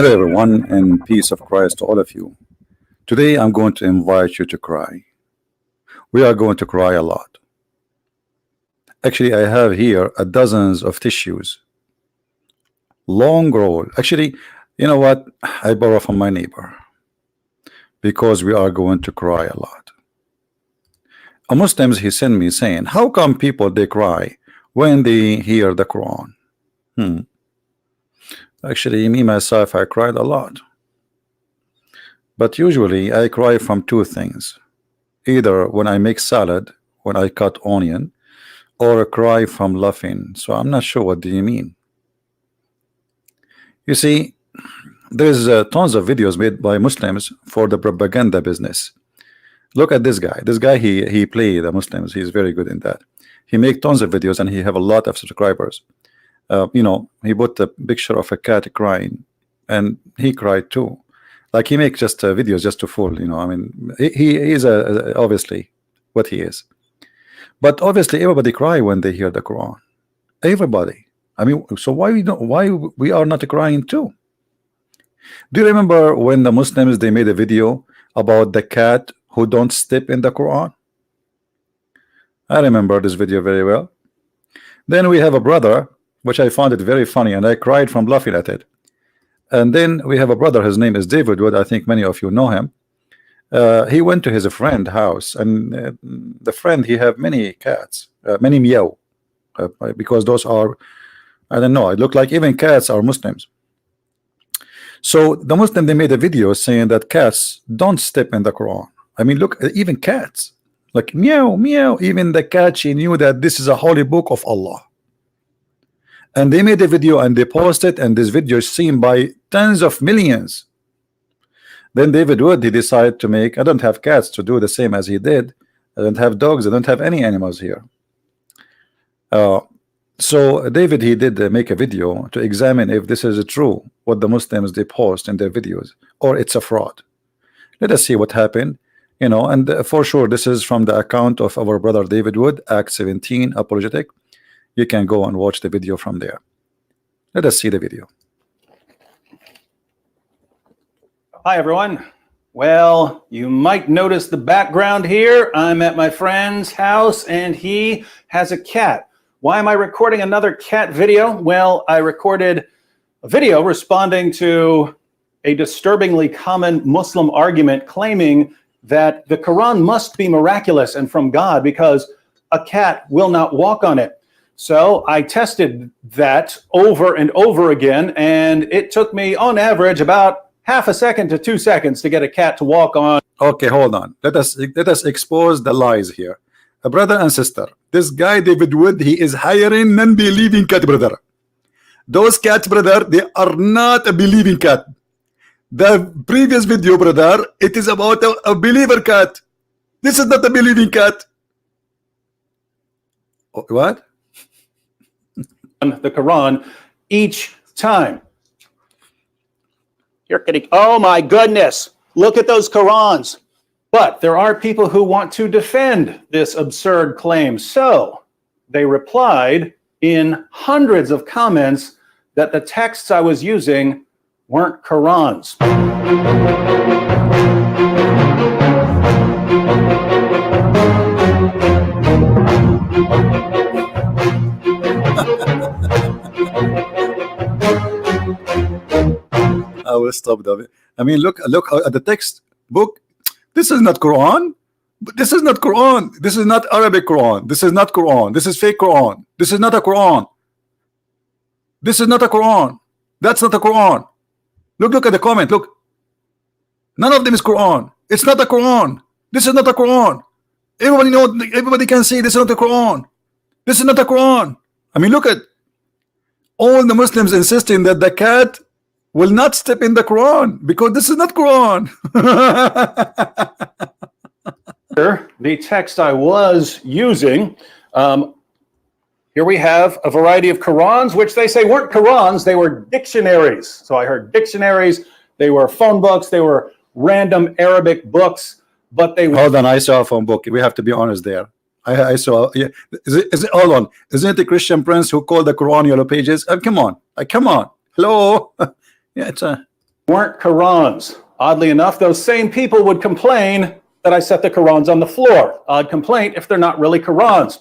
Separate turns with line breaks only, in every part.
Hello, everyone, and peace of Christ to all of you. Today, I'm going to invite you to cry. We are going to cry a lot. Actually, I have here a dozens of tissues, long roll. Actually, you know what? I borrow from my neighbor because we are going to cry a lot. A Muslims he sent me saying, "How come people they cry when they hear the Quran?" Actually, me myself, I cried a lot. But usually I cry from two things. Either when I make salad, when I cut onion, or I cry from laughing. So I'm not sure what do you mean. You see, there's tons of videos made by Muslims for the propaganda business. Look at this guy. This guy, he play the Muslims. He's very good in that. He make tons of videos and he have a lot of subscribers. You know, he put a picture of a cat crying, and he cried too. Like he makes just videos just to fool. You know, I mean, he is obviously what he is. But obviously, everybody cry when they hear the Quran. Everybody. I mean, so why we don't? Why we are not crying too? Do you remember when the Muslims they made a video about the cat who don't step in the Quran? I remember this video very well. Then we have a brother, which I found it very funny, and I cried from laughing at it. And then we have a brother, his name is David Wood. I think many of you know him. He went to his friend house, and the friend he have many cats, many meow, because those are, I don't know, it look like even cats are Muslims. So the Muslim they made a video saying that cats don't step in the Quran. I mean, look, even cats like meow meow. Even the cat, she knew that this is a holy book of Allah. And they made a video and they posted, and this video is seen by tens of millions. Then David Wood he decided to make, I don't have cats to do the same as he did. I don't have dogs. I don't have any animals here. So David he did make a video to examine if this is true what the Muslims they post in their videos, or it's a fraud. Let us see what happened. You know, and for sure this is from the account of our brother David Wood, Act 17 Apologetic. You can go and watch the video from there. Let us see the video.
Hi everyone. Well, you might notice the background here. I'm at my friend's house and he has a cat. Why am I recording another cat video? Well, I recorded a video responding to a disturbingly common Muslim argument claiming that the Quran must be miraculous and from God because a cat will not walk on it. So I tested that over and over again, and it took me on average about half a second to 2 seconds to get a cat to walk on.
Okay, hold on. Let us expose the lies here. Brother and sister, this guy David Wood, he is hiring non-believing cat, brother. Those cats, brother, they are not a believing cat. The previous video, brother, it is about a believer cat. This is not a believing cat. What?
The Quran each time. You're kidding. Oh my goodness. Look at those Qurans. But there are people who want to defend this absurd claim. So they replied in hundreds of comments that the texts I was using weren't Qurans.
I will stop that. I mean, look at the text book. This is not Quran. This is not Quran. This is not Arabic Quran. This is not Quran. This is fake Quran. This is not a Quran. This is not a Quran. That's not a Quran. Look at the comment. Look. None of them is Quran. It's not a Quran. This is not a Quran. Everybody know. Everybody can see this is not a Quran. This is not a Quran. I mean, look at all the Muslims insisting that the cat will not step in the Quran because this is not Quran.
The text I was using, here we have a variety of Qurans, which they say weren't Qurans, they were dictionaries. So I heard dictionaries, they were phone books, they were random Arabic books, but they were...
Hold on, I saw a phone book. We have to be honest there. I saw, yeah. Is it, hold on, isn't it the Christian Prince who called the Quran yellow pages? Come on, come on. Hello. Yeah, it's a...
weren't Qurans. Oddly enough, those same people would complain that I set the Qurans on the floor. Odd complaint if they're not really Qurans.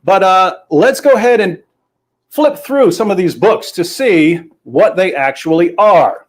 But let's go ahead and flip through some of these books to see what they actually are.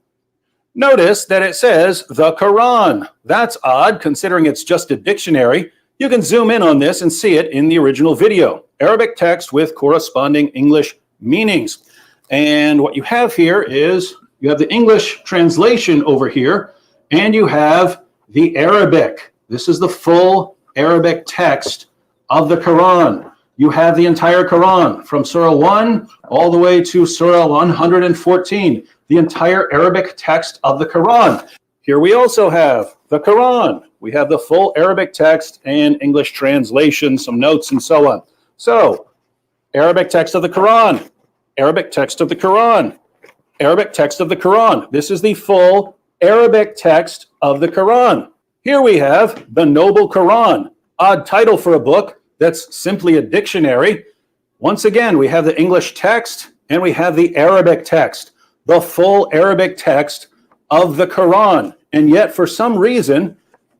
Notice that it says the Quran. That's odd considering it's just a dictionary. You can zoom in on this and see it in the original video. Arabic text with corresponding English meanings. And what you have here is you have the English translation over here, and you have the Arabic. This is the full Arabic text of the Quran. You have the entire Quran from Surah 1 all the way to Surah 114, the entire Arabic text of the Quran. Here we also have the Quran. We have the full Arabic text and English translation, some notes and so on. So, Arabic text of the Quran, Arabic text of the Quran, Arabic text of the Quran. This is the full Arabic text of the Quran. Here we have the Noble Quran, odd title for a book that's simply a dictionary. Once again, we have the English text and we have the Arabic text, the full Arabic text of the Quran. And yet, for some reason,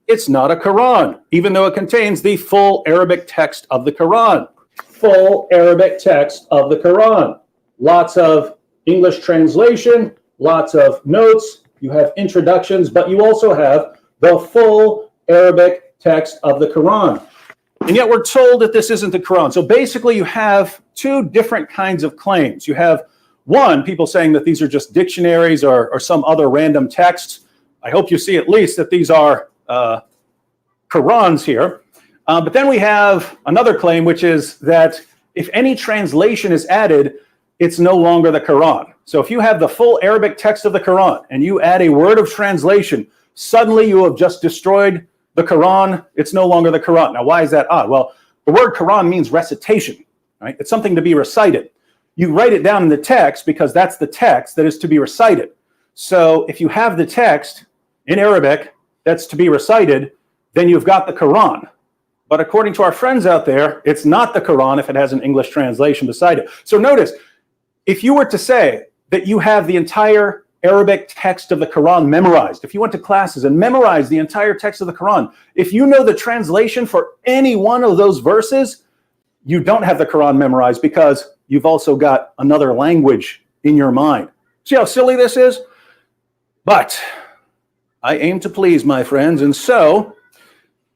it's not a Quran, even though it contains the full Arabic text of the Quran. Full Arabic text of the Quran. Lots of English translation, lots of notes. You have introductions, but you also have the full Arabic text of the Quran. And yet we're told that this isn't the Quran. So basically you have two different kinds of claims. You have one, people saying that these are just dictionaries or some other random texts. I hope you see at least that these are Qurans here. But then we have another claim, which is that if any translation is added, it's no longer the Quran. So if you have the full Arabic text of the Quran and you add a word of translation, suddenly you have just destroyed the Quran. It's no longer the Quran. Now, why is that odd? Well, the word Quran means recitation, right? It's something to be recited. You write it down in the text because that's the text that is to be recited. So if you have the text in Arabic that's to be recited, then you've got the Quran. But according to our friends out there, it's not the Quran if it has an English translation beside it. So notice, if you were to say that you have the entire Arabic text of the Quran memorized, if you went to classes and memorized the entire text of the Quran, if you know the translation for any one of those verses, you don't have the Quran memorized because you've also got another language in your mind. See how silly this is? But I aim to please, my friends, and so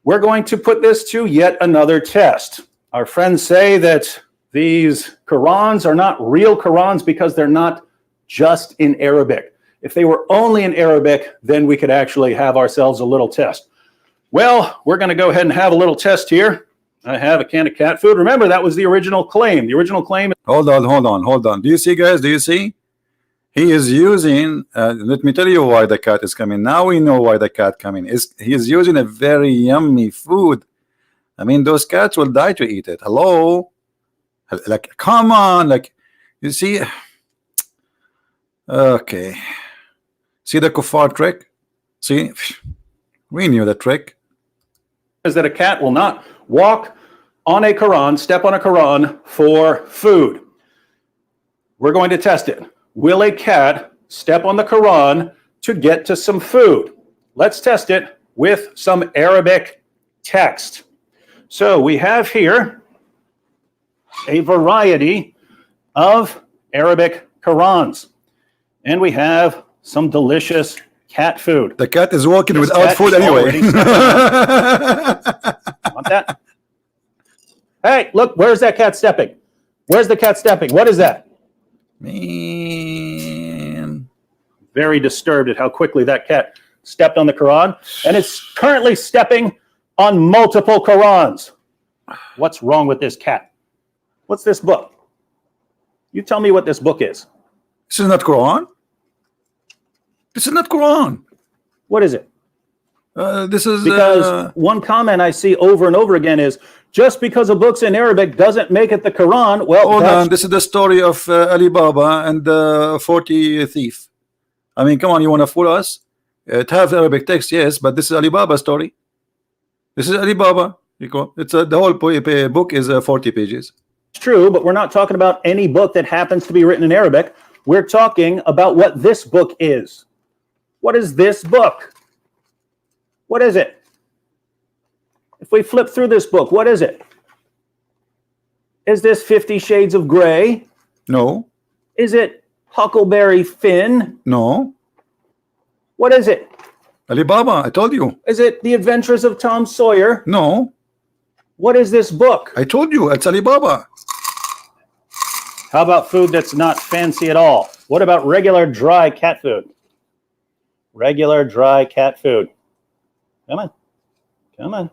we're going to put this to yet another test. Our friends say that these Qurans are not real Qurans because they're not just in Arabic. If they were only in Arabic, then we could actually have ourselves a little test. Well, we're going to go ahead and have a little test here. I have a can of cat food. Remember, that was the original claim. The original claim.
Hold on. Do you see, guys? Do you see? He is using, let me tell you why the cat is coming. Now we know why the cat coming. He is using a very yummy food. I mean, those cats will die to eat it. Hello? Like, come on. Like, you see? Okay. See the kuffar trick? See? We knew the trick.
Is that a cat will not walk on a Quran, step on a Quran for food. We're going to test it. Will a cat step on the Quran to get to some food? Let's test it with some Arabic text. So we have here a variety of Arabic Qurans, and we have some delicious cat food.
The cat is walking without food anyway.
Want that? Hey, look, where's that cat stepping? Where's the cat stepping? What is that?
Man.
Very disturbed at how quickly that cat stepped on the Quran, and it's currently stepping on multiple Qurans. What's wrong with this cat? What's this book? You tell me what this book is.
This is not Quran. This is not Quran.
What is it?
This is
because one comment I see over and over again is just because a book's in Arabic doesn't make it the Quran. Well,
hold on. This is the story of Ali Baba and the 40 thief. I mean, come on, you want to fool us? It has Arabic text, yes, but this is Ali Baba story. This is Ali Baba. It's the whole book is 40 pages.
It's true, but we're not talking about any book that happens to be written in Arabic. We're talking about what this book is. What is this book? What is it? If we flip through this book, what is it? Is this 50 Shades of Grey?
No.
Is it Huckleberry Finn?
No.
What is it?
Alibaba, I told you.
Is it The Adventures of Tom Sawyer?
No.
What is this book?
I told you, it's Alibaba.
How about food that's not fancy at all? What about regular dry cat food? Regular dry cat food. Come on. Come on.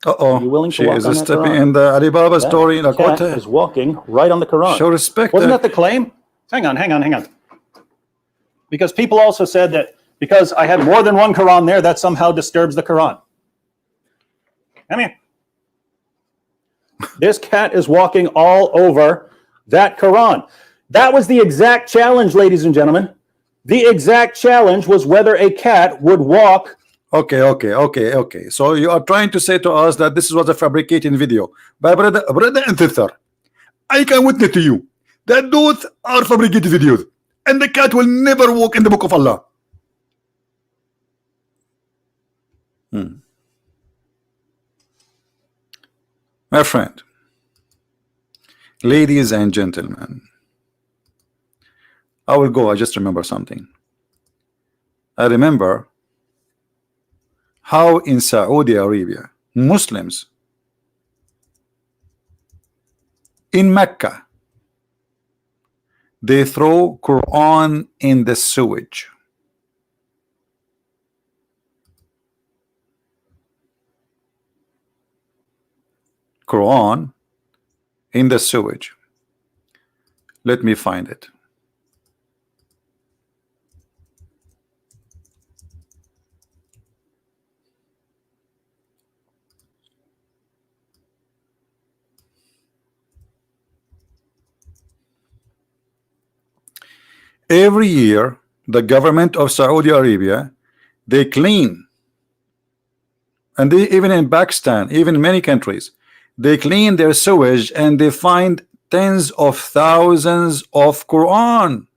Uh-oh.
Are you willing to
She
walk
is
on that
stepping
Quran?
in the Alibaba
That
story. Like, what
cat is walking right on the Quran.
show respect.
Wasn't that the claim? Hang on. Because people also said that because I had more than one Quran there, that somehow disturbs the Quran. Come here. This cat is walking all over that Quran. That was the exact challenge, ladies and gentlemen. The exact challenge was whether a cat would walk.
Okay. So you are trying to say to us that this was a fabricated video. But brother and sister, I can witness to you that those are fabricated videos. And the cat will never walk in the book of Allah. My friend, ladies and gentlemen, I will go. I just remember something. I remember how in Saudi Arabia, Muslims in Mecca, they throw Quran in the sewage. Quran in the sewage. Let me find it. Every year, the government of Saudi Arabia, they clean, and they, even in Pakistan, even in many countries, they clean their sewage and they find tens of thousands of Quran.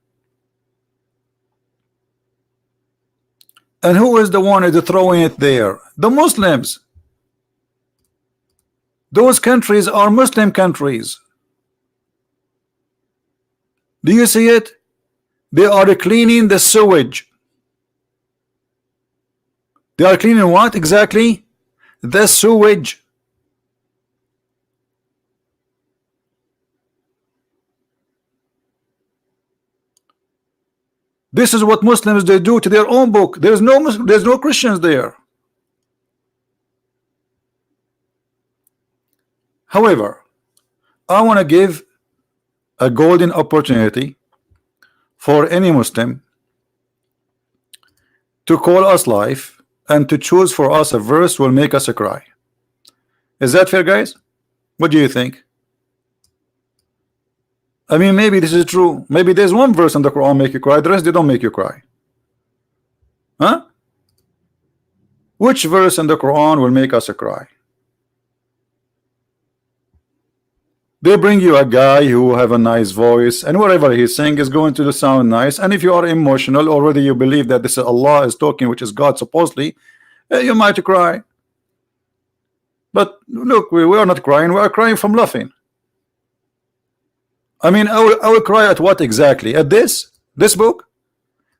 And who is the one who's throwing it there? The Muslims. Those countries are Muslim countries. Do you see it? They are cleaning the sewage. They are cleaning what exactly? The sewage. This is what Muslims they do to their own book. There's no Christians there. However, I want to give a golden opportunity for any Muslim to call us live and to choose for us a verse will make us cry. Is that fair, guys? What do you think? I mean, maybe this is true. Maybe there's one verse in the Quran make you cry, the rest they don't make you cry. Huh? Which verse in the Quran will make us cry? They bring you a guy who have a nice voice, and whatever he's saying is going to sound nice. And if you are emotional, already you believe that this is Allah is talking, which is God supposedly, you might cry. But look, we are not crying. We are crying from laughing. I mean, I will cry at what exactly? At this book?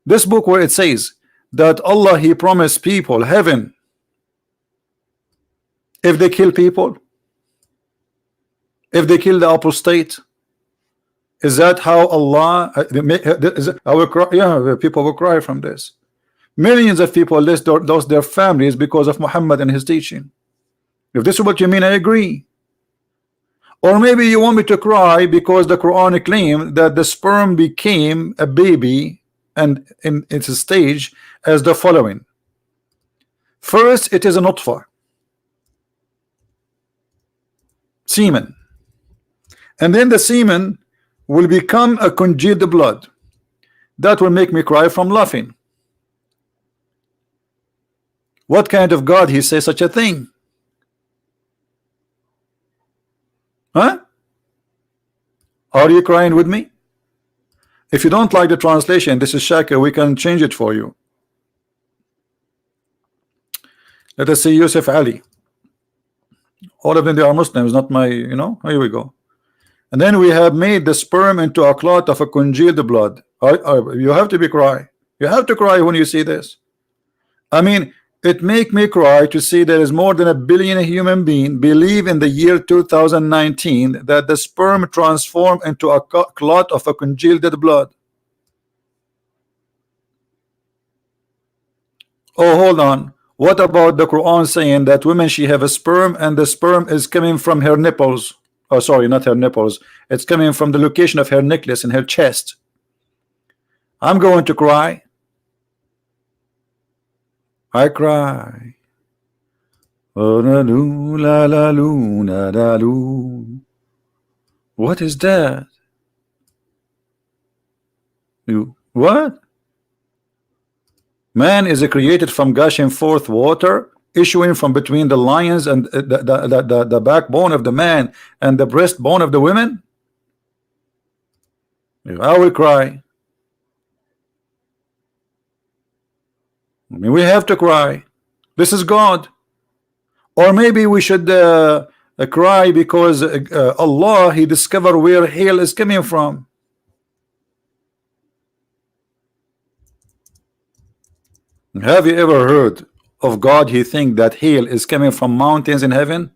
This book where it says that Allah, He promised people heaven if they kill people, if they kill the apostate. Is that how Allah I will cry? Yeah, people will cry from this. Millions of people lost their families because of Muhammad and his teaching. If this is what you mean, I agree. Or maybe you want me to cry because the Quran claimed that the sperm became a baby, and in its stage as the following. First, it is a nutfa, semen, and then the semen will become a congealed blood. That will make me cry from laughing. What kind of God He says such a thing? Huh? Are you crying with me? If you don't like the translation, this is Shaka, we can change it for you. Let us see Yusuf Ali. All of them, they are Muslims, not my, you know. Here we go. And then we have made the sperm into a clot of a congealed blood. You have to be cry. You have to cry when you see this. I mean, it make me cry to see there is more than 1 billion human being believe in the year 2019 that the sperm transform into a clot of a congealed blood. Oh, hold on. What about the Quran saying that women, she have a sperm and the sperm is coming from her nipples? Oh, sorry, not her nipples. It's coming from the location of her necklace in her chest. I'm going to cry. I cry. Oh, la, loo, la, la, loo, la, la, loo. What is that? You what? Man is created from gushing forth water, issuing from between the lions and the backbone of the man and the breastbone of the women. I will cry. I mean, we have to cry. This is God. Or maybe we should cry because Allah, he discovered where hail is coming from. Have you ever heard of God? He think that hail is coming from mountains in heaven.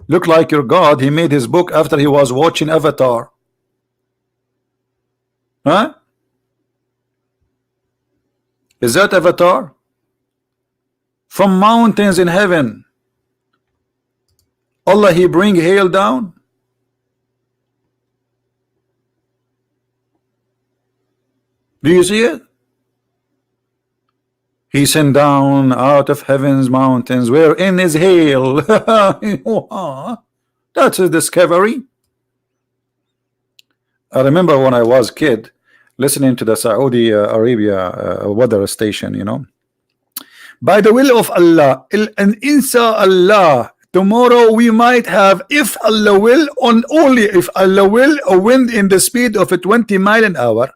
Look like your God, he made his book after he was watching Avatar. Huh? Is that Avatar? From mountains in heaven, Allah, he bring hail down. Do you see it? He sent down out of heaven's mountains wherein is hail. That's a discovery. I remember when I was a kid listening to the Saudi Arabia weather station, you know. By the will of Allah, and inshallah, tomorrow we might have, if Allah will, only if Allah will, a wind in the speed of a 20 miles an hour.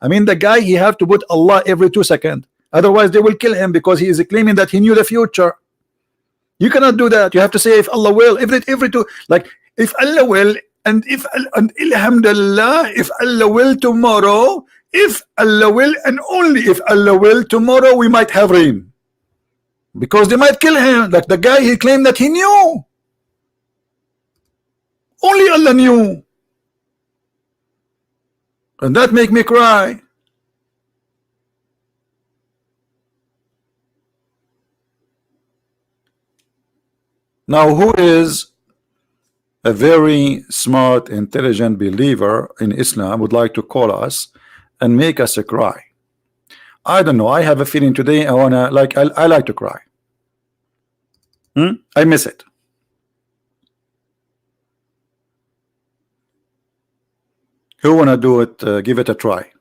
I mean, the guy, he have to put Allah every 2 seconds. Otherwise, they will kill him because he is claiming that he knew the future. You cannot do that. You have to say if Allah will, every two, like if Allah will, and if and alhamdulillah, if Allah will tomorrow, if Allah will, and only if Allah will tomorrow, we might have rain. Because they might kill him, like the guy, he claimed that he knew. Only Allah knew. And that make me cry. Now, who is a very smart, intelligent believer in Islam would like to call us and make us cry? I don't know. I have a feeling today I wanna I like to cry. I miss it. Who wanna do it? Give it a try.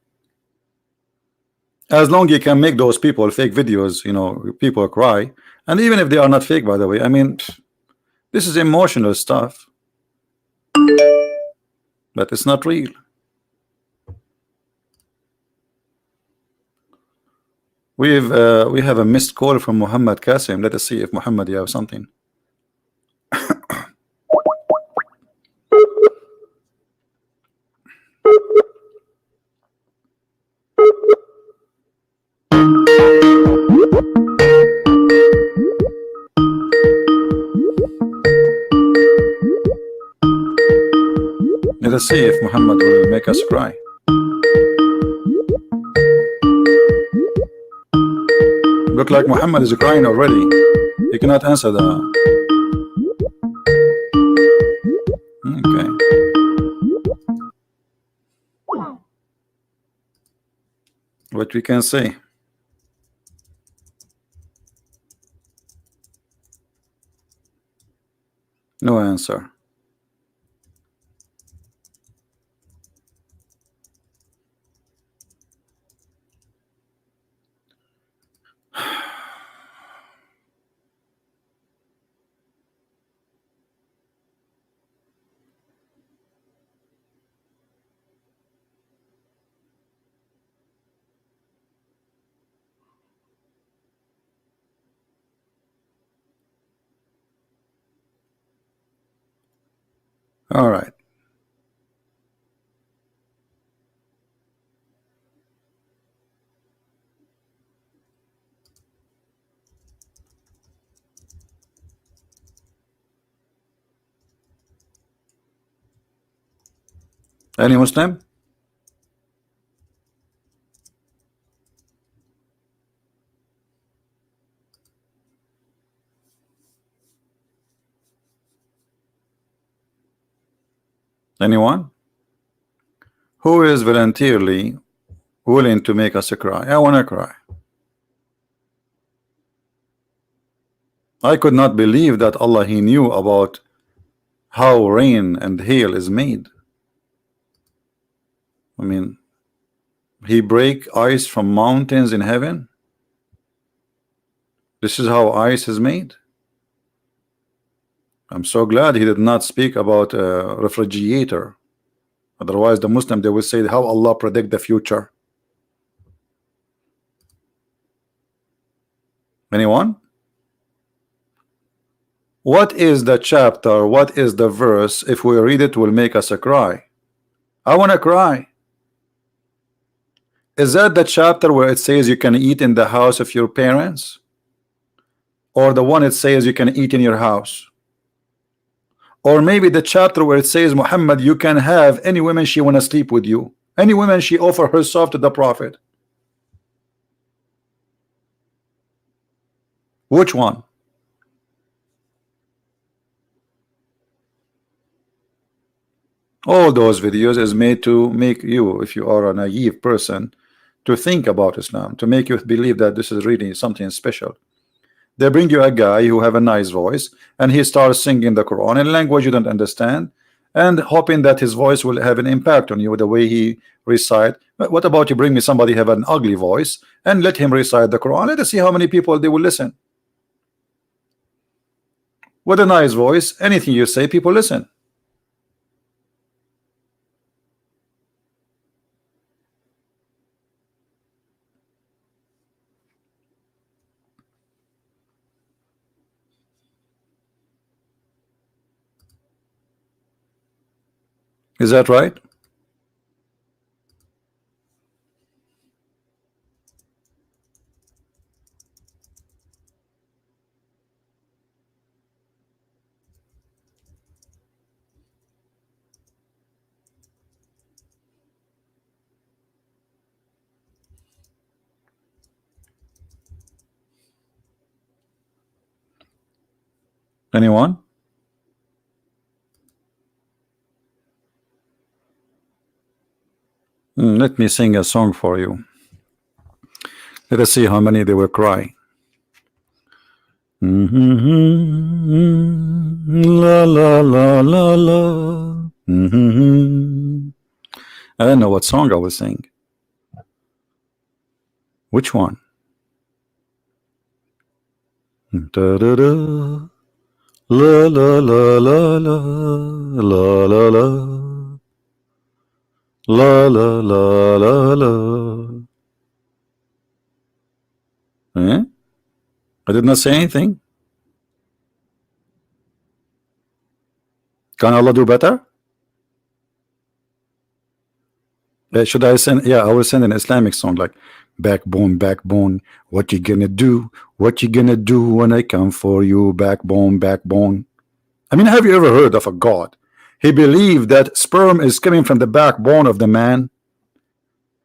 As long you can make those people fake videos, you know, people cry, and even if they are not fake, by the way. I mean, this is emotional stuff, but it's not real. We have a missed call from Muhammad Qasim. Let us see if Muhammad, you have something. Let us see if Muhammad will make us cry. Look like Muhammad is crying already. He cannot answer that. Okay. What we can say? No answer. All right. Any Muslim? Anyone? Who is voluntarily willing to make us cry? I want to cry. I could not believe that Allah, He knew about how rain and hail is made. I mean, He break ice from mountains in heaven. This is how ice is made. I'm so glad He did not speak about a refrigerator. Otherwise, the Muslim, they will say how Allah predict the future. Anyone? What is the chapter? What is the verse? If we read it, will make us cry. I want to cry. Is that the chapter where it says you can eat in the house of your parents? Or the one it says you can eat in your house? Or maybe the chapter where it says, Muhammad, you can have any woman she want to sleep with you, any woman she offer herself to the Prophet. Which one? All those videos is made to make you, if you are a naive person, to think about Islam, to make you believe that this is really something special. They bring you a guy who have a nice voice and he starts singing the Quran in a language you don't understand, and hoping that his voice will have an impact on you the way he recite. But what about you bring me somebody have an ugly voice and let him recite the Quran? Let us see how many people they will listen. With a nice voice, anything you say, people listen. Is that right? Anyone? Let me sing a song for you. Let us see how many they will cry. La la la la la. I don't know what song I will sing. Which one? Da da da. La la la la la la la la. La la la la la. Eh? I did not say anything. Can Allah do better? Should I send? Yeah, I will send an Islamic song like backbone, backbone. What you gonna do? What you gonna do when I come for you? Backbone, backbone. I mean, have you ever heard of a God? He believed that sperm is coming from the backbone of the man.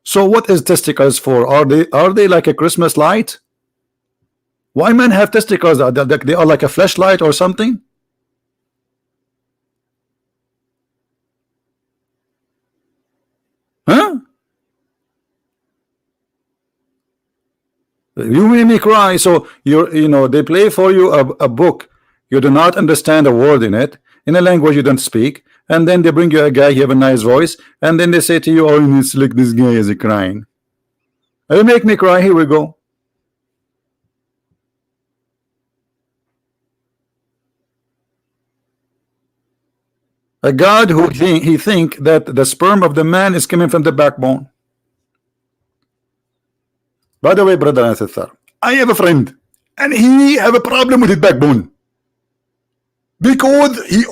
So what is testicles for? Are they like a Christmas light? Why men have testicles? They are like a flashlight or something? Huh? You made me cry. So you know they play for you a book. You do not understand a word in it, in a language you don't speak, and then they bring you a guy, you have a nice voice, and then they say to you, oh, it's like this guy is crying. You make me cry. Here we go. A God who he think that the sperm of the man is coming from the backbone. By the way, brother and sister, I have a friend and he have a problem with his backbone. because he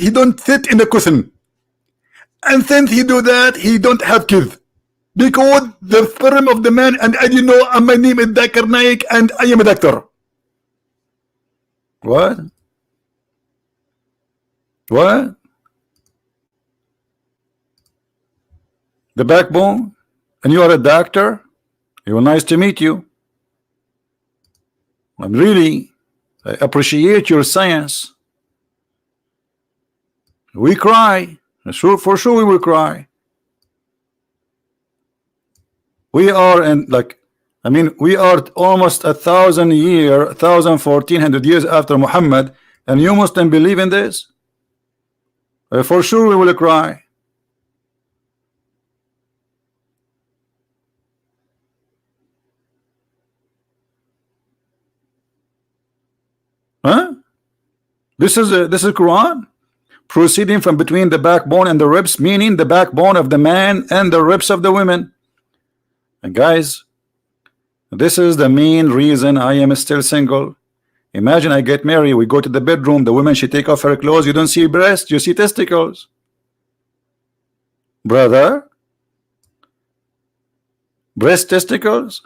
don't sit in the cushion, and since he do that, he don't have kids. Because the sperm of the man, and as you know, my name is Dakar Naik, and I am a doctor. What? What? The backbone? And you are a doctor? Well, nice to meet you. I appreciate your science. We cry. For sure we will cry. We are in we are almost 1,000 years, 1,400 years after Muhammad, and you Muslims believe in this? For sure we will cry. Huh? This is Quran, proceeding from between the backbone and the ribs, meaning the backbone of the man and the ribs of the women. And guys, this is the main reason I am still single. Imagine I get married, we go to the bedroom, the woman, she take off her clothes, you don't see breasts, you see testicles. Brother, breast, testicles.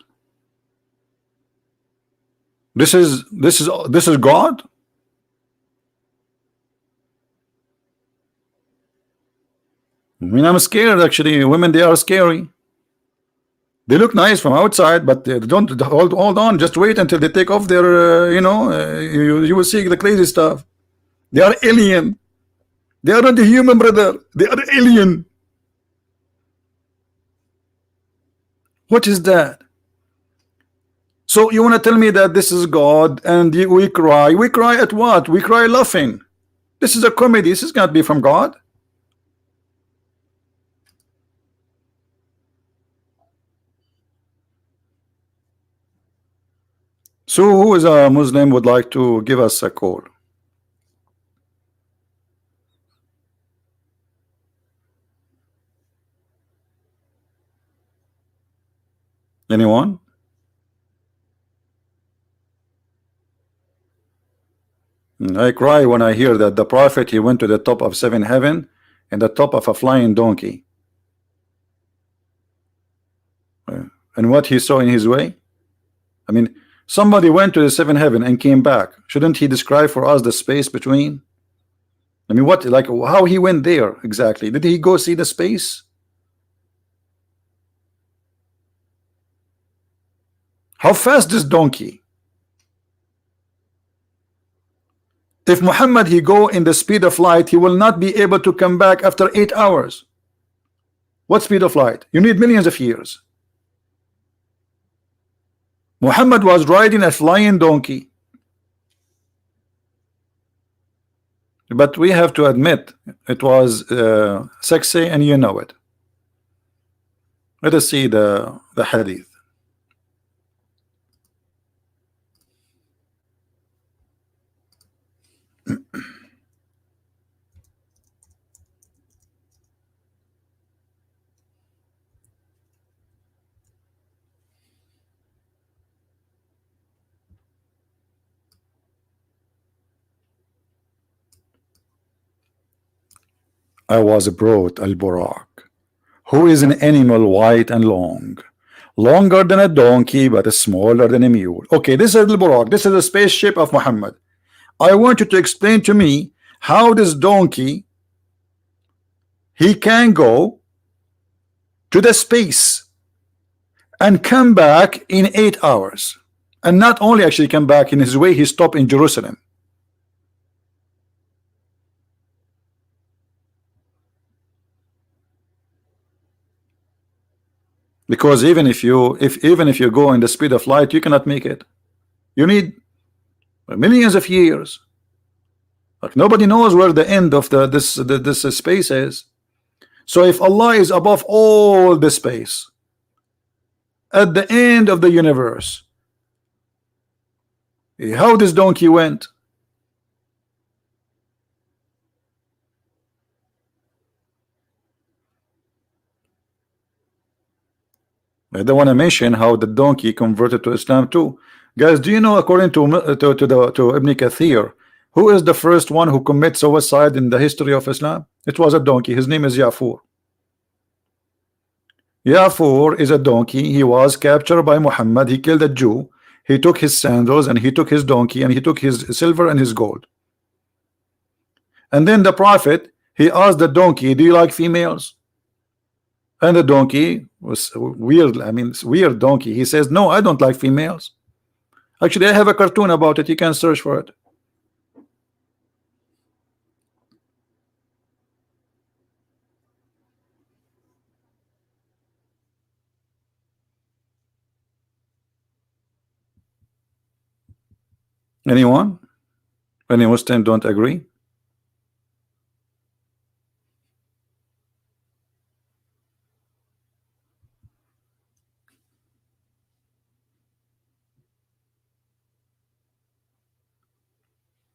This is God. I mean, I'm scared actually. Women, they are scary. They look nice from outside, but they don't hold on. Just wait until they take off their, you will see the crazy stuff. They are alien. They are not a human, brother. They are alien. What is that? So you want to tell me that this is God and we cry? We cry at what? We cry laughing. This is a comedy. This is not be from God. So who is a Muslim would like to give us a call? Anyone? I cry when I hear that the prophet, he went to the top of 7 heaven and the top of a flying donkey. And what he saw in his way? I mean, somebody went to the 7 heaven and came back. Shouldn't he describe for us the space between? I mean, what, like, how he went there exactly? Did he go see the space? How fast this donkey? If Muhammad he go in the speed of light, he will not be able to come back after 8 hours. What speed of light? You need millions of years. Muhammad was riding a flying donkey. But we have to admit it was sexy, and you know it. Let us see the hadith. I was brought al-Burak, who is an animal white and long, longer than a donkey but smaller than a mule. Okay, this is al-Burak. This is a spaceship of Muhammad. I want you to explain to me how this donkey he can go to the space and come back in 8 hours, and not only actually come back, in his way he stopped in Jerusalem. Because even if you go in the speed of light, you cannot make it. You need millions of years. Like nobody knows where the end of this space is. So if Allah is above all the space, at the end of the universe, how this donkey went? I don't want to mention how the donkey converted to Islam too. Guys, do you know, according to Ibn Kathir, Who is the first one who commits suicide in the history of Islam? It was a donkey. His name is Yafur. Yafur is a donkey. He was captured by Muhammad. He killed a Jew. He took his sandals and he took his donkey and he took his silver and his gold. And then the Prophet, he asked the donkey, do you like females? And the donkey was weird. I mean, weird donkey. He says, no, I don't like females. Actually, I have a cartoon about it. You can search for it. Anyone? Any Muslim don't agree?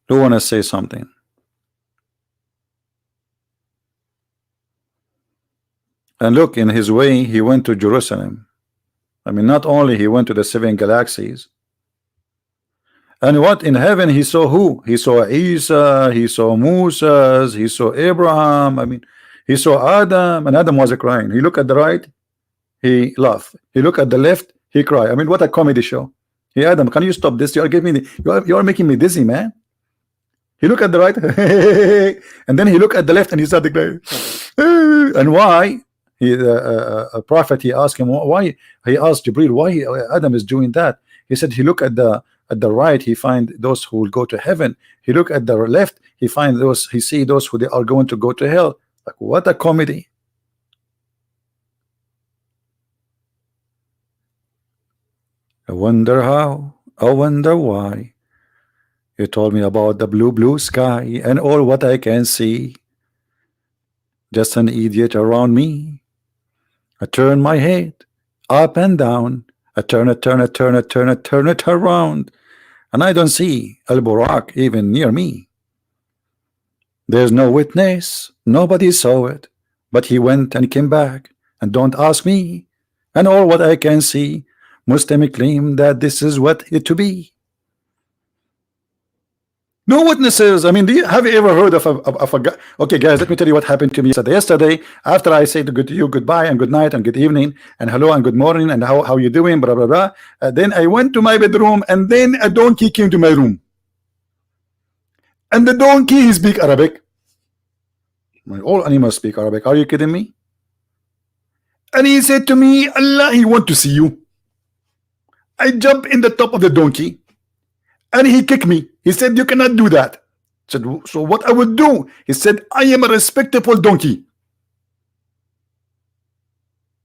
Who want to say something? And look, in his way, he went to Jerusalem. I mean, not only he went to the 7 galaxies. And what in heaven he saw who? He saw Isa, he saw Moses, he saw Abraham. I mean, he saw Adam, and Adam was crying. He looked at the right, he laughed. He looked at the left, he cried. I mean, what a comedy show. Hey Adam, can you stop this? You are giving me you are making me dizzy, man. He looked at the right, and then he looked at the left, and he started crying. And why? He a prophet, he asked him why. He asked Jibril why Adam is doing that. He said he looked at the right, he find those who will go to heaven. He look at the left, he find those, he see those who they are going to go to hell. Like, what a comedy. I wonder how, I wonder why. You told me about the blue sky and all what I can see. Just an idiot around me. I turn my head up and down. I turn it around, and I don't see Al Burak even near me. There's no witness, nobody saw it, but he went and came back, and don't ask me. And all what I can see, Muslim claim that this is what it to be. No witnesses. I mean, have you ever heard of a guy? Okay, guys, let me tell you what happened to me yesterday. After I said to you goodbye and good night and good evening and hello and good morning and how you doing, blah blah blah. Then I went to my bedroom, and then a donkey came to my room. And the donkey, he speak Arabic. All animals speak Arabic. Are you kidding me? And he said to me, Allah, he want to see you. I jump in the top of the donkey, and he kicked me. He said, you cannot do that. I said, so what I would do? He said, I am a respectable donkey.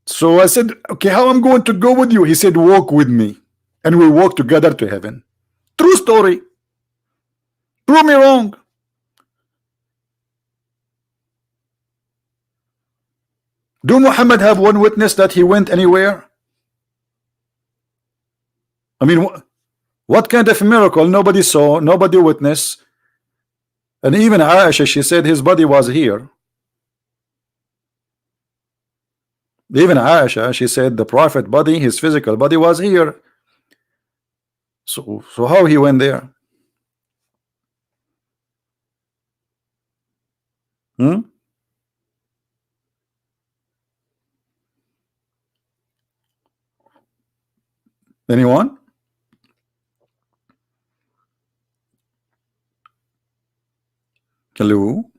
So I said, okay, how I'm going to go with you? He said, walk with me, and we walk together to heaven. True story. Prove me wrong. Do Muhammad have one witness that he went anywhere? I mean, what kind of miracle? Nobody saw, nobody witnessed. And even Aisha, she said his body was here. Even Aisha, she said the prophet body, his physical body was here. So how he went there? Anyone? Hello.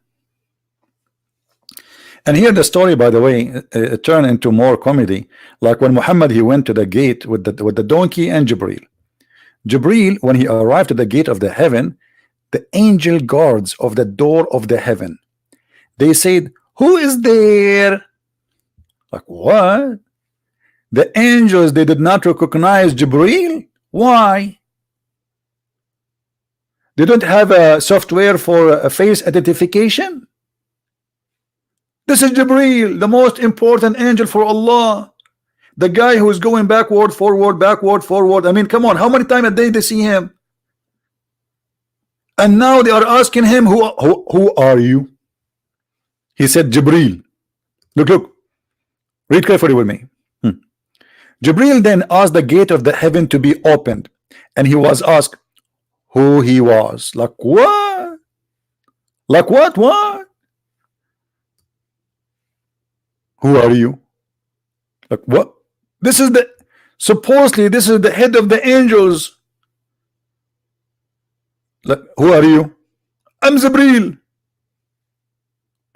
And here the story, by the way, it turned into more comedy. Like when Muhammad, he went to the gate with the donkey and Jibril. Jibril, when he arrived at the gate of the heaven, the angel guards of the door of the heaven, they said, who is there? Like, what? The angels, they did not recognize Jibril. Why? They don't have a software for a face identification. This is Jibril, the most important angel for Allah. The guy who is going backward, forward, backward, forward. I mean, come on, how many times a day they see him? And now they are asking him, who are you? He said, Jibril. Look. Read carefully with me. Jibril then asked the gate of the heaven to be opened, and he was asked who he was. Like, what? Like what? What? Who are you? Like what? This is the supposedly this is the head of the angels. Like, who are you? I'm Jibreel.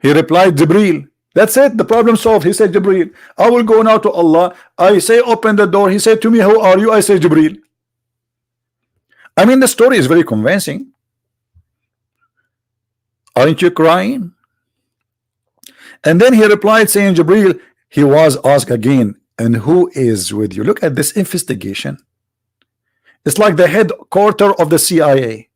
He replied, Jibreel. That's it. The problem solved. He said, Jibreel. I will go now to Allah. I say, open the door. He said to me, who are you? I say, Jibreel. I mean, the story is very convincing. Aren't you crying? And then he replied, saying, Jibreel. He was asked again, and who is with you? Look at this investigation. It's like the headquarters of the CIA.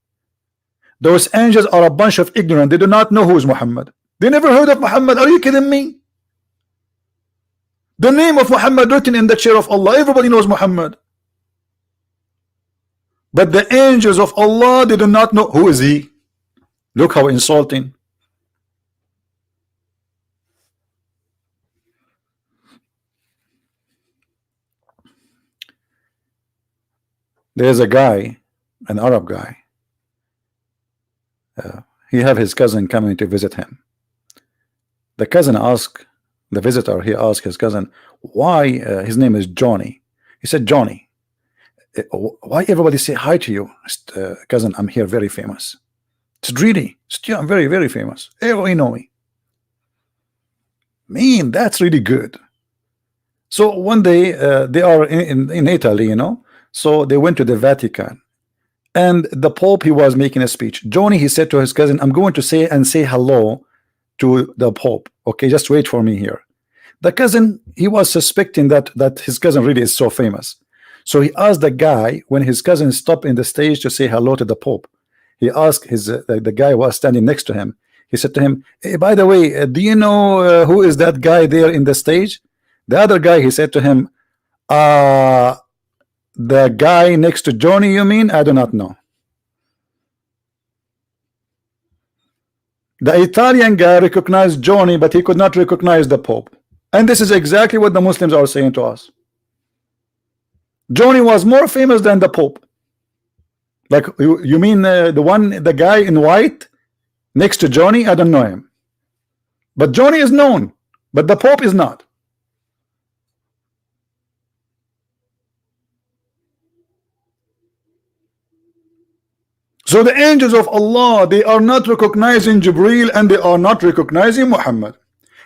Those angels are a bunch of ignorant. They do not know who is Muhammad. They never heard of Muhammad. Are you kidding me? The name of Muhammad written in the chair of Allah. Everybody knows Muhammad. But the angels of Allah, they do not know who is he. Look how insulting. There's a guy, an Arab guy. He have his cousin coming to visit him. The cousin asked the visitor, he asked his cousin, why his name is Johnny. He said, Johnny, why everybody say hi to you? Cousin, I'm here very famous. It's really, I'm very, very famous. Everybody know me. Man, that's really good. So one day they are in Italy, you know. So they went to the Vatican. And the Pope, he was making a speech. Johnny, he said to his cousin, I'm going to say hello to the Pope. Okay, just wait for me here. The cousin, he was suspecting that his cousin really is so famous. So he asked the guy, when his cousin stopped in the stage to say hello to the Pope, he asked the guy who was standing next to him. He said to him, hey, by the way, do you know who is that guy there in the stage? The other guy, he said to him, the guy next to Johnny, you mean? I do not know. The Italian guy recognized Johnny, but he could not recognize the Pope. And this is exactly what the Muslims are saying to us. Johnny was more famous than the Pope. Like, you mean the guy in white next to Johnny? I don't know him. But Johnny is known, but the Pope is not. So the angels of Allah, they are not recognizing Jibreel and they are not recognizing Muhammad.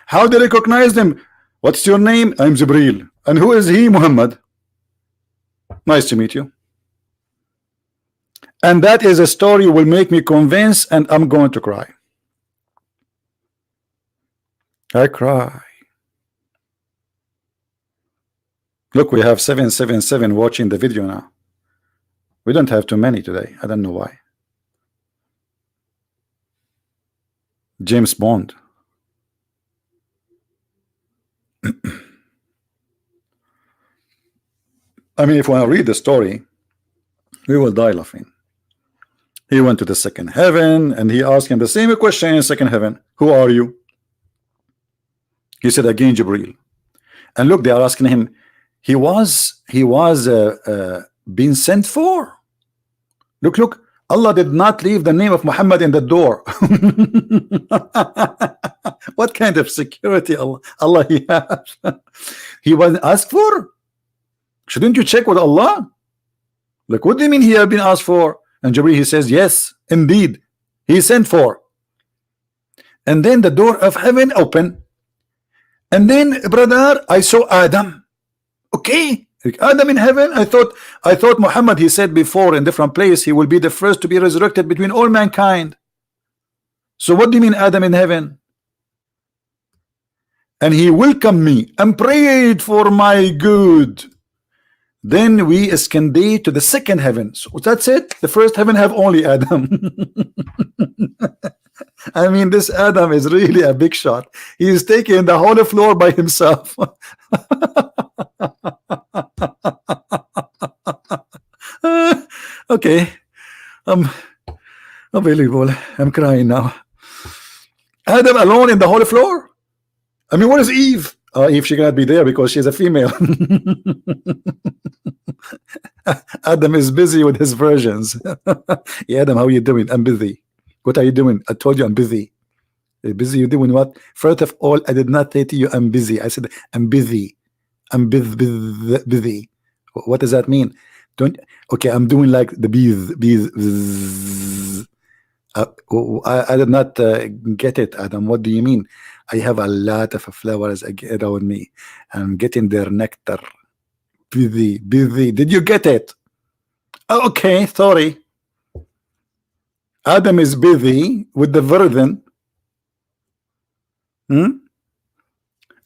How they recognize them? What's your name? I'm Jibreel. And who is he? Muhammad. Nice to meet you. And that is a story will make me convinced, and I'm going to cry. I cry. Look, we have 777 watching the video now. We don't have too many today. I don't know why. James Bond. I mean, if we read the story, we will die laughing. He went to the second heaven and he asked him the same question in second heaven. Who are you? He said again, Jibreel. And look, they are asking him, he was being sent for. Look, Allah did not leave the name of Muhammad in the door. What kind of security Allah he has? He was asked for. Shouldn't you check with Allah? Like, what do you mean he had been asked for? And Jibreel, he says, yes, indeed, he sent for. And then the door of heaven opened. And then, brother, I saw Adam. Okay, Adam in heaven. I thought Muhammad, he said before in different place, he will be the first to be resurrected between all mankind. So what do you mean Adam in heaven? And he welcomed me and prayed for my good. Then we ascended to the second heaven. So that's it. The first heaven have only Adam. I mean, this Adam is really a big shot. He is taking the whole floor by himself. Okay, unbelievable. I'm crying now. Adam alone in the whole floor. I mean, what is Eve? Eve, she cannot be there because she's a female. Adam is busy with his versions. Yeah, Adam, how are you doing? I'm busy. What are you doing? I told you I'm busy. Busy? You doing what? First of all, I did not say to you I'm busy. I said I'm busy. I'm busy. What does that mean? Don't. Okay, I'm doing like the bees. I did not get it, Adam. What do you mean? I have a lot of flowers around me. I'm getting their nectar. Busy. Did you get it? Okay, sorry. Adam is busy with the virgin. And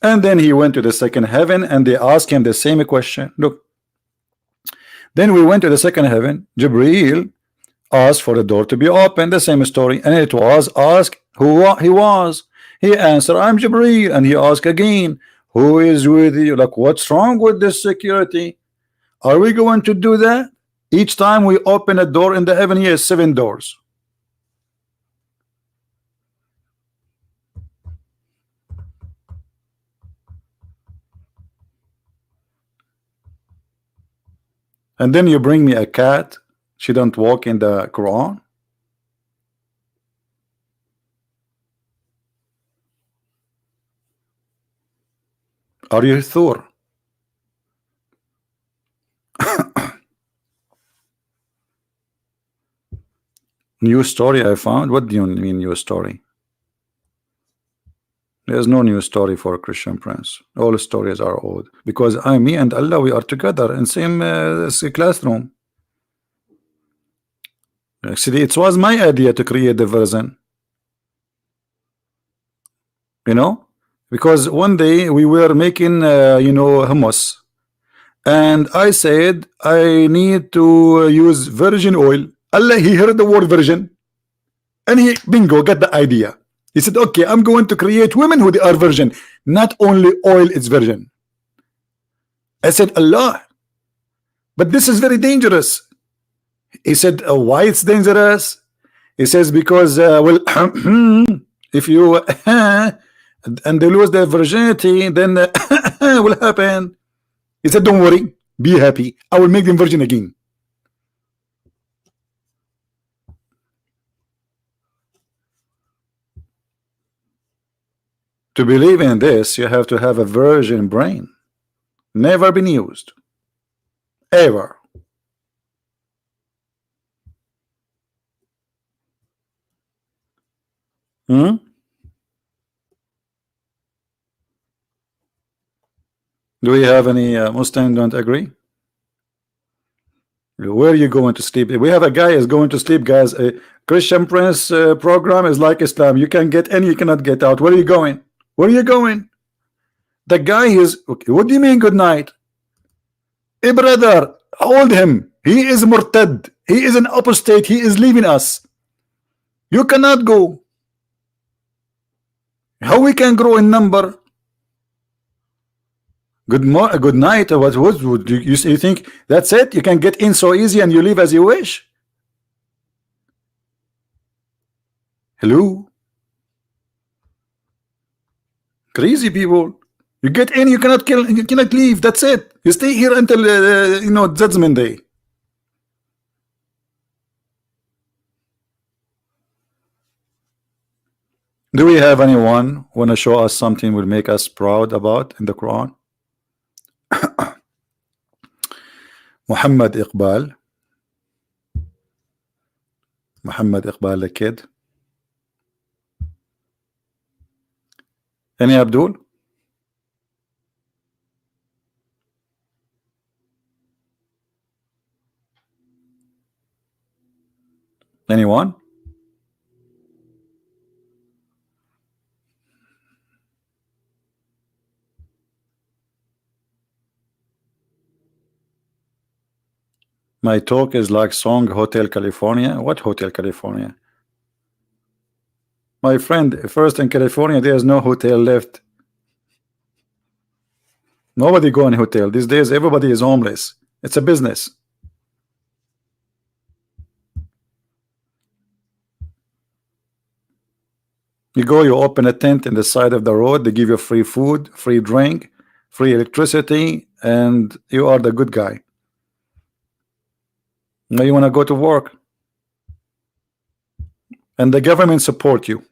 then he went to the second heaven, and they asked him the same question. Look. Then we went to the second heaven. Jibreel asked for the door to be open. The same story, and it was asked who he was. He answered, I'm Jibreel. And he asked again, who is with you? Like, what's wrong with this security? Are we going to do that? Each time we open a door in the heaven, he has 7 doors. And then you bring me a cat. She don't walk in the Quran. Are you Thor? New story I found. What do you mean new story? There's no new story for Christian Prince. All stories are old because me and Allah, we are together in same classroom. Actually, it was my idea to create the version. You know, because one day we were making hummus, and I said I need to use virgin oil. Allah, he heard the word virgin, and he bingo got the idea. He said, okay, I'm going to create women who they are virgin. Not only oil is virgin. I said, Allah, but this is very dangerous. He said, why it's dangerous? He says, because well, if you and they lose their virginity, then will happen. He said, don't worry, be happy. I will make them virgin again. To believe in this, you have to have a virgin brain. Never been used. Ever. Do we have any Muslim don't agree? Where are you going to sleep? We have a guy is going to sleep, guys. A Christian Prince program is like Islam. You can get in, you cannot get out. Where are you going? Where are you going? The guy is okay. What do you mean good night? Hey brother, hold him. He is murtad. He is an apostate. He is leaving us. You cannot go. How we can grow in number? Good night. What would you think? That's it? You can get in so easy and you leave as you wish? Hello? Crazy people. You get in, you cannot kill, you cannot leave. That's it. You stay here until Judgment Day. Do we have anyone want to show us something will make us proud about in the Quran? Muhammad Iqbal. Muhammad Iqbal the kid. Any Abdul? Anyone? My talk is like song Hotel California. What Hotel California? My friend, first in California, there's no hotel left. Nobody go in hotel. These days, everybody is homeless. It's a business. You go, you open a tent in the side of the road. They give you free food, free drink, free electricity, and you are the good guy. Now you want to go to work. and the government support you.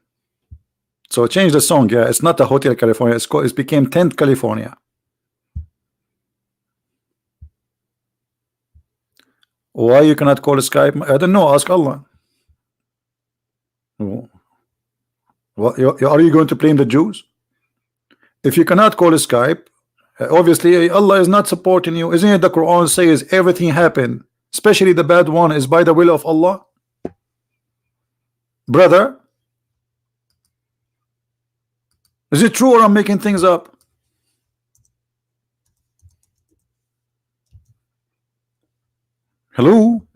So change the song. Yeah, it's not a Hotel California. It's called, it became Tent California. Why you cannot call Skype? I don't know. Ask Allah. What are you going to blame the Jews? If you cannot call Skype, obviously Allah is not supporting you. Isn't it the Quran says everything happened, especially the bad one, is by the will of Allah? Brother, is it true or I'm making things up? Hello?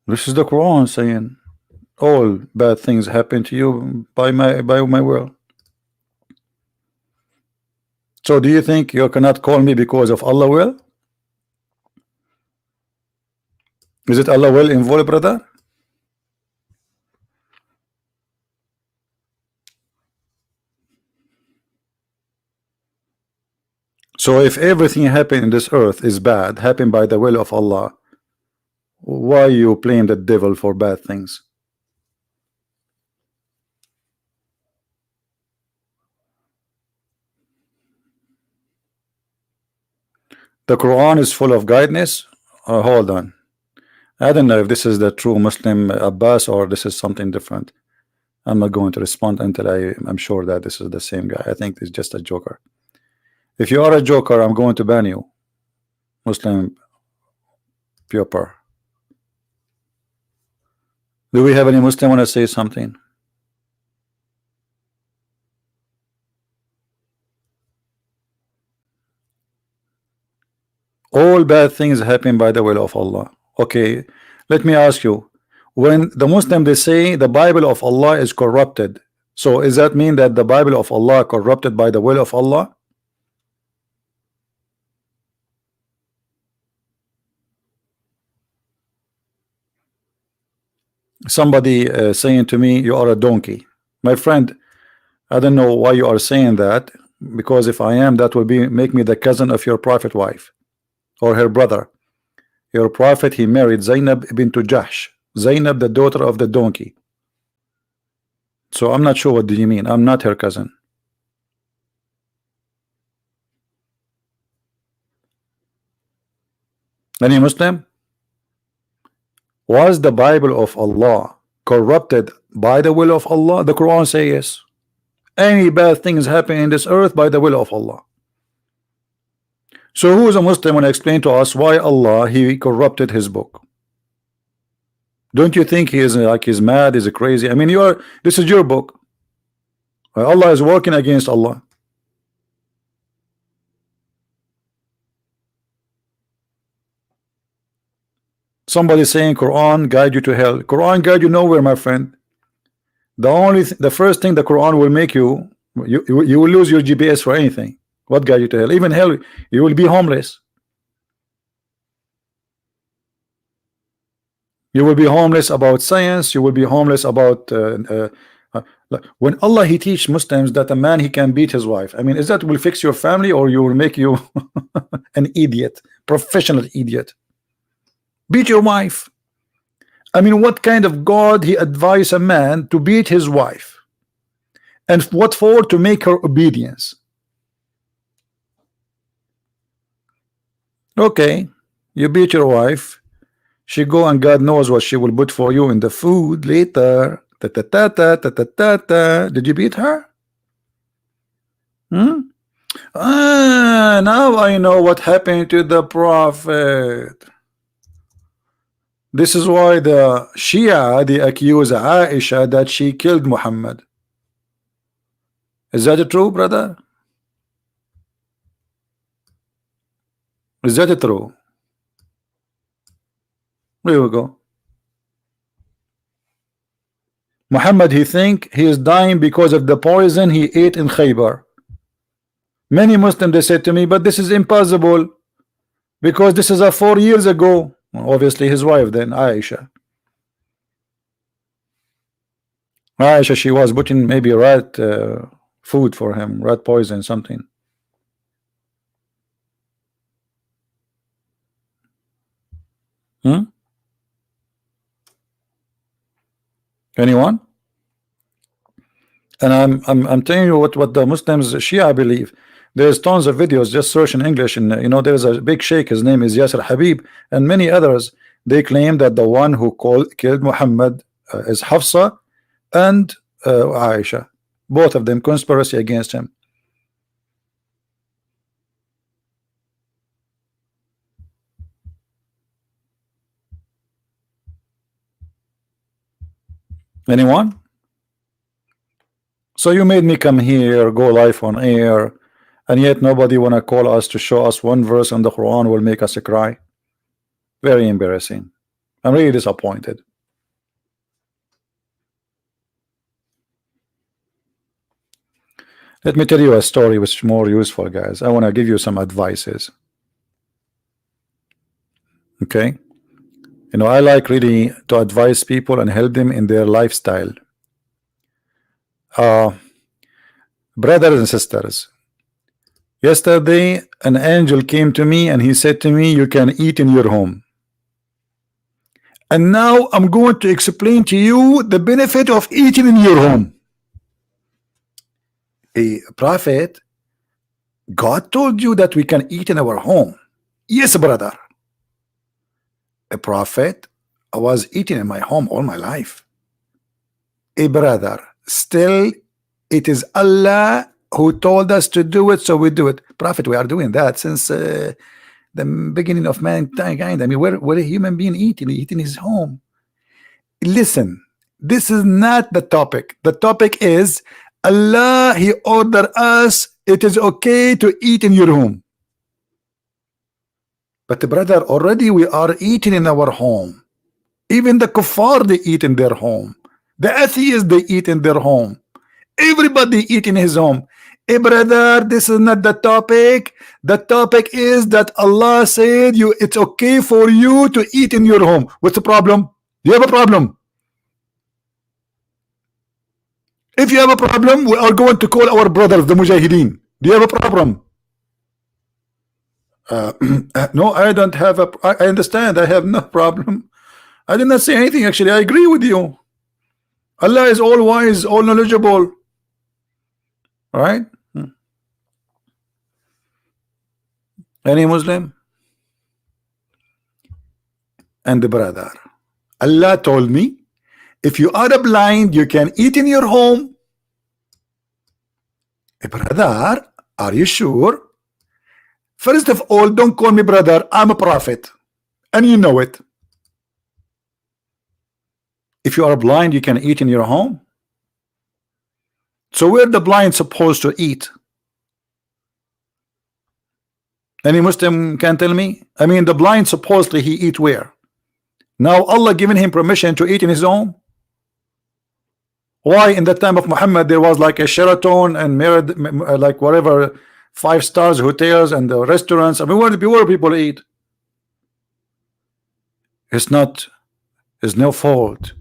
This is the Quran saying all bad things happen to you by my will. So do you think you cannot call me because of Allah will? Is it Allah will involved, brother? So if everything happened in this earth is bad, happened by the will of Allah, why you blame the devil for bad things? The Quran is full of guidance. Hold on, I don't know if this is the true Muslim Abbas or this is something different. I'm not going to respond until I'm sure that this is the same guy. I think it's just a joker. If you are a joker, I'm going to ban you, Muslim Pupper. Do we have any Muslim want to say something? All bad things happen by the will of Allah. Okay, let me ask you, when the Muslim they say the Bible of Allah is corrupted, so does that mean that the Bible of Allah corrupted by the will of Allah? Somebody saying to me, you are a donkey. My friend, I don't know why you are saying that, because if I am, that will be make me the cousin of your prophet wife or her brother. Your prophet, he married Zainab bint Jahsh, Zainab the daughter of the donkey. So I'm not sure what do you mean. I'm not her cousin. Any Muslim? Was the Bible of Allah corrupted by the will of Allah? The Quran says yes. Any bad things happen in this earth by the will of Allah. So who is a Muslim and explain to us why Allah he corrupted his book? Don't you think he is like he's mad, he's crazy? I mean, this is your book. Allah is working against Allah. Somebody saying Quran guide you to hell. Quran guide you nowhere, my friend. The first thing the Quran will make you will lose your GPS for anything. What guide you to hell? Even hell, you will be homeless. You will be homeless about science. You will be homeless about when Allah he teach Muslims that a man he can beat his wife. I mean, is that will fix your family or you will make you an idiot, professional idiot? Beat your wife. I mean, what kind of God he advise a man to beat his wife? And what for? To make her obedience. Okay, you beat your wife. She go and God knows what she will put for you in the food later. Ta ta ta ta ta ta ta ta. Did you beat her? Now I know what happened to the Prophet. This is why the Shia they accuse Aisha that she killed Muhammad. Is that true, brother? Is that true? There we go. Muhammad he think he is dying because of the poison he ate in Khaybar. Many Muslims they said to me, but this is impossible because this is 4 years ago. Obviously his wife then, Aisha, she was putting maybe rat food for him, rat poison, something. Hmm? Anyone? And I'm telling you what the Muslims Shia believe. There's tons of videos. Just search in English, and there's a big sheikh. His name is Yasser Habib, and many others. They claim that the one who killed Muhammad is Hafsa and Aisha. Both of them conspiracy against him. Anyone? So you made me come here, go live on air, and yet nobody wanna call us to show us one verse in the Quran will make us cry. Very embarrassing. I'm really disappointed. Let me tell you a story which is more useful, guys. I want to give you some advices. Okay? I like really to advise people and help them in their lifestyle. Brothers and sisters, yesterday an angel came to me and he said to me, you can eat in your home. And now I'm going to explain to you the benefit of eating in your home. A prophet, God told you that we can eat in our home. Yes, brother. A prophet, I was eating in my home all my life. A brother, still it is Allah who told us to do it, so we do it. Prophet, we are doing that since the beginning of mankind. I mean, we're a human being eating his home. Listen, this is not the topic. The topic is Allah, He ordered us, it is okay to eat in your home. But brother, already we are eating in our home. Even the kuffar, they eat in their home. The atheists, they eat in their home. Everybody eat in his home. Hey brother, this is not the topic. The topic is that Allah said it's okay for you to eat in your home. What's the problem? Do you have a problem? If you have a problem, we are going to call our brothers, the Mujahideen. Do you have a problem? No, I don't have a. I understand. I have no problem. I did not say anything. Actually, I agree with you. Allah is all wise, all knowledgeable. All right. Any Muslim? And the brother, Allah told me, if you are blind, you can eat in your home. Hey, brother, are you sure? First of all, don't call me brother. I'm a prophet, and you know it. If you are blind, you can eat in your home. So where the blind supposed to eat? Any Muslim can tell me? I mean, the blind supposedly he eat where? Now Allah given him permission to eat in his home. Why in the time of Muhammad there was like a Sheraton and like whatever 5 stars hotels and the restaurants? I mean, where people eat? It's no fault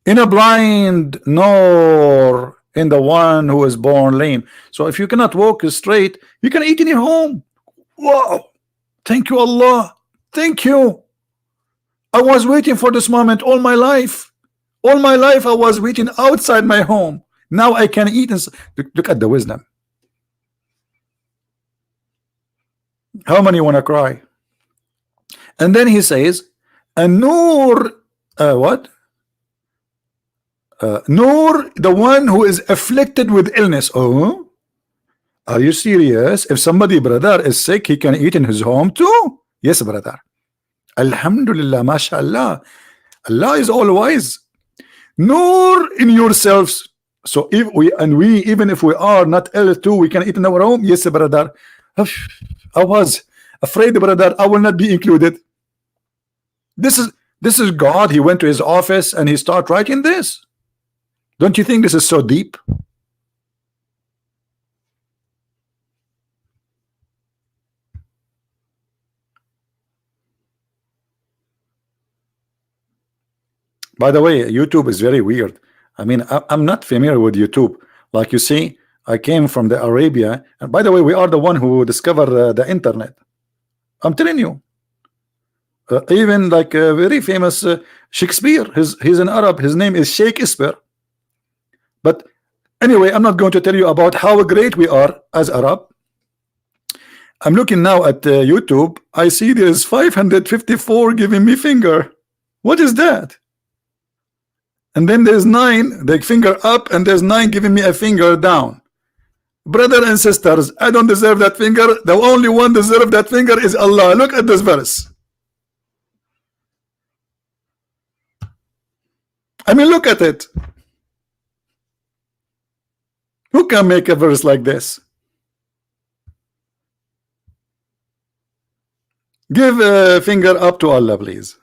in a blind nor in the one who is born lame. So if you cannot walk straight, you can eat in your home. Wow, thank you Allah, thank you. I was waiting for this moment all my life. All my life I was waiting outside my home. Now I can eat. Look at the wisdom. How many want to cry? And then he says, and Nur, what? Nur, the one who is afflicted with illness. Oh, are you serious? If somebody, brother, is sick, he can eat in his home too? Yes, brother. Alhamdulillah, mashallah. Allah is all wise. Nur in yourselves. So if we even if we are not ill too, we can eat in our home. Yes, brother. I was afraid, brother, I will not be included. This is God. He went to his office and he started writing this. Don't you think this is so deep? By the way, YouTube is very weird. I mean, I'm not familiar with YouTube. Like you see, I came from the Arabia, and by the way, we are the one who discovered the internet. I'm telling you, Even like a very famous Shakespeare, he's an Arab, his name is Shakespeare. But anyway, I'm not going to tell you about how great we are as Arab. I'm looking now at YouTube. I see there's 554 giving me finger. What is that? And then there's 9, the finger up, and there's 9 giving me a finger down. Brother and sisters, I don't deserve that finger. The only one deserve that finger is Allah. Look at this verse. I mean, look at it. Who can make a verse like this? Give a finger up to Allah, please.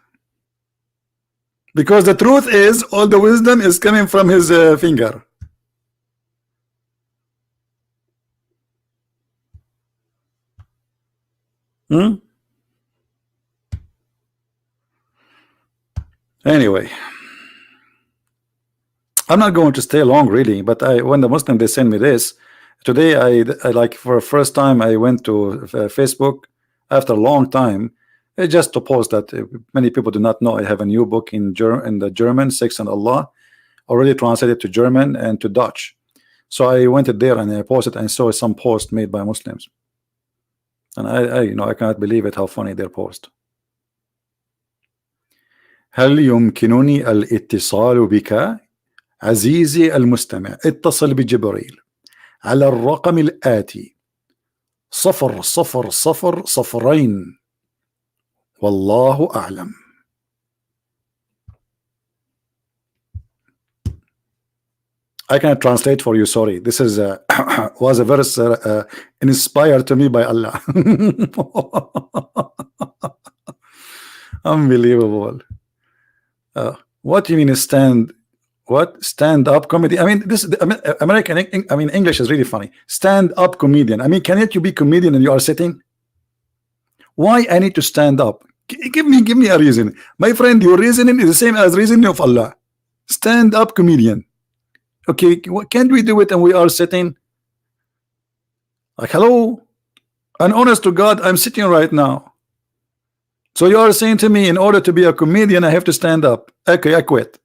Because the truth is, all the wisdom is coming from his finger. Anyway, I'm not going to stay long really, but when the Muslim they send me this today, I like for the first time I went to Facebook after a long time, just to post that many people do not know I have a new book in the German, Sex and Allah, already translated to German and to Dutch. So I went there and I posted and saw some post made by Muslims, and I cannot believe it how funny their post. هل يمكنني الاتصال بك عزيزي المستمع؟ اتصل بجبريل على الرقم الآتي 0002 والله أعلم. I cannot translate for you, sorry. This is was a verse inspired to me by Allah. Unbelievable. What do you mean stand up comedy? I mean, this American, I mean, English is really funny. Stand up comedian. I mean, cannot you be comedian and you are sitting? Why I need to stand up? Give me a reason. My friend, your reasoning is the same as reasoning of Allah. Stand up comedian. Okay, can't we do it and we are sitting? Like, hello? And honest to God, I'm sitting right now. So you are saying to me, in order to be a comedian, I have to stand up. Okay, I quit.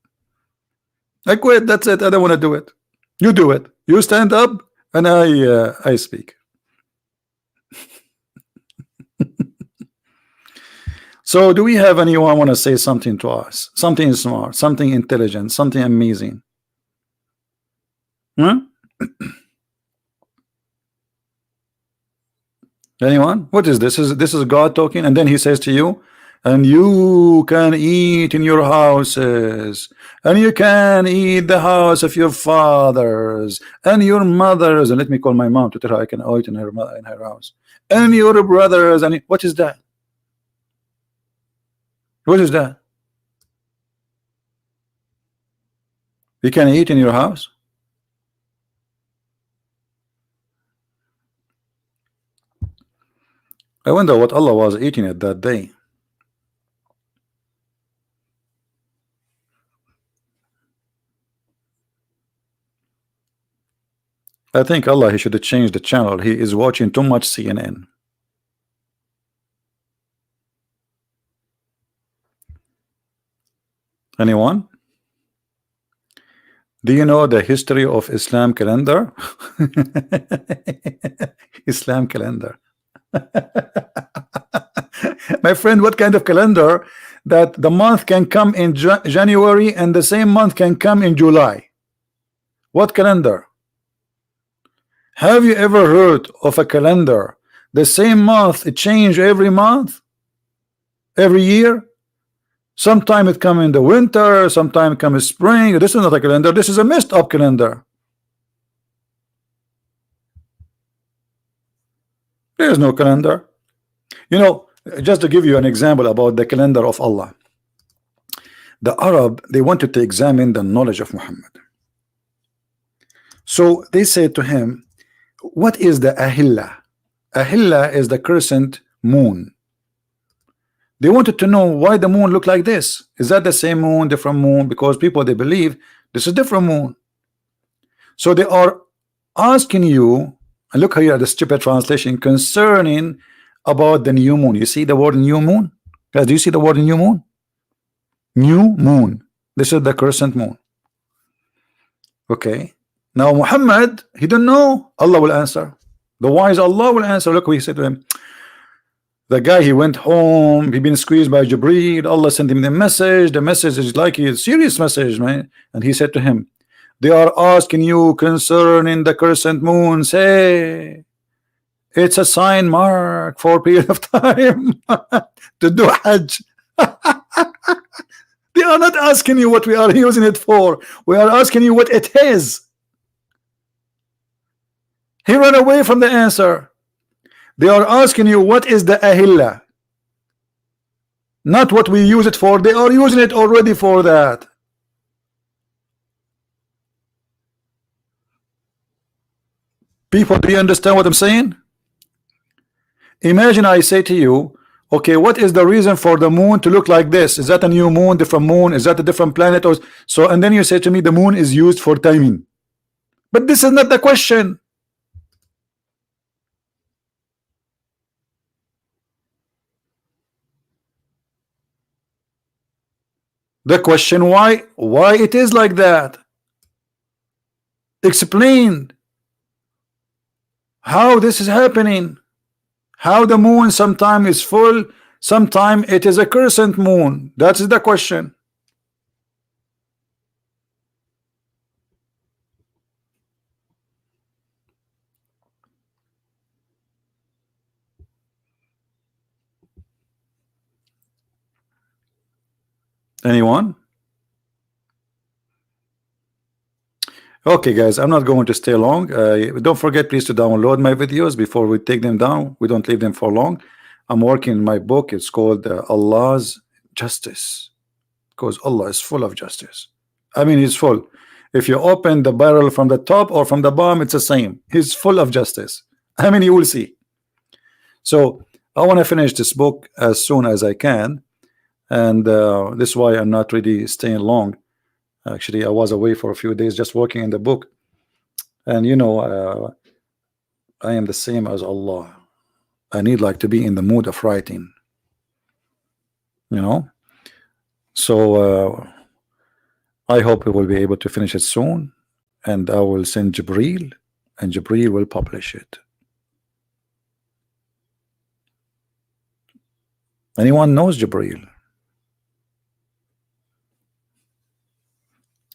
I quit. That's it. I don't want to do it. You do it. You stand up, and I speak. So, do we have anyone want to say something to us? Something smart, something intelligent, something amazing? Anyone? What is this? This is God talking, and then he says to you, and you can eat in your houses, and you can eat the house of your fathers and your mothers, and let me call my mom to tell her I can eat in her house, and your brothers. And what is that? What is that? You can eat in your house? I wonder what Allah was eating at that day. I think Allah, he should have changed the channel. He is watching too much CNN. Anyone? Do you know the history of Islam calendar? Islam calendar. My friend, what kind of calendar that the month can come in January and the same month can come in July? What calendar? Have you ever heard of a calendar the same month it change every month, every year? Sometime it come in the winter, sometime it come in spring. This is not a calendar, this is a messed up calendar. There is no calendar. You know, just to give you an example about the calendar of Allah, the Arab, they wanted to examine the knowledge of Muhammad. So they said to him, what is the Ahilla? Ahilla is the crescent moon. They wanted to know why the moon looked like this. Is that the same moon, different moon? Because people, they believe this is different moon. So they are asking you, and look here at the stupid translation concerning about the new moon. You see the word new moon? Guys, do you see the word new moon? New moon. This is the crescent moon. Okay. Now Muhammad, he don't know. Allah will answer. The wise Allah will answer. Look what he said to him. The guy, he went home, he been squeezed by Jibreel. Allah sent him the message. The message is like a serious message, man. And he said to him, they are asking you concerning the crescent moon. Say, it's a sign mark for a period of time to do Hajj. They are not asking you what we are using it for. We are asking you what it is. He ran away from the answer. They are asking you what is the ahilla, not what we use it for. They are using it already for that. People, do you understand what I'm saying? Imagine I say to you, okay, what is the reason for the moon to look like this? Is that a new moon, different moon? Is that a different planet? Or so? And then you say to me, the moon is used for timing. But this is not the question. The question, why it is like that? Explain how this is happening. How the moon sometime is full, sometime it is a crescent moon. That is the question. Anyone? Okay, guys, I'm not going to stay long. Don't forget, please, to download my videos before we take them down. We don't leave them for long. I'm working in my book. It's called Allah's Justice, because Allah is full of justice. I mean, He's full. If you open the barrel from the top or from the bottom, it's the same. He's full of justice. I mean, you will see. So I want to finish this book as soon as I can. And this is why I'm not really staying long. Actually, I was away for a few days just working in the book. And you know, I am the same as Allah. I need like to be in the mood of writing. You know? So I hope we will be able to finish it soon. And I will send Jibreel, and Jibreel will publish it. Anyone knows Jibreel?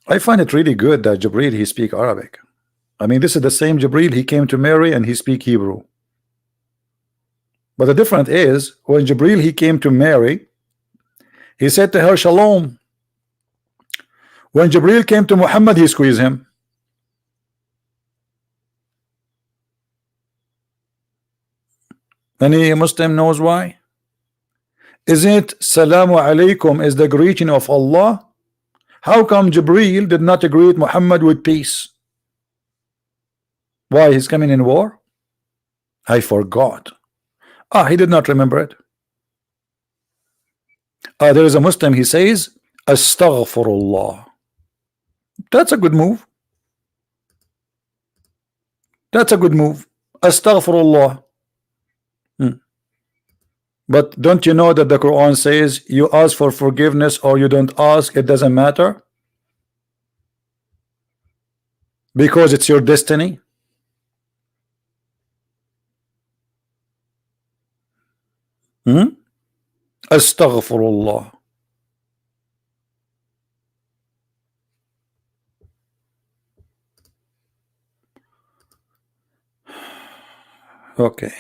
I find it really good that Jibreel, he speak Arabic. I mean, this is the same Jibreel, he came to Mary and he speak Hebrew. But the difference is, when Jibreel, he came to Mary, he said to her, Shalom. When Jibreel came to Muhammad, he squeezed him. Any Muslim knows why? Isn't Salamu Alaikum is the greeting of Allah? How come Jibreel did not greet Muhammad with peace? Why? He's coming in war? I forgot. He did not remember it. There is a Muslim, he says, Astaghfirullah. That's a good move. That's a good move. Astaghfirullah. But don't you know that the Quran says you ask for forgiveness or you don't ask, it doesn't matter? Because it's your destiny. Astaghfirullah. Okay.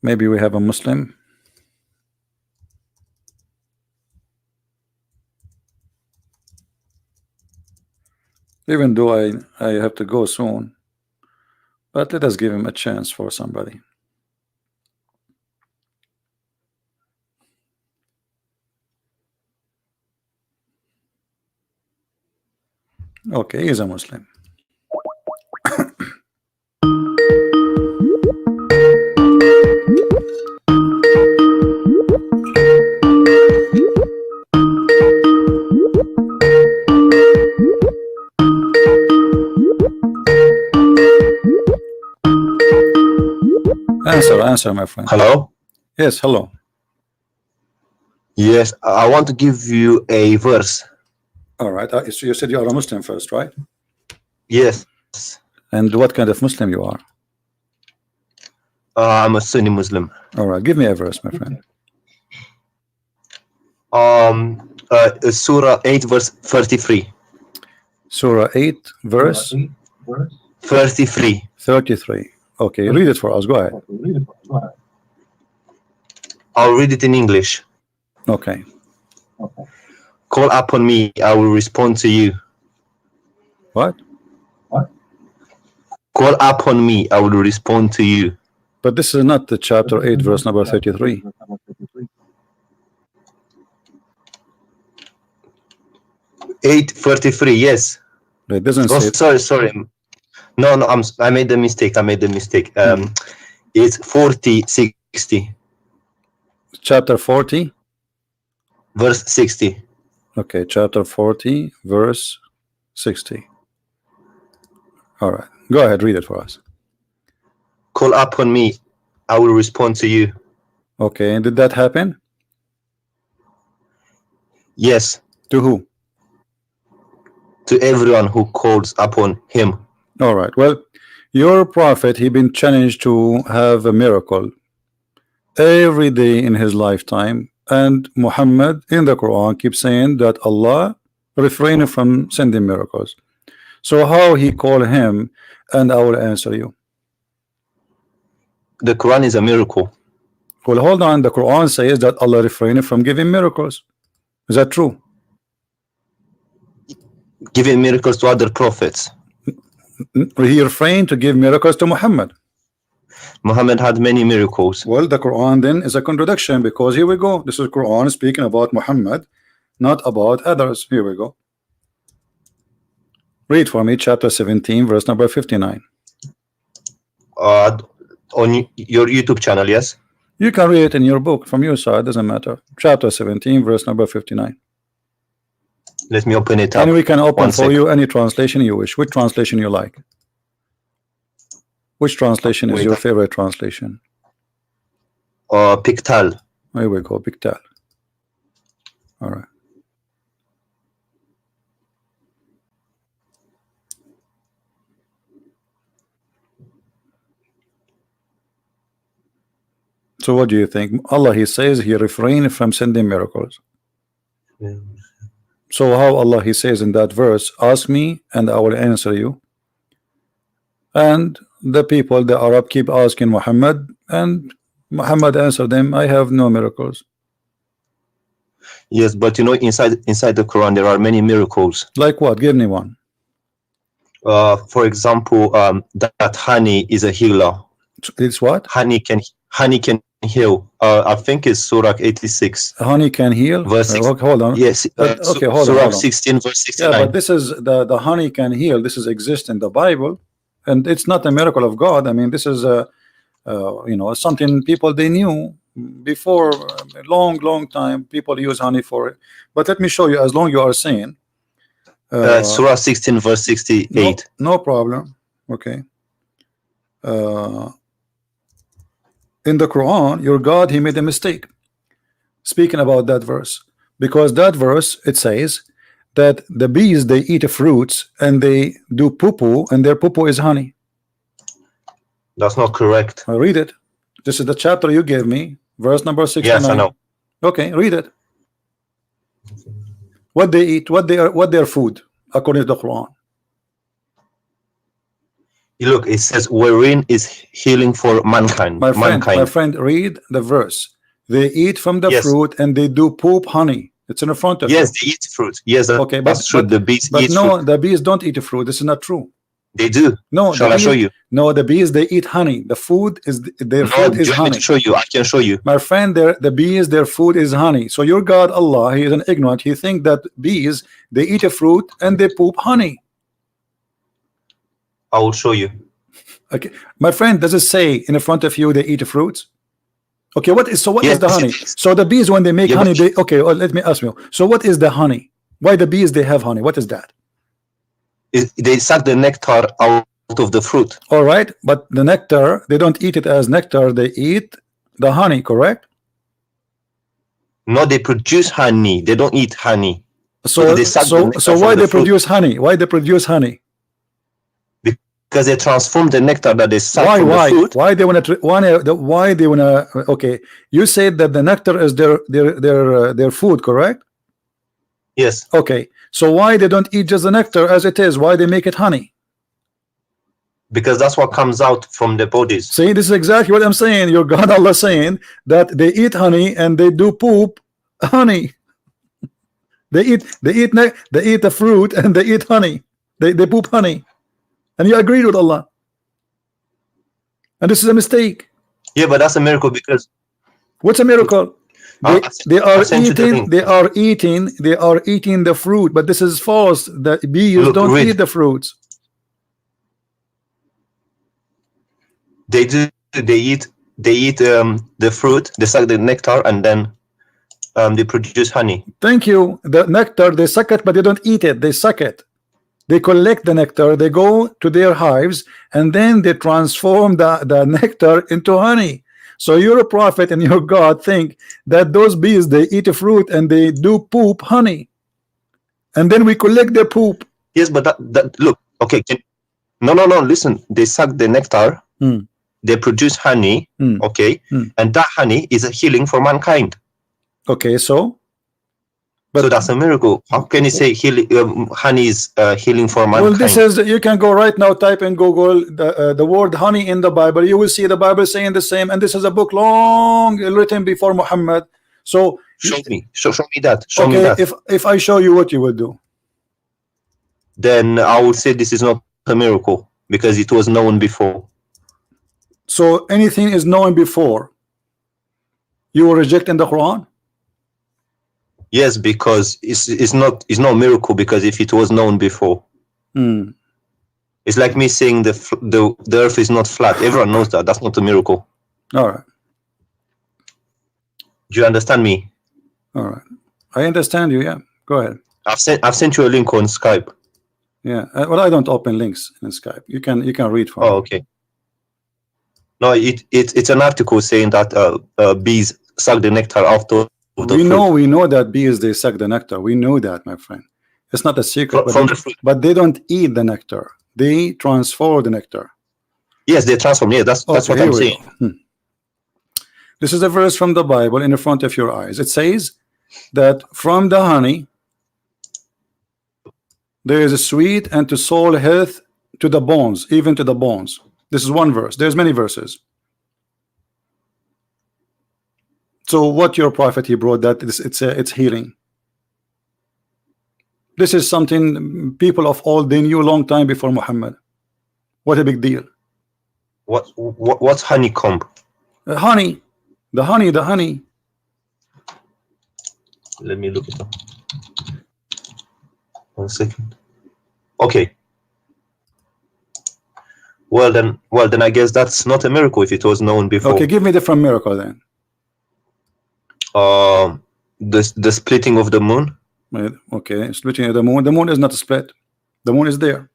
Maybe we have a Muslim. Even though I have to go soon, but let us give him a chance for somebody. Okay, he's a Muslim. Answer, my friend.
Hello?
Yes, hello.
Yes, I want to give you a verse.
All right. So you said you are a Muslim first, right?
Yes,
And what kind of Muslim you are?
I'm a Sunni Muslim.
All right. Give me a verse, my friend.
Surah 8, verse 33.
Surah 8, verse
33.
33. Okay, read it for us. Go ahead.
I'll read it in English.
Okay.
Call upon me, I will respond to you.
What?
Call upon me, I will respond to you.
But this is not the chapter 8, verse number 33.
Eight 33. Yes.
It doesn't
Oh,
say.
sorry. No, I made the mistake. It's 40 60.
Chapter 40.
Verse 60.
Okay, chapter 40, verse 60. All right. Go ahead, read it for us.
Call upon me, I will respond to you.
Okay, and did that happen?
Yes.
To who?
To everyone who calls upon him.
All right. Well, your prophet, he been challenged to have a miracle every day in his lifetime, and Muhammad in the Quran keeps saying that Allah refrained from sending miracles. So how he call him, and I will answer you.
The Quran is a miracle.
Well, hold on. The Quran says that Allah refrained from giving miracles. Is that true?
Giving miracles to other prophets.
He refrained to give miracles to Muhammad.
Muhammad had many miracles.
Well, the Quran then is a contradiction, because here we go. This is Quran speaking about Muhammad, not about others. Here we go. Read for me chapter 17, verse number 59.
On your YouTube channel, yes?
You can read it in your book from your side, doesn't matter. Chapter 17, verse number 59.
Let me open it up.
And we can open
One
for
second.
you any translation you wish. Which translation you like? Which translation is
Wait.
your favorite translation?
Pictal.
Here we go, Pictal. All right. So what do you think? Allah, he says he refrained from sending miracles. So how Allah, he says in that verse, ask me and I will answer you. And the people, the Arab, keep asking Muhammad, and Muhammad answered them, I have no miracles.
Yes, but you know, inside the Quran there are many miracles.
Like what? Give me one.
For example, that honey is a healer.
It's what?
Honey can heal. I think it's Surah 86.
Honey can heal?
Verse six.
Hold on.
Yes.
Okay, hold on,
Surah
hold on.
16, verse 69.
Yeah, but this is the honey can heal. This is exist in the Bible, and it's not a miracle of God. I mean, this is you know, something people they knew before a long time. People use honey for it. But let me show you. As long you are saying,
Surah 16, verse 68.
no problem. Okay. In the Quran, your God, he made a mistake speaking about that verse, because that verse, it says that the bees, they eat fruits and they do poo-poo, and their poo-poo is honey.
That's not correct.
I read it. This is the chapter you gave me, verse number 69.
Yes, I know.
Okay, read it. What they eat, what their food according to the Quran.
Look, it says wherein is healing for mankind.
My friend, read the verse. They eat from the
Yes.
fruit and they do poop honey. It's in front of you.
Yes, they eat fruit. Yes,
Okay,
that's true. The bees
but
eat
no,
fruit.
the bees don't eat fruit. This is not true.
They do.
No,
Shall
the
I show
bees-
you?
No, the bees, they eat honey. The food is their
No,
food is
do you want me
honey.
to show you? I can show you.
My friend, the bees, their food is honey. So your God Allah, he is an ignorant. He think that bees, they eat a fruit and they poop honey.
I will show you.
Okay, my friend, does it say in front of you they eat fruits? Okay, what is
Yes,
the honey? So the bees, when they make
Yeah,
honey,
but-
they okay. Well, let me ask you. So what is the honey? Why the bees they have honey? What is that?
They suck the nectar out of the fruit.
All right, but the nectar, they don't eat it as nectar. They eat the honey, correct?
No, they produce honey. They don't eat honey.
So
They suck the
so
nectar
so
from
why
the
they
fruit.
produce honey? Why they produce honey?
Because they transform the nectar that they suck
Why
from the fruit.
why they want to why they want to? Okay, you said that the nectar is their food, correct?
Yes,
Okay, so why they don't eat just the nectar as it is? Why they make it honey?
because that's what comes out from their bodies.
See, this is exactly what I'm saying. Your God Allah saying that they eat honey and they do poop honey. They eat the fruit and they eat honey. They poop honey, and you agreed with Allah. And this is a mistake.
Yeah, but that's a miracle because
What's a miracle?
I sent you the link.
They are eating the fruit, but this is false. The bees
Look,
don't
read.
eat the fruits.
They do. They eat the fruit. They suck the nectar, and then they produce honey.
Thank you. The nectar, they suck it, but they don't eat it. They suck it. They collect the nectar. They go to their hives, and then they transform the nectar into honey. So your prophet and your God think that those bees, they eat a fruit and they do poop honey, and then we collect their poop.
Yes, but that look. Okay. No. Listen. They suck the nectar.
Mm.
They produce honey.
Mm.
Okay,
Mm.
and that honey is a healing for mankind.
Okay, so
So that's a miracle. How can you say healing? Honey is healing for mankind.
well, this is, you can go right now, type in Google the word honey in the Bible. You will see the Bible saying the same, and this is a book long written before Muhammad. So
Show me. Show me that. Show me
okay,
that.
if I show you, what you will do?
Then I would say this is not a miracle because it was known before.
So anything is known before, you will reject in the Quran?
Yes, because it's not a miracle because if it was known before,
Hmm.
it's like me saying the earth is not flat. Everyone knows that. That's not a miracle.
All right,
Do you understand me?
all right, I understand you. Yeah, go ahead.
I've sent you a link on Skype.
Yeah, well, I don't open links in Skype. You can read from
Oh, okay. No, it's an article saying that bees suck the nectar out of the
we
fruit.
know that bees, they suck the nectar. We know that, my friend. It's not a secret.
From the fruit.
But they don't eat the nectar. They transfer the nectar.
Yes, they transform. Yeah, that's what
here
I'm
we
saying.
go. This is a verse from the Bible in the front of your eyes. It says that from the honey there is a sweet and to soul health to the bones, even to the bones. This is one verse. There's many verses. So what your prophet he brought that it's healing. This is something people of old, they knew a long time before Muhammad. What a big deal.
What's honeycomb?
Honey, the honey.
Let me look it up. 1 second. Okay. Well then I guess that's not a miracle if it was known before.
Okay, give me different miracle then.
The splitting of the moon.
Okay, splitting of the moon. The moon is not split. The moon is there.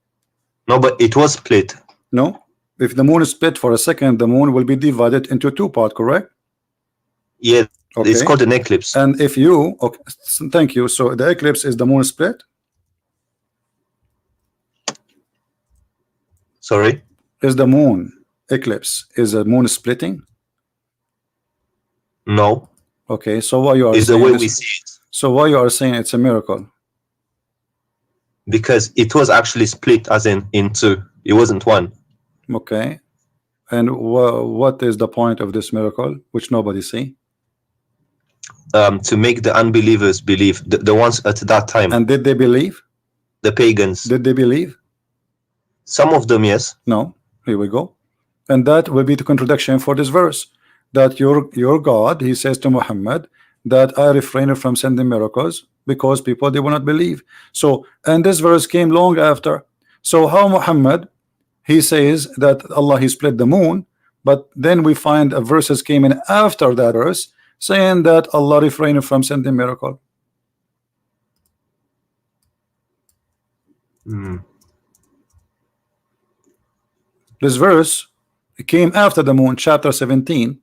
No, but it was split.
No, if the moon is split for a second, the moon will be divided into two parts, correct?
Yeah,
Okay.
it's called an eclipse.
And if you, okay, thank you. So the eclipse is the moon split.
Sorry.
Is the moon eclipse? Is the moon splitting?
No,
Okay, so why you are
it's the
saying
way
this-
we see it
So why you are saying it's a miracle?
because it was actually split as in two. It wasn't one.
Okay, and what is the point of this miracle, which nobody see?
To make the unbelievers believe, the ones at that time,
And did they believe?
the pagans.
Did they believe?
Some of them, yes.
No. Here we go. And that will be the contradiction for this verse. That your God, he says to Muhammad, that I refrain from sending miracles because people, they will not believe. So, and this verse came long after. So how Muhammad, he says that Allah, he split the moon, but then we find a verses came in after that verse saying that Allah refrained from sending miracle. This verse came after the moon, chapter 17,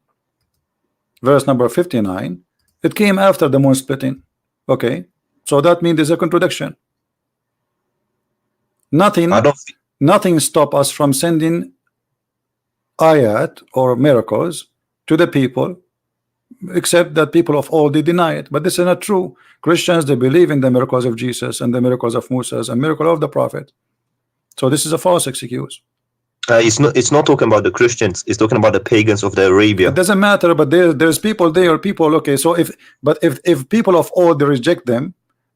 verse number 59. It came after the moon splitting. Okay, so that means there's a contradiction.
I don't.
Nothing stop us from sending ayat or miracles to the people, except that people of old, they deny it. But this is not true. Christians, they believe in the miracles of Jesus and the miracles of Moses and miracle of the prophet. So this is a false excuse.
It's not talking about the Christians. It's talking about the pagans of the Arabia.
It doesn't matter, but there's people there, people. Okay, so if people of old, they reject them,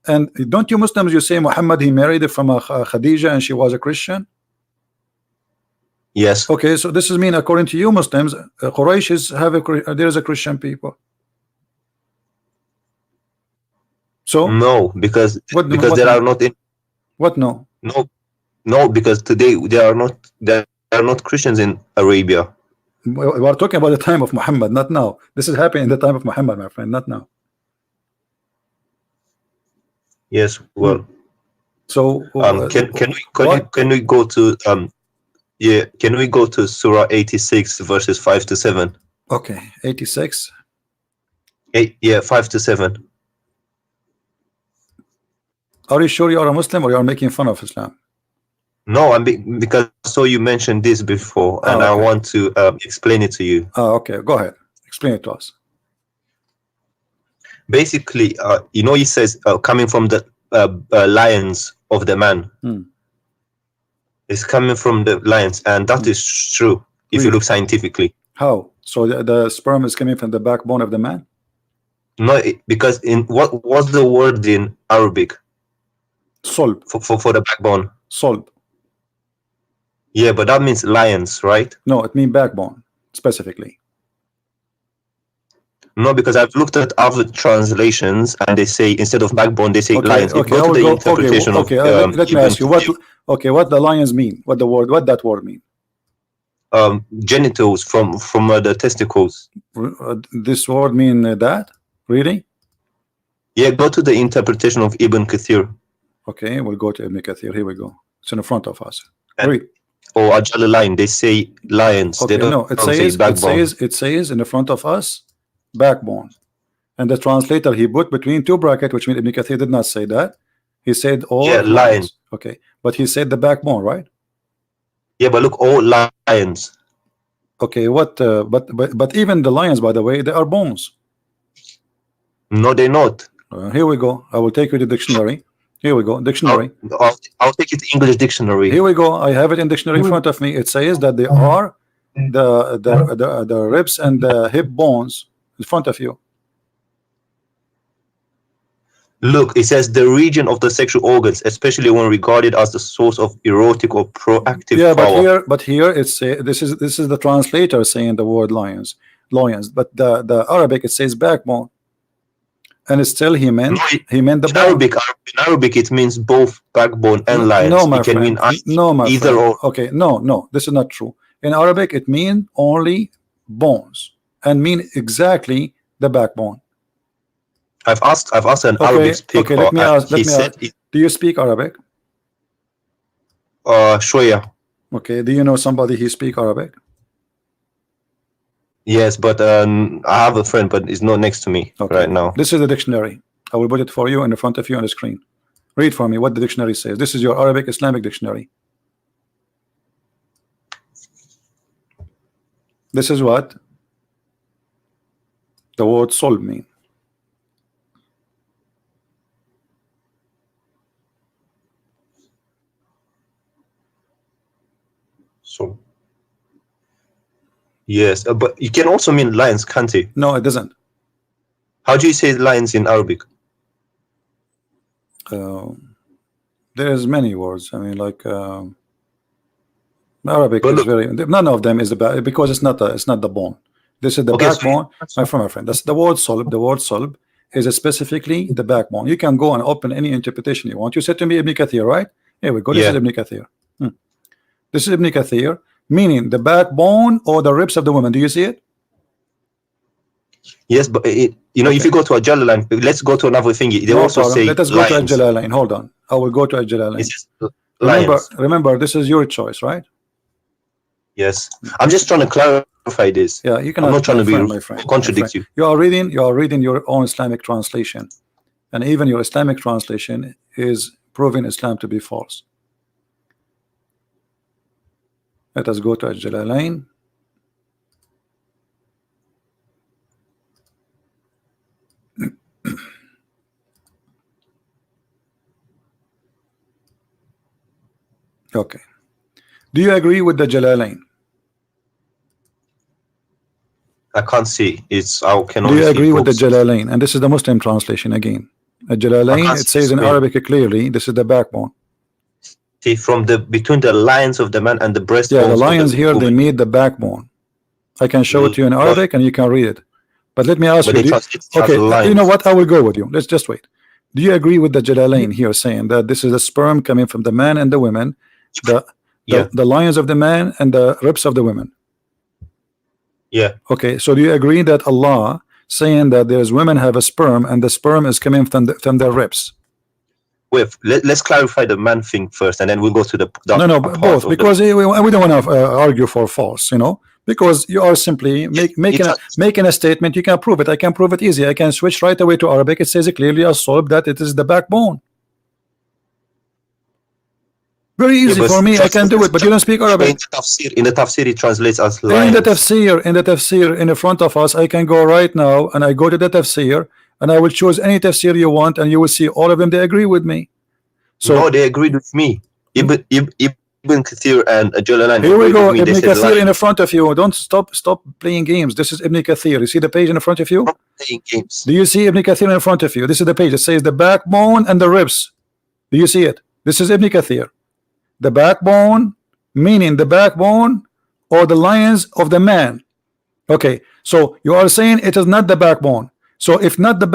and don't you Muslims, you say Muhammad, he married from a Khadija and she was a Christian?
Yes.
Okay, so this is mean according to you Muslims, Quraysh is there is a Christian people. So
No, because
What
there
no?
are not in,
What no?
no, because today there are not Christians in Arabia.
We are talking about the time of Muhammad, not now. This is happening in the time of Muhammad, my friend, not now.
Yes. Well,
So
can we go to yeah, can we go to Surah 86 verses 5 to 7?
Okay, 86.
5 to 7.
Are you sure you are a Muslim or you are making fun of Islam?
No, because so you mentioned this before, and I
okay.
want to explain it to you.
Okay, go ahead. Explain it to us.
Basically, he says coming from the lions of the man. It's coming from the lions, and that is true if you look scientifically.
How? So the sperm is coming from the backbone of the man?
No, because in what was the word in Arabic?
Solb.
For the backbone.
Solb.
Yeah, but that means lions, right?
No, it means backbone specifically.
No, because I've looked at other translations, and they say instead of backbone, they say lions.
Okay,
Go to the interpretation of
let me ask you what the lions mean. What that word mean?
Genitals from the testicles.
This word mean that? Really?
Yeah, go to the interpretation of Ibn Kathir.
Okay, we'll go to Ibn Kathir. Here we go. It's in front of us.
Read. Or Ajal line, they say lions.
Okay,
they don't,
no, it
say
says
backbone.
it says in the front of us backbone. And the translator he put between two brackets, which means Ibn Kathir did not say that. He said all
lions.
Okay, but he said the backbone, right?
Yeah, but look, all lions.
Okay, what? But even the lions, by the way, they are bones.
No, they're not.
Here we go. I will take you to the dictionary. Here we go. Dictionary.
I'll take it to English dictionary.
Here we go. I have it in dictionary in front of me. It says that they are the ribs and the hip bones in front of you.
Look, it says the region of the sexual organs, especially when regarded as the source of erotic or proactive power.
but here it's this is the translator saying the word lions, but the Arabic it says backbone, and it's still he meant the bone.
In Arabic it means both backbone and lions.
No, my
it can
friend.
mean either or.
Okay, no, this is not true. In Arabic it means only bones and mean exactly the backbone.
I've asked an Arabic speaker.
Okay, let me ask. Do you speak Arabic?
Shoya.
Okay, do you know somebody who speak Arabic?
Yes, but I have a friend, but he's not next to me right now.
This is the dictionary. I will put it for you in front of you on the screen. Read for me what the dictionary says. This is your Arabic Islamic dictionary. This is what the word solb mean.
So yes, but it can also mean lions, can't it?
No, it doesn't.
How do you say lions in Arabic?
There's many words. I mean, like Arabic is very. None of them is because it's not the bone. This is the backbone. My friend, that's the word solb. The word solb is specifically the backbone. You can go and open any interpretation you want. You said to me Ibn Kathir, right? Here we go. This is Ibn Kathir. This is Ibn Kathir, meaning the backbone or the ribs of the woman. Do you see it?
Yes, but if you go to a Jalalain, let's go to another thing. They also say
let us go to a Jalalain. Hold on, I will go to a Jalalain.
Remember,
remember, this is your choice, right?
Yes, I'm just trying to clarify clarify this.
Yeah, you cannot.
I'm not trying to be
my friend,
contradict you.
You are reading your own Islamic translation, and even your Islamic translation is proving Islam to be false. Let us go to Al-Jalalain. Okay. Do you agree with the Jalalain?
I can't see. It's I can
Do
only
you
see
agree with the
books.
Jalalain? And this is the Muslim translation again. Jalalain, it says in Arabic clearly, this is the backbone.
See, from the between the lines of the man and the breastbones.
Yeah, the lions here, they made the backbone. I can show it to you in Arabic and you can read it. But let me ask you, okay, you know what? I will go with you. Let's just wait. Do you agree with the Jalalain here saying that this is a sperm coming from the man and the women, the lions of the man and the ribs of the women?
Yeah.
Okay, so do you agree that Allah saying that there's women have a sperm and the sperm is coming from their ribs?
Wait, let's clarify the man thing first, and then we'll go to the
no, both, because we don't want to argue for false, you know, because you are simply making a statement. You can prove it. I can prove it easy. I can switch right away to Arabic. It says clearly as solved that it is the backbone. Very easy for me. I can do it, but you don't speak Arabic.
In the tafsir, it translates as lions.
In the tafsir, in the front of us, I can go right now and I go to the tafsir and I will choose any tafsir you want, and you will see all of them. They agree with me. So
no, they agreed with me. Ibn Kathir and Jalalain.
Here we go. Ibn Kathir in the front of you. Don't stop playing games. This is Ibn Kathir. You see the page in front of you?
Stop playing games.
Do you see Ibn Kathir in front of you? This is the page. It says the backbone and the ribs. Do you see it? This is Ibn Kathir. The backbone, meaning the backbone or the lions of the man. Okay, so you are saying it is not the backbone. So if not the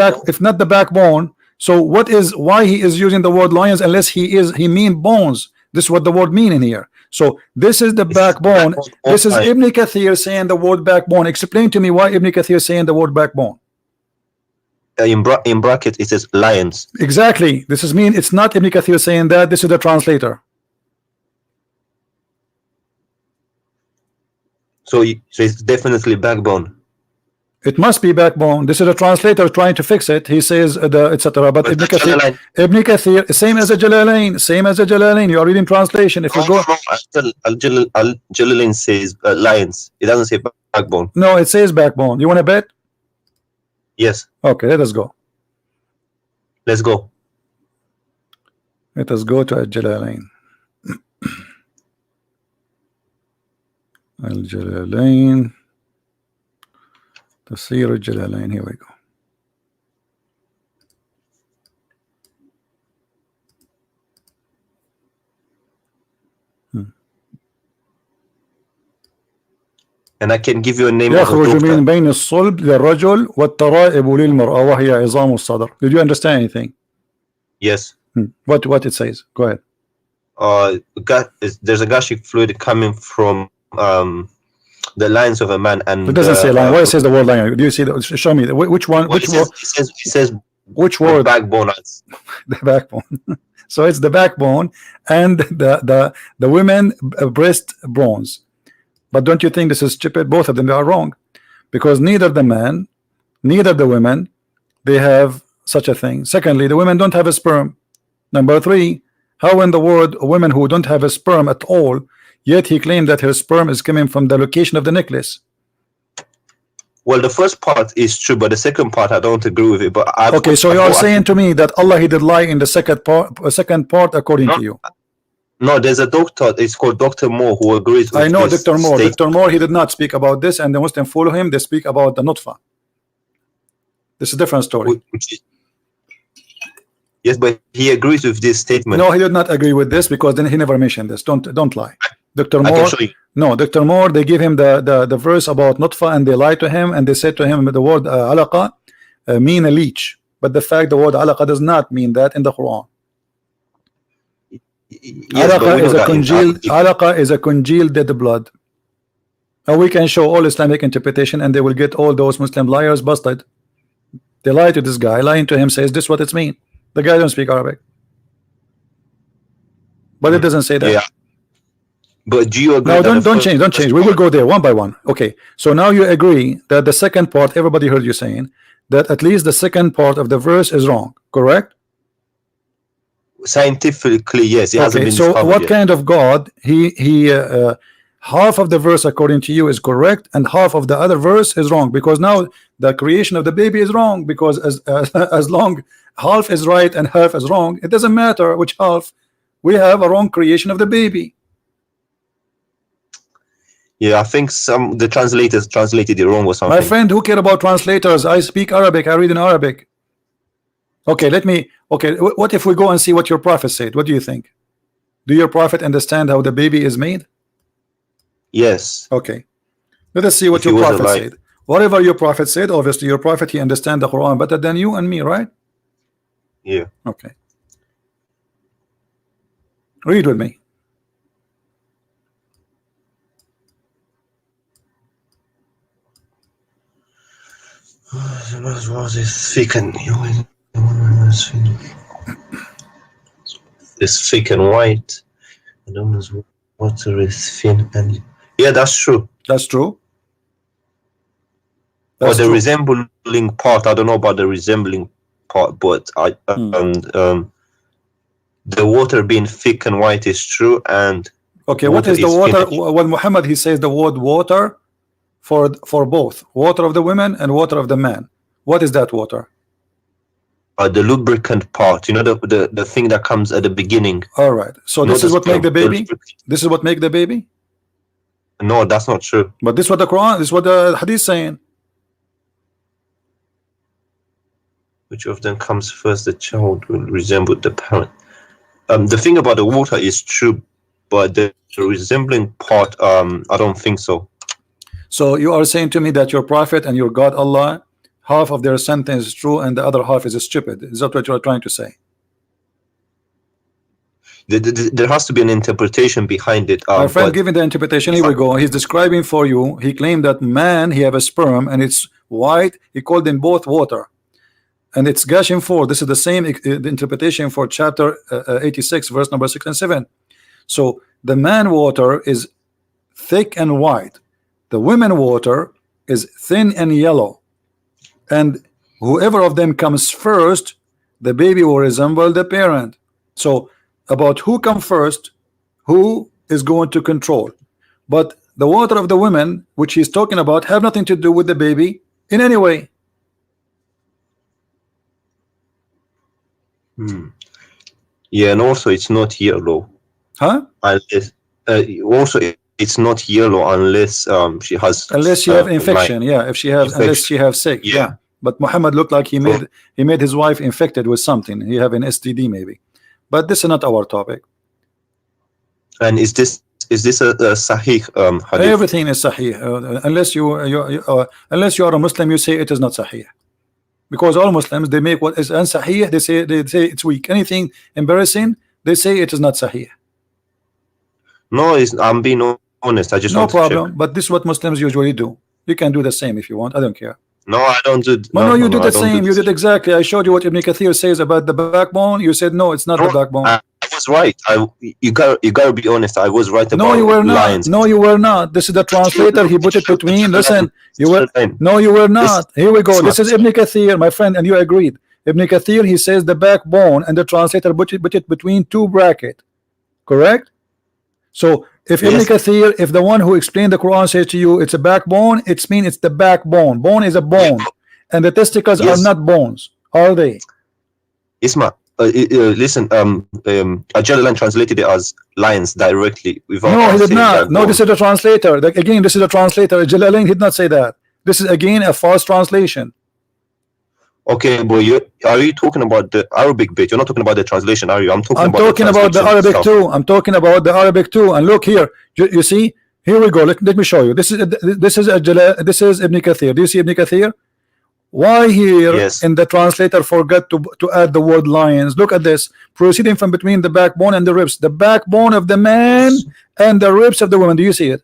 backbone, so why he is using the word lions unless he mean bones? This is what the word mean in here. So this is the backbone. This is Ibn Kathir saying the word backbone. Explain to me why Ibn Kathir saying the word backbone.
In bracket it says lions.
Exactly. This is mean it's not Ibn Kathir saying that. This is the translator.
So it's definitely backbone.
It must be backbone. This is a translator trying to fix it. He says etc. But Ibn Kathir, same as a Jalalain. You are reading translation. If you go,
Jalalain says lions. It doesn't say backbone.
No, it says backbone. You want to bet?
Yes.
Okay, let us go.
Let's go.
Let us go to Al-Jalalain. Al-Jalalain. Tafsir Al-Jalalain. Here we go.
And I can give you a name.
يخرج من بين الصلب للرجل والترائب للمرأة وهي عظام الصدر. Did you understand anything?
Yes.
What it says? Go ahead.
There's a gastric fluid coming from the lines of a man, and
it doesn't say line. Why it says the word line? Do you see? Show me which one.
Which word? It says
which word?
Backbone.
The backbone. So it's the backbone and the women breast bones. But don't you think this is stupid? Both of them are wrong, because neither the man, neither the women, they have such a thing. Secondly, the women don't have a sperm. Number three, how in the world women who don't have a sperm at all, yet he claimed that her sperm is coming from the location of the necklace?
Well, the first part is true, but the second part I don't agree with it. But
okay, so you are saying to me that Allah he did lie in the second part according to you?
No, there's a doctor. It's called Dr. Moore who agrees with
I know
this
Dr. Moore.
statement.
Dr. Moore, he did not speak about this, and the Muslim follow him. They speak about the nutfa. This is a different story.
Yes, but he agrees with this statement.
No, he did not agree with this, because then he never mentioned this. Don't lie. Dr. Moore. No, Dr. Moore, they give him the verse about nutfa, and they lied to him, and they said to him the word alaqa mean a leech, but the fact the word alaqa does not mean that in the Quran.
Yes,
alaqa is a congealed dead blood. And we can show all Islamic interpretation, and they will get all those Muslim liars busted. They lie to this guy, lying to him, says this is what it's mean. The guy don't speak Arabic, but it doesn't say that.
Yeah. But do you agree?
No,
that
don't change. Don't change. We will go there one by one. Okay. So now you agree that the second part, everybody heard you saying that at least the second part of the verse is wrong, correct?
Scientifically, yes, it hasn't
Okay.
been
So
discovered
what
yet.
kind of God? Half of the verse according to you is correct, and half of the other verse is wrong, because now the creation of the baby is wrong, because as long half is right and half is wrong, it doesn't matter which half. We have a wrong creation of the baby.
Yeah, I think the translators translated it wrong or something.
My friend, who care about translators? I speak Arabic. I read in Arabic. Okay, okay, what if we go and see what your prophet said? What do you think? Do your prophet understand how the baby is made?
Yes.
Okay, let us see what
If he
your
was
prophet
alive.
said. Whatever your prophet said, obviously your prophet, he understands the Quran better than you and me, right?
Yeah.
Okay, read with me.
It's thick and white. Water is thin and yeah, that's true.
That's true.
Or
That's
the
true.
resembling part, I don't know about the resembling part, but the water being thick and white is true. And
Okay, what is the
is
water?
finished.
When Muhammad, he says the word water for both water of the women and water of the man. What is that water?
The lubricant part, you know, the thing that comes at the beginning.
All right, so
Not
this is
the
what make the
sperm,
baby. This is what make the baby.
No, that's not true.
But this is what the Quran, this is what the Hadith saying.
Which of them comes first? The child will resemble the parent. The thing about the water is true, but the resembling part, I don't think so.
So you are saying to me that your prophet and your God Allah, half of their sentence is true and the other half is stupid. Is that what you are trying to say?
There has to be an interpretation behind it.
My friend, giving the interpretation, here we go. He's describing for you. He claimed that man, he have a sperm and it's white. He called them both water, and it's gushing forth. This is the same the interpretation for chapter 86, verse number 6 and 7. So the man water is thick and white. The women water is thin and yellow. And whoever of them comes first, the baby will resemble the parent. So about who comes first, who is going to control. But the water of the women, which he's talking about, have nothing to do with the baby in any way.
Yeah, and also it's not yellow.
Huh?
Unless, also it's not yellow unless she has
have infection. Yeah, if she has
infection.
unless she have sick. Yeah. But Muhammad looked like he made his wife infected with something. He have an STD maybe. But this is not our topic.
And is this a sahih hadith?
Everything is sahih. Unless you are a Muslim, you say it is not sahih. Because all Muslims, they make what is unsahih, they say it's weak. Anything embarrassing, they say it is not sahih.
No, I'm being honest. I just
no
want
problem.
to check.
But this is what Muslims usually do. You can do the same if you want. I don't care.
No, I don't do.
No, you did the same. You did exactly. I showed you what Ibn Kathir says about the backbone. You said no, it's not the backbone.
I was right. You gotta be honest. I was right about
no, you were not.
lions.
No, you were not. This is the translator. He put it between. Listen, you were. No, you were not. Here we go. This is Ibn Kathir, my friend, and you agreed. Ibn Kathir, he says the backbone, and the translator put it between two brackets. Correct? So if Ibn Kathir, if the one who explained the Quran says to you it's a backbone, it means it's the backbone. Bone is a bone, and the testicles are not bones, are they?
Isma, listen. Jalalan translated it as lions directly.
No, he did not. No, this is the translator. Again, this is the translator. Jalalain did not say that. This is again a false translation.
Okay, but are you talking about the Arabic bit? You're not talking about the translation, are you? I'm talking about the
Arabic
itself.
too. I'm talking about the Arabic too. And look here, you see, here we go. Let me show you. This is Ibn Kathir. Do you see Ibn Kathir? Why here in the translator forgot to add the word lions? Look at this. Proceeding from between the backbone and the ribs. The backbone of the man and the ribs of the woman. Do you see it?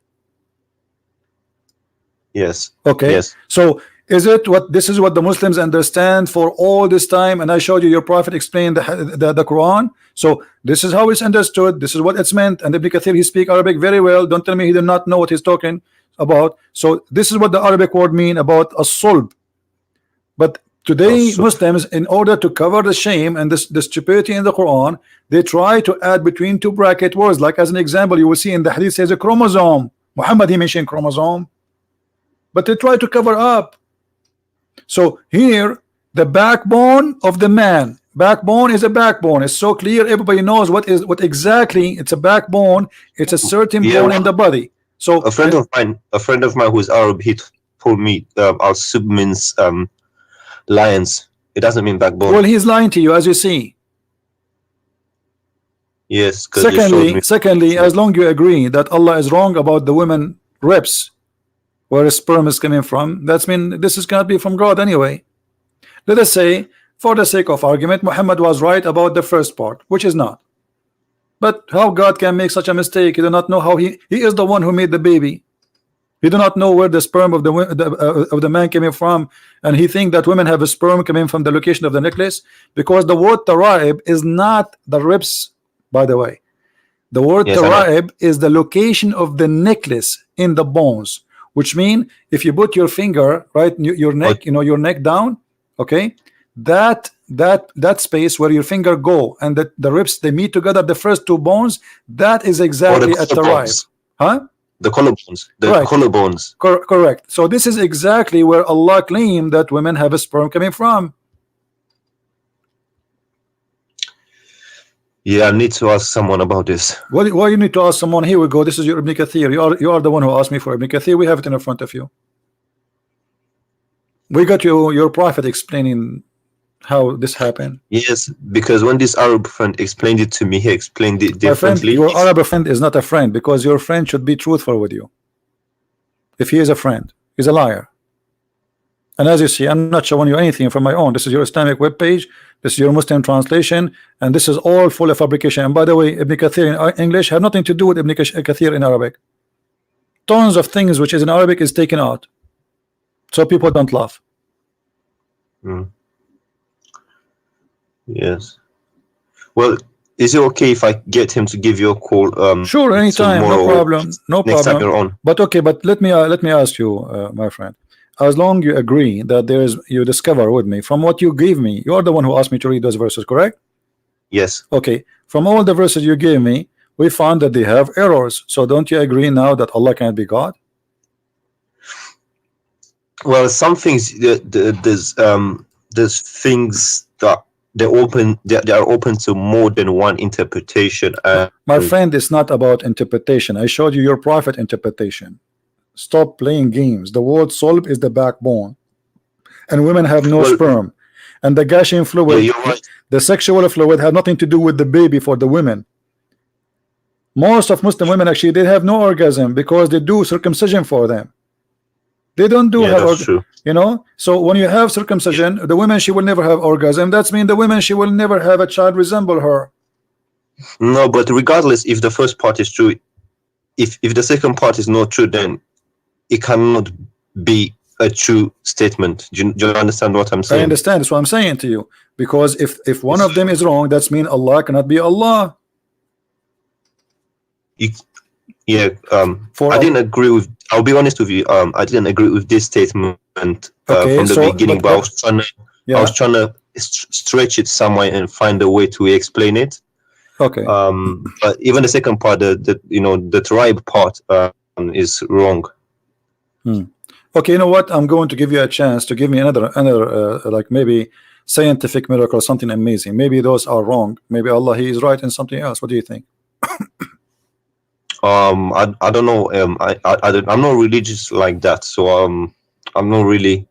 Yes.
Okay.
Yes.
So
Is it what this is what the Muslims understand for all this time? And I showed you your prophet explained the Quran. So this is how it's understood. This is what it's meant. And Ibn Kathir, he speak Arabic very well. Don't tell me he did not know what he's talking about. So this is what the Arabic word mean about a sulb. But today Muslims, in order to cover the shame and the stupidity in the Quran, they try to add between two bracket words. Like as an example, you will see in the hadith says a chromosome. Muhammad, he mentioned chromosome, but they try to cover up. So here, the backbone of the man, backbone is a backbone. It's so clear, everybody knows what exactly it's a backbone. It's a certain bone in the body. So
a friend of mine who's Arab, he told me al-sub means lions. It doesn't mean backbone.
Well, he's lying to you, as you see.
Yes.
Secondly, as long you agree that Allah is wrong about the women ribs, where sperm is coming from, that's mean this is gonna be from God anyway. Let us say, for the sake of argument, Muhammad was right about the first part, which is not. But how God can make such a mistake? He do not know how he is the one who made the baby. He do not know where the sperm of the man coming from, and he think that women have a sperm coming from the location of the necklace, because the word taraib is not the ribs, by the way. The word taraib is the location of the necklace in the bones. Which mean if you put your finger right your neck, your neck down, okay, that space where your finger go and the ribs they meet together, the first two bones, that is exactly at the right, huh?
The collarbones, collarbones.
Correct. So this is exactly where Allah claimed that women have a sperm coming from.
Yeah, I need to ask someone about this.
Why you need to ask someone? Here we go. This is your Ibn Kathir. You are the one who asked me for Ibn Kathir. We have it in front of you. We got your prophet explaining how this happened.
Yes, because when this Arab friend explained it to me, he explained it differently.
Your Arab friend is not a friend, because your friend should be truthful with you. If he is a friend, he's a liar. And as you see, I'm not showing you anything from my own. This is your Islamic web page. This is your Muslim translation, and this is all full of fabrication. And by the way, Ibn Kathir in English have nothing to do with Ibn Kathir in Arabic. Tons of things which is in Arabic is taken out, so people don't laugh.
Yes. Well, is it okay if I get him to give you a call?
Sure, anytime, no problem, no
next
problem.
Time you're on.
But okay, but let me ask you, my friend. As long you agree that you discover with me from what you gave me, you are the one who asked me to read those verses, correct?
Yes.
Okay, from all the verses you gave me, we found that they have errors. So don't you agree now that Allah can't be God?
Well, some things there's things that they are open to more than one interpretation.
My friend, it's not about interpretation. I showed you your prophet interpretation. Stop playing games. The word sulb is the backbone, and women have no sperm, and the gushing fluid, the sexual fluid, had nothing to do with the baby for the women. Most of Muslim women actually they have no orgasm because they do circumcision for them. They don't do So when you have circumcision, the women she will never have orgasm. That's mean the women she will never have a child resemble her.
No, but regardless, if the first part is true, if the second part is not true, then it cannot be a true statement. Do you understand what I'm saying?
I understand. That's what I'm saying to you. Because if one of them is wrong, that's mean Allah cannot be Allah.
I didn't agree with. I'll be honest with you. I didn't agree with this statement from the beginning, but I was trying to stretch it somewhere and find a way to explain it.
Okay.
But even the second part, the tribe part, is wrong.
Okay, you know what? I'm going to give you a chance to give me another like maybe scientific miracle or something amazing. Maybe those are wrong. Maybe Allah he is right in something else. What do you think?
I don't know. I'm not religious like that, so I'm not really,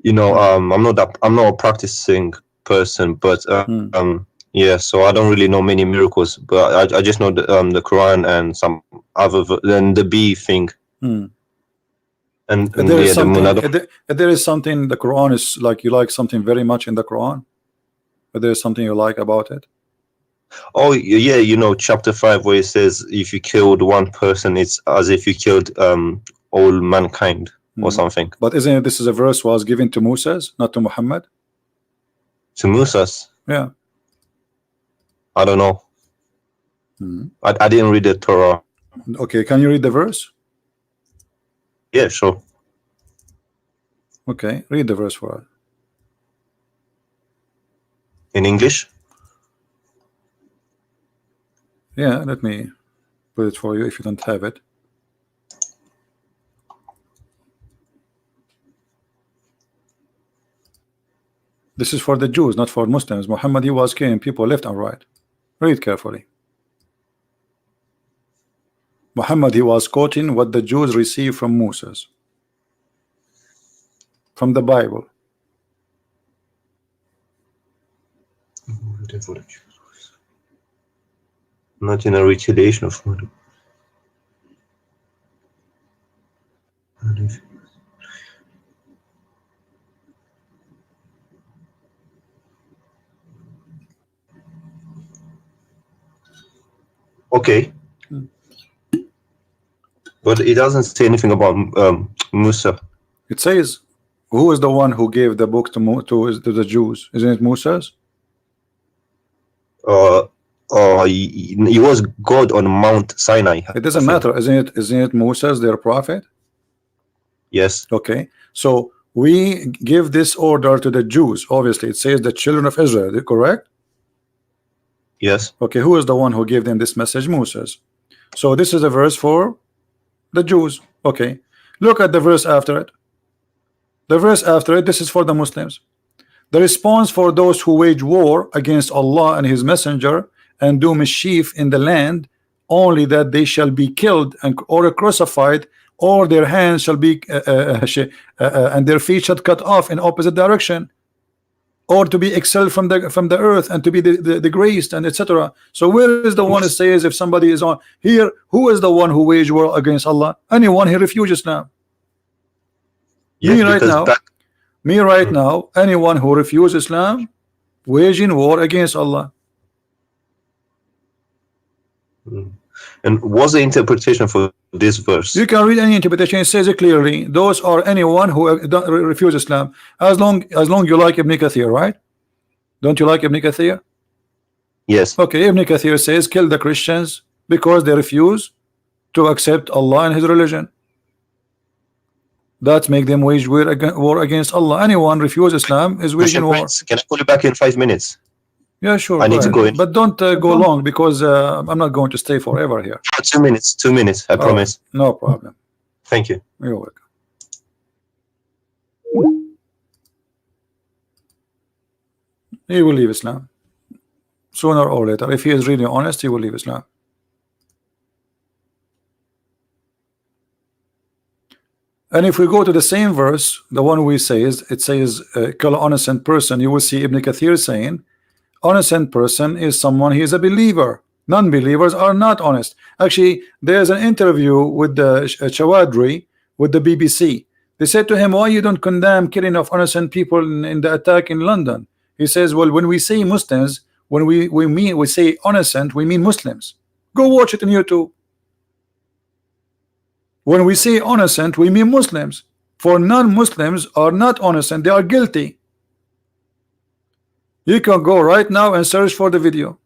I'm not a practicing person, but yeah, so I don't really know many miracles, but I just know the Quran and some other than the bee thing. And
there is something the Quran is like, you like something very much in the Quran, but there is something you like about it.
Oh yeah, chapter 5 where it says if you killed one person, it's as if you killed all mankind. or something.
But isn't it, this is a verse was given to Moses, not to Muhammad?
To Moses,
Yeah.
I don't know. I didn't read the Torah.
Okay, can you read the verse?
Yeah, sure.
Okay, read the verse for us.
In English?
Yeah, let me put it for you if you don't have it. This is for the Jews, not for Muslims. Muhammad, he was killing people left and right. Read carefully. Muhammad, he was quoting what the Jews received from Moses, from the Bible.
Not in a retaliation of murder. Okay. But it doesn't say anything about Musa.
It says, who is the one who gave the book to the Jews? Isn't it Moses?
He was God on Mount Sinai.
It doesn't matter, isn't it Moses, their prophet?
Yes.
Okay, so we give this order to the Jews. Obviously, it says the children of Israel, correct?
Yes.
Okay, who is the one who gave them this message? Moses. So this is a verse for the Jews. Okay, look at the verse after it. The verse after it, this is for the Muslims. The response for those who wage war against Allah and His Messenger and do mischief in the land, only that they shall be killed or crucified, or their hands shall be and their feet shall cut off in opposite direction, or to be expelled from the earth and to be disgraced, and etc. So where is the one who says if somebody is on here, who is the one who wage war against Allah? Anyone who refuses Islam.
Yes,
me right now, anyone who refuses Islam, waging war against Allah.
And what's the interpretation for this verse?
You can read any interpretation. It says it clearly. Those are anyone who don't refuse Islam. As long you like Ibn Kathir, right? Don't you like Ibn Kathir?
Yes.
Okay, Ibn Kathir says kill the Christians because they refuse to accept Allah and His religion. That make them wage war against Allah. Anyone refuse Islam is waging war.
Can I call you back in 5 minutes?
Yeah, sure.
I need to go in.
But don't go long, because I'm not going to stay forever here.
2 minutes. 2 minutes. I promise.
No problem.
Thank you.
You're welcome. He will leave Islam sooner or later. If he is really honest, he will leave Islam. And if we go to the same verse, the one we say is, it says kill an innocent person, you will see Ibn Kathir saying innocent person is someone, he is a believer. Non-believers are not honest. Actually, there's an interview with the Chawadri with the BBC. They said to him, why you don't condemn killing of innocent people in the attack in London? He says, well, when we say Muslims, when we say innocent, we mean Muslims. Go watch it on YouTube. When we say innocent, we mean Muslims. For non-Muslims are not innocent, they are guilty. You can go right now and search for the video.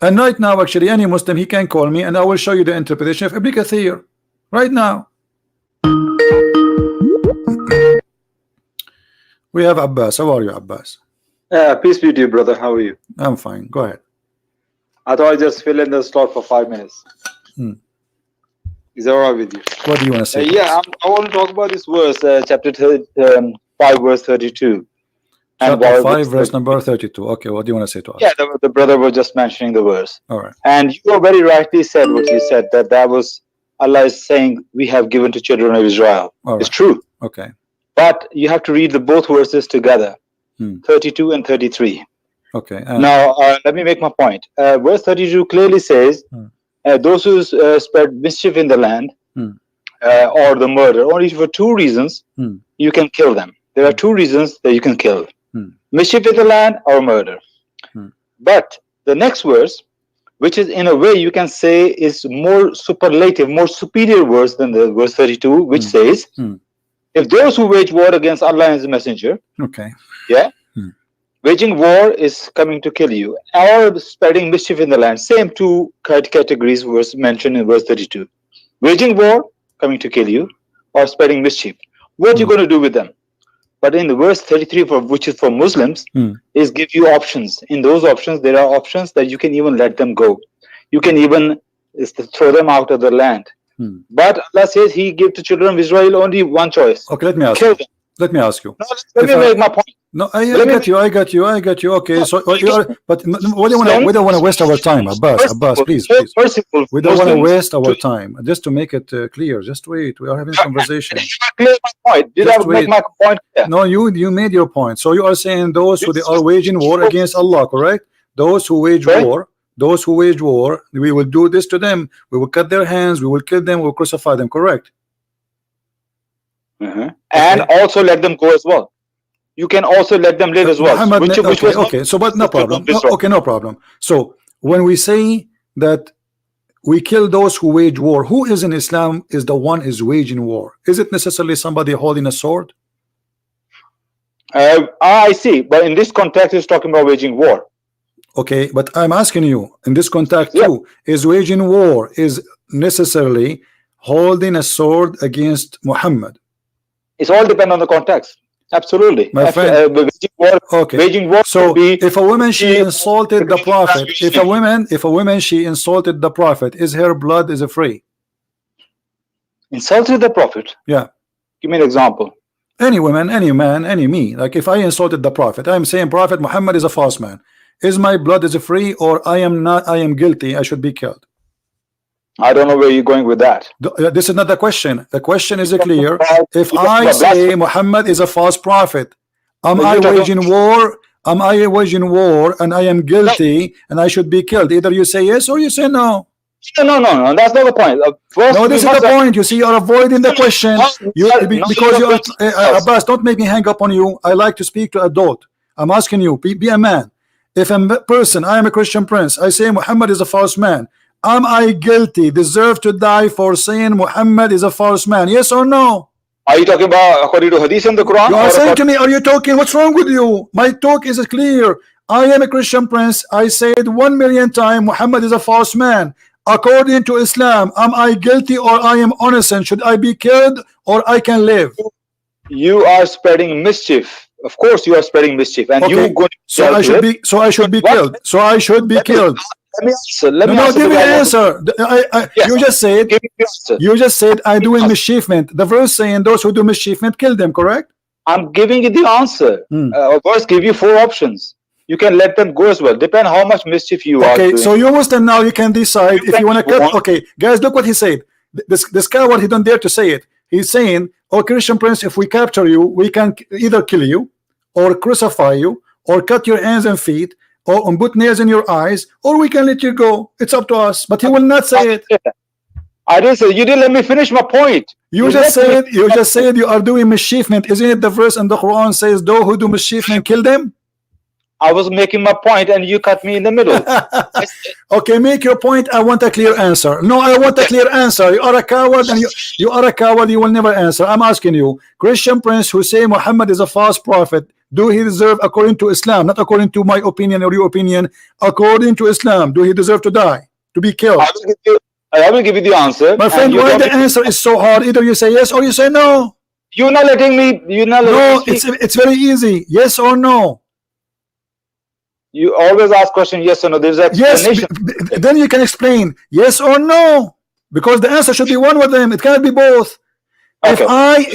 And right now, actually, any Muslim, he can call me and I will show you the interpretation of Ibn Kathir. Right now. We have Abbas. How are you, Abbas?
Peace be to you, brother. How are you?
I'm fine. Go ahead.
I thought I'd just fill in the slot for 5 minutes. Is that all right with you?
What do you want to say?
Yeah, I want to talk about this verse, chapter 5, verse 32.
Chapter 5, verse number 32. Okay, what do you want to say to us?
Yeah, the brother was just mentioning the verse.
All right.
And you very rightly said what you said, that was Allah is saying, we have given to children of Israel.
All
It's
right.
true.
Okay.
But you have to read the both verses together, 32 and 33.
Okay.
Now, let me make my point. Verse 32 clearly says, those who spread mischief in the land or the murder, only for 2 reasons you can kill them. There are 2 reasons that you can kill. Mischief in the land or murder. But the next verse, which is in a way you can say is more superlative, more superior verse than the verse 32, which says, if those who wage war against Allah and His Messenger,
Okay.
yeah, waging war is coming to kill you, or spreading mischief in the land. Same two categories was mentioned in verse 32. Waging war, coming to kill you, or spreading mischief. What are you going to do with them? But in the verse 33, which is for Muslims, is give you options. In those options, there are options that you can even let them go. You can even throw them out of the land. But Allah says He gave to children of Israel only one choice.
Okay, let me ask
Kill
you.
them.
Let me ask you.
No, let me make my point.
No, I got you. Okay, so you are, but we don't want to waste our time, Abbas. Abbas, please. We don't want to waste our time. Just to make it clear, just wait. We are having a conversation.
Clear my point. Did I make my point clear?
No, you made your point. So you are saying those who they are waging war against Allah, correct? Those who wage war, we will do this to them. We will cut their hands. We will kill them. We will crucify them. Correct?
And also let them go as well. You can also let them live as well.
Muhammad, okay, so but no problem. No problem. So when we say that we kill those who wage war, who is in Islam is the one is waging war? Is it necessarily somebody holding a sword?
I see, but in this context, it's talking about waging war.
Okay, but I'm asking you in this context too, is waging war is necessarily holding a sword against Muhammad?
It's all depend on the context. Absolutely,
my friend.
Waging war,
okay.
Waging war.
So if a woman she insulted the Prophet, if a woman she insulted the Prophet, is her blood is free?
Insulted the Prophet?
Yeah.
Give me an example.
Any woman, any man, any me. Like if I insulted the Prophet, I'm saying Prophet Muhammad is a false man. Is my blood is free, or I am not? I am guilty. I should be killed.
I don't know where you're going with that.
This is not the question. The question is clear. If I say Muhammad is a false prophet, am I waging war? Am I waging war and I am guilty and I should be killed? Either you say yes or you say no.
No. That's not the point.
No, this is the point. You see, you're avoiding the question. Because you are Abbas. Don't make me hang up on you. I like to speak to adult. I'm asking you. Be a man. If a person, I am a Christian prince, I say Muhammad is a false man. Am I guilty, deserve to die for saying Muhammad is a false man? Yes or no?
Are you talking about according to Hadith and the Quran?
You are saying to me, are you talking? What's wrong with you? My talk is clear. I am a Christian prince. I said 1,000,000 times Muhammad is a false man. According to Islam, am I guilty or I am innocent? Should I be killed or I can live?
You are spreading mischief. Of course, you are spreading mischief, and you go.
So I should be. So I should be killed. So I should be killed.
Let me answer. Let me
no,
answer
give me the answer.
Yes.
You just said I do mischiefment. The verse saying those who do mischiefment kill them. Correct?
I'm giving you the answer. Verse give you 4 options. You can let them go as well. Depend how much mischief you are doing.
Okay, so you Muslim now. You can decide if you want to cut. Okay, guys, look what he said. This coward, he don't dare to say it. He's saying, "Oh, Christian prince, if we capture you, we can either kill you, or crucify you, or cut your hands and feet, or put nails in your eyes, or we can let you go. It's up to us." But he will not say it.
I didn't say. You didn't let me finish my point.
You just said you are doing mischiefment. Isn't it the verse in the Quran says, "Those who do mischiefment, kill them"?
I was making my point and you cut me in the middle.
Okay, make your point. I want a clear answer. No, I want a clear answer. You are a coward, and you are a coward. You will never answer. I'm asking you, Christian prince who say Muhammad is a false prophet, do he deserve, according to Islam, not according to my opinion or your opinion, according to Islam, do he deserve to die, to be killed?
I will give you the answer.
My friend, why the answer is so hard? Either you say yes or you say no.
You're not letting me. You're not letting me speak.
It's very easy. Yes or no.
You always ask question yes or no. There's an explanation.
Yes, then you can explain yes or no, because the answer should be one of them. It cannot be both. Okay.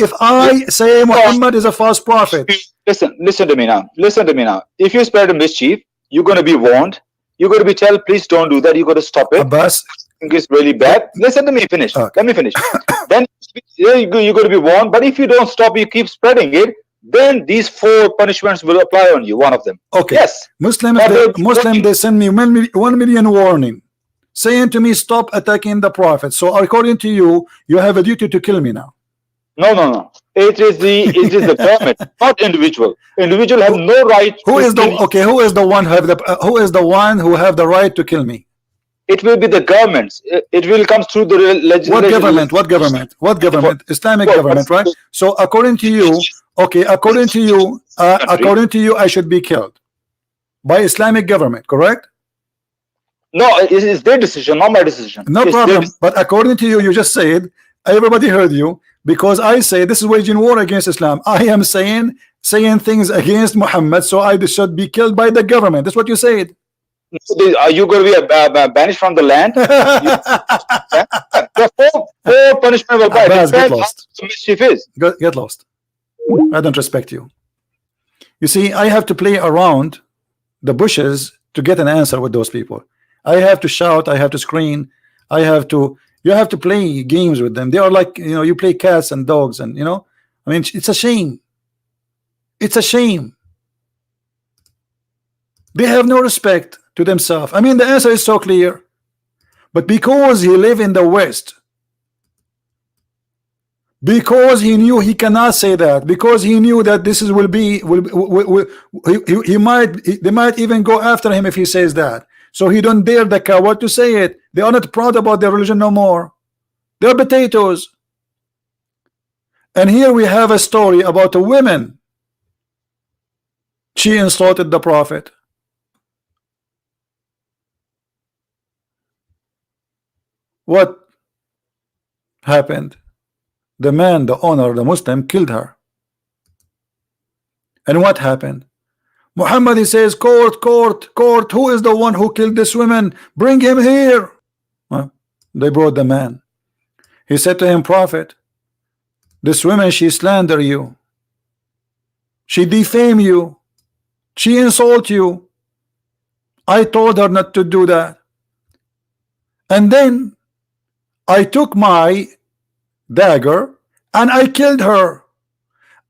If I say Muhammad is a false prophet,
listen to me now. Listen to me now. If you spread a mischief, you're going to be warned. You're going to be told, please don't do that. You got to stop it.
Abbas,
it's really bad. Listen to me. Finish. Okay. Let me finish. Then you're going to be warned. But if you don't stop, you keep spreading it. Then these 4 punishments will apply on you. One of them.
Okay.
Yes.
Muslim, they send me 1 million warning, saying to me, stop attacking the Prophet. So according to you, you have a duty to kill me now.
No. It is the government, not individual. Individual have no right.
Who is the one who have the right to kill me?
it will be the governments. It will come through the legislation.
What government? What government? What government? Islamic government, right? So according to you, okay, according to you, I should be killed by Islamic government, correct?
No, it's their decision, not my decision.
No problem. But according to you, you just said, everybody heard you, because I say this is waging war against Islam. I am saying things against Muhammad, so I should be killed by the government. That's what you said.
Are you going to be banished from the land? The four punishment will be.
Get lost.
Mischief is.
Get lost. I don't respect you. You see, I have to play around the bushes to get an answer with those people. I have to shout, I have to scream, you have to play games with them. They are like, you know, you play cats and dogs, and you know, I mean, it's a shame. It's a shame. They have no respect to themselves. I mean, the answer is so clear, but because he live in the West, because he knew he cannot say that, because he knew that this is they might even go after him if he says that. So he don't dare the coward to say it. They are not proud about their religion no more. They're potatoes. And here we have a story about a woman. She insulted the Prophet. What happened? The man, the owner, the Muslim, killed her. And what happened? Muhammad, he says, court, court, court, who is the one who killed this woman? Bring him here. They brought the man. He said to him, Prophet, this woman, she slander you. She defame you. She insult you. I told her not to do that. And then I took my dagger and I killed her.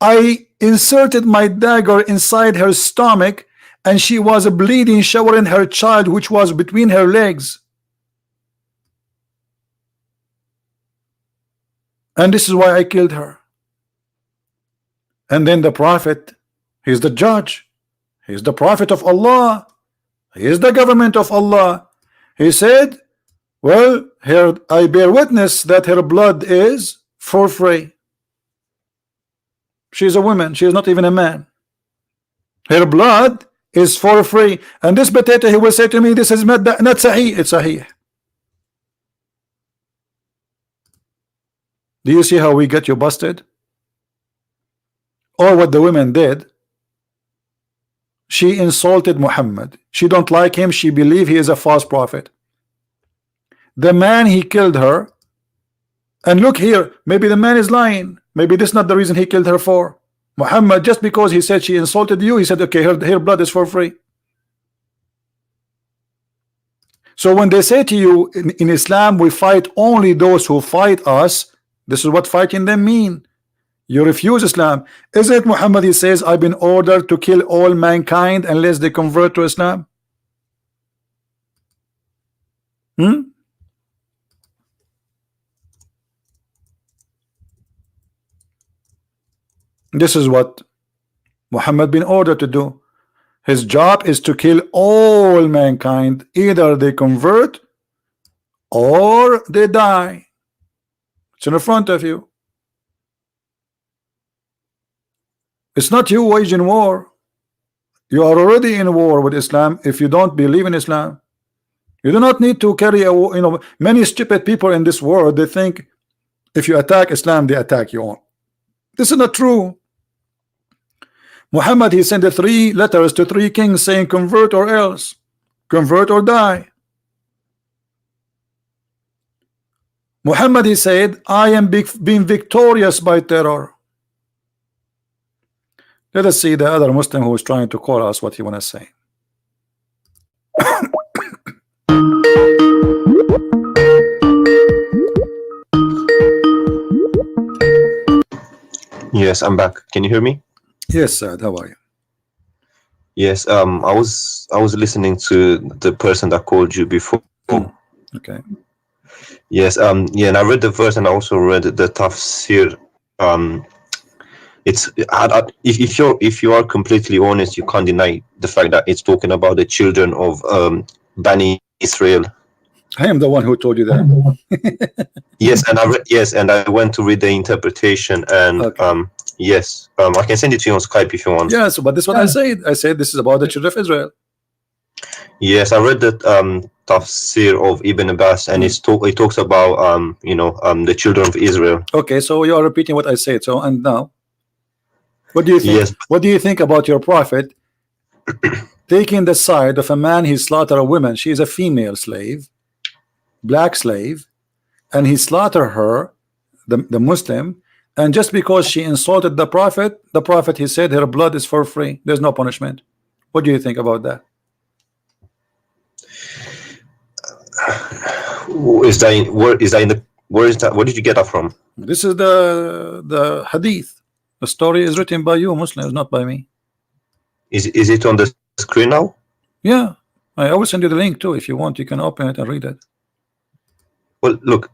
I inserted my dagger inside her stomach, and she was bleeding, showering her child, which was between her legs. And this is why I killed her. And then the Prophet, he's the judge, he's the Prophet of Allah, he is the government of Allah. He said, well, here I bear witness that her blood is for free. She's a woman, she is not even a man. Her blood is for free. And this potato, he will say to me, this is not sahih. It's sahih. Do you see how we get you busted? Or what the women did? She insulted Muhammad. She don't like him. She believe he is a false prophet. The man, he killed her. And look here, maybe the man is lying. Maybe this is not the reason he killed her for. Muhammad, just because he said she insulted you, he said, okay, her blood is for free. So when they say to you, in Islam, we fight only those who fight us, this is what fighting them mean. You refuse Islam. Is it Muhammad, he says, I've been ordered to kill all mankind unless they convert to Islam? This is what Muhammad been ordered to do. His job is to kill all mankind. Either they convert or they die. It's in front of you. It's not you waging war. You are already in war with Islam if you don't believe in Islam. You do not need to carry a war. You know, many stupid people in this world, they think if you attack Islam, they attack you on. This is not true. Muhammad, he sent 3 letters to 3 kings saying convert or else, convert or die. Muhammad, he said, I am being victorious by terror. Let us see the other Muslim who is trying to call us what he want to say.
Yes, I'm back. Can you hear me?
Yes, Saad, how are you?
Yes, I was listening to the person that called you before.
Okay.
Yes, yeah, and I read the verse and I also read the tafsir. It's if you are completely honest, you can't deny the fact that it's talking about the children of Bani Israel.
I am the one who told you that.
Yes, and I went to read the interpretation, and
Okay.
yes, I can send it to you on Skype if you want.
Yes, but this is what I said. I said this is about the children of Israel.
Yes, I read the tafsir of Ibn Abbas, and it talks about the children of Israel.
Okay, so you are repeating what I said. So, and now, what do you think?
Yes.
What do you think about your prophet taking the side of a man? He slaughtered a woman. She is a female slave, black slave, and he slaughtered her, the Muslim, and just because she insulted the prophet, he said her blood is for free. There's no punishment. What do you think about that?
Where is that? Where did you get that from?
This is the hadith. The story is written by you Muslims, not by me.
Is it on the screen now?
Yeah, I will send you the link too. If you want, you can open it and read it.
Well, look,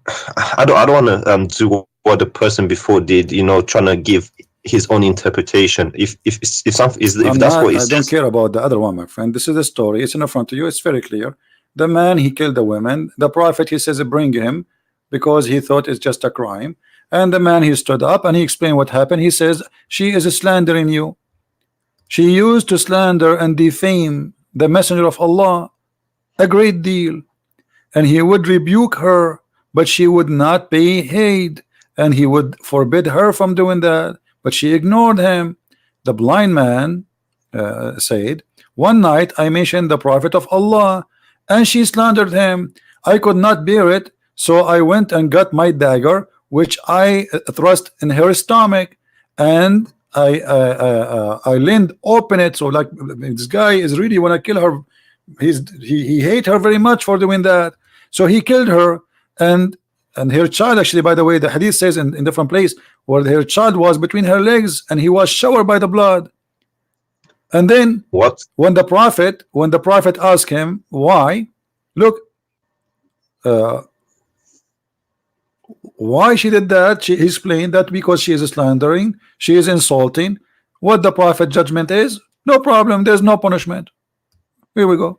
I don't want to do what the person before did. Trying to give his own interpretation. If that's what he
I
says.
don't care about the other one, my friend. This is the story. It's in front of you. It's very clear. The man, he killed the women. The prophet, he says, bring him, because he thought it's just a crime. And the man, he stood up and he explained what happened. He says, she is slandering you. She used to slander and defame the messenger of Allah a great deal, and he would rebuke her, but she would not pay heed, and he would forbid her from doing that, but she ignored him. The blind man said, one night I mentioned the prophet of Allah, and she slandered him. I could not bear it, so I went and got my dagger, which I thrust in her stomach, and I leaned open it. So like, this guy is really want to kill her. He hate her very much for doing that. So he killed her, and her child, actually, by the way, the hadith says in different place where her child was between her legs, and he was showered by the blood. And then
What?
when the prophet asked him why, look, why she did that, he explained that because she is slandering, she is insulting. What the prophet judgment is, no problem, there's no punishment. Here we go.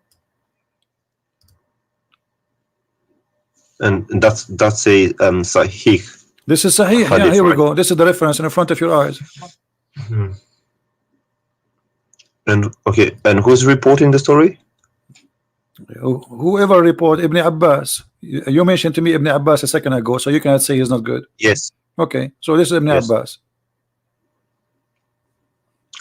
And that's a sahih.
This is Sahih.
Hadith,
Yeah, here we
right?
go. This is the reference in front of your eyes.
And okay, and who's reporting the story?
Whoever report Ibn Abbas. You mentioned to me Ibn Abbas a second ago, so you cannot say he's not good.
Yes.
Okay, so this is Ibn
Yes.
Abbas.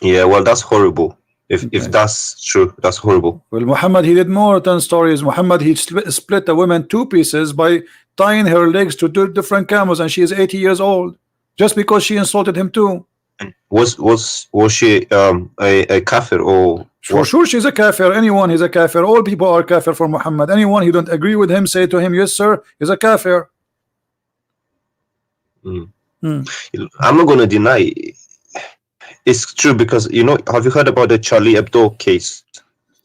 Yeah, well, that's horrible. If
Okay.
that's true, that's horrible.
Well, Muhammad, he did more than stories. Muhammad, he split the woman two pieces by tying her legs to two different camels, and she is 80 years old, just because she insulted him too.
And was she a kafir or
For
what?
sure, she's a kafir. Anyone is a kafir. All people are kafir for Muhammad. Anyone who don't agree with him, say to him, yes, sir, is a kafir.
I'm not going to deny it's true, because have you heard about the Charlie Hebdo case?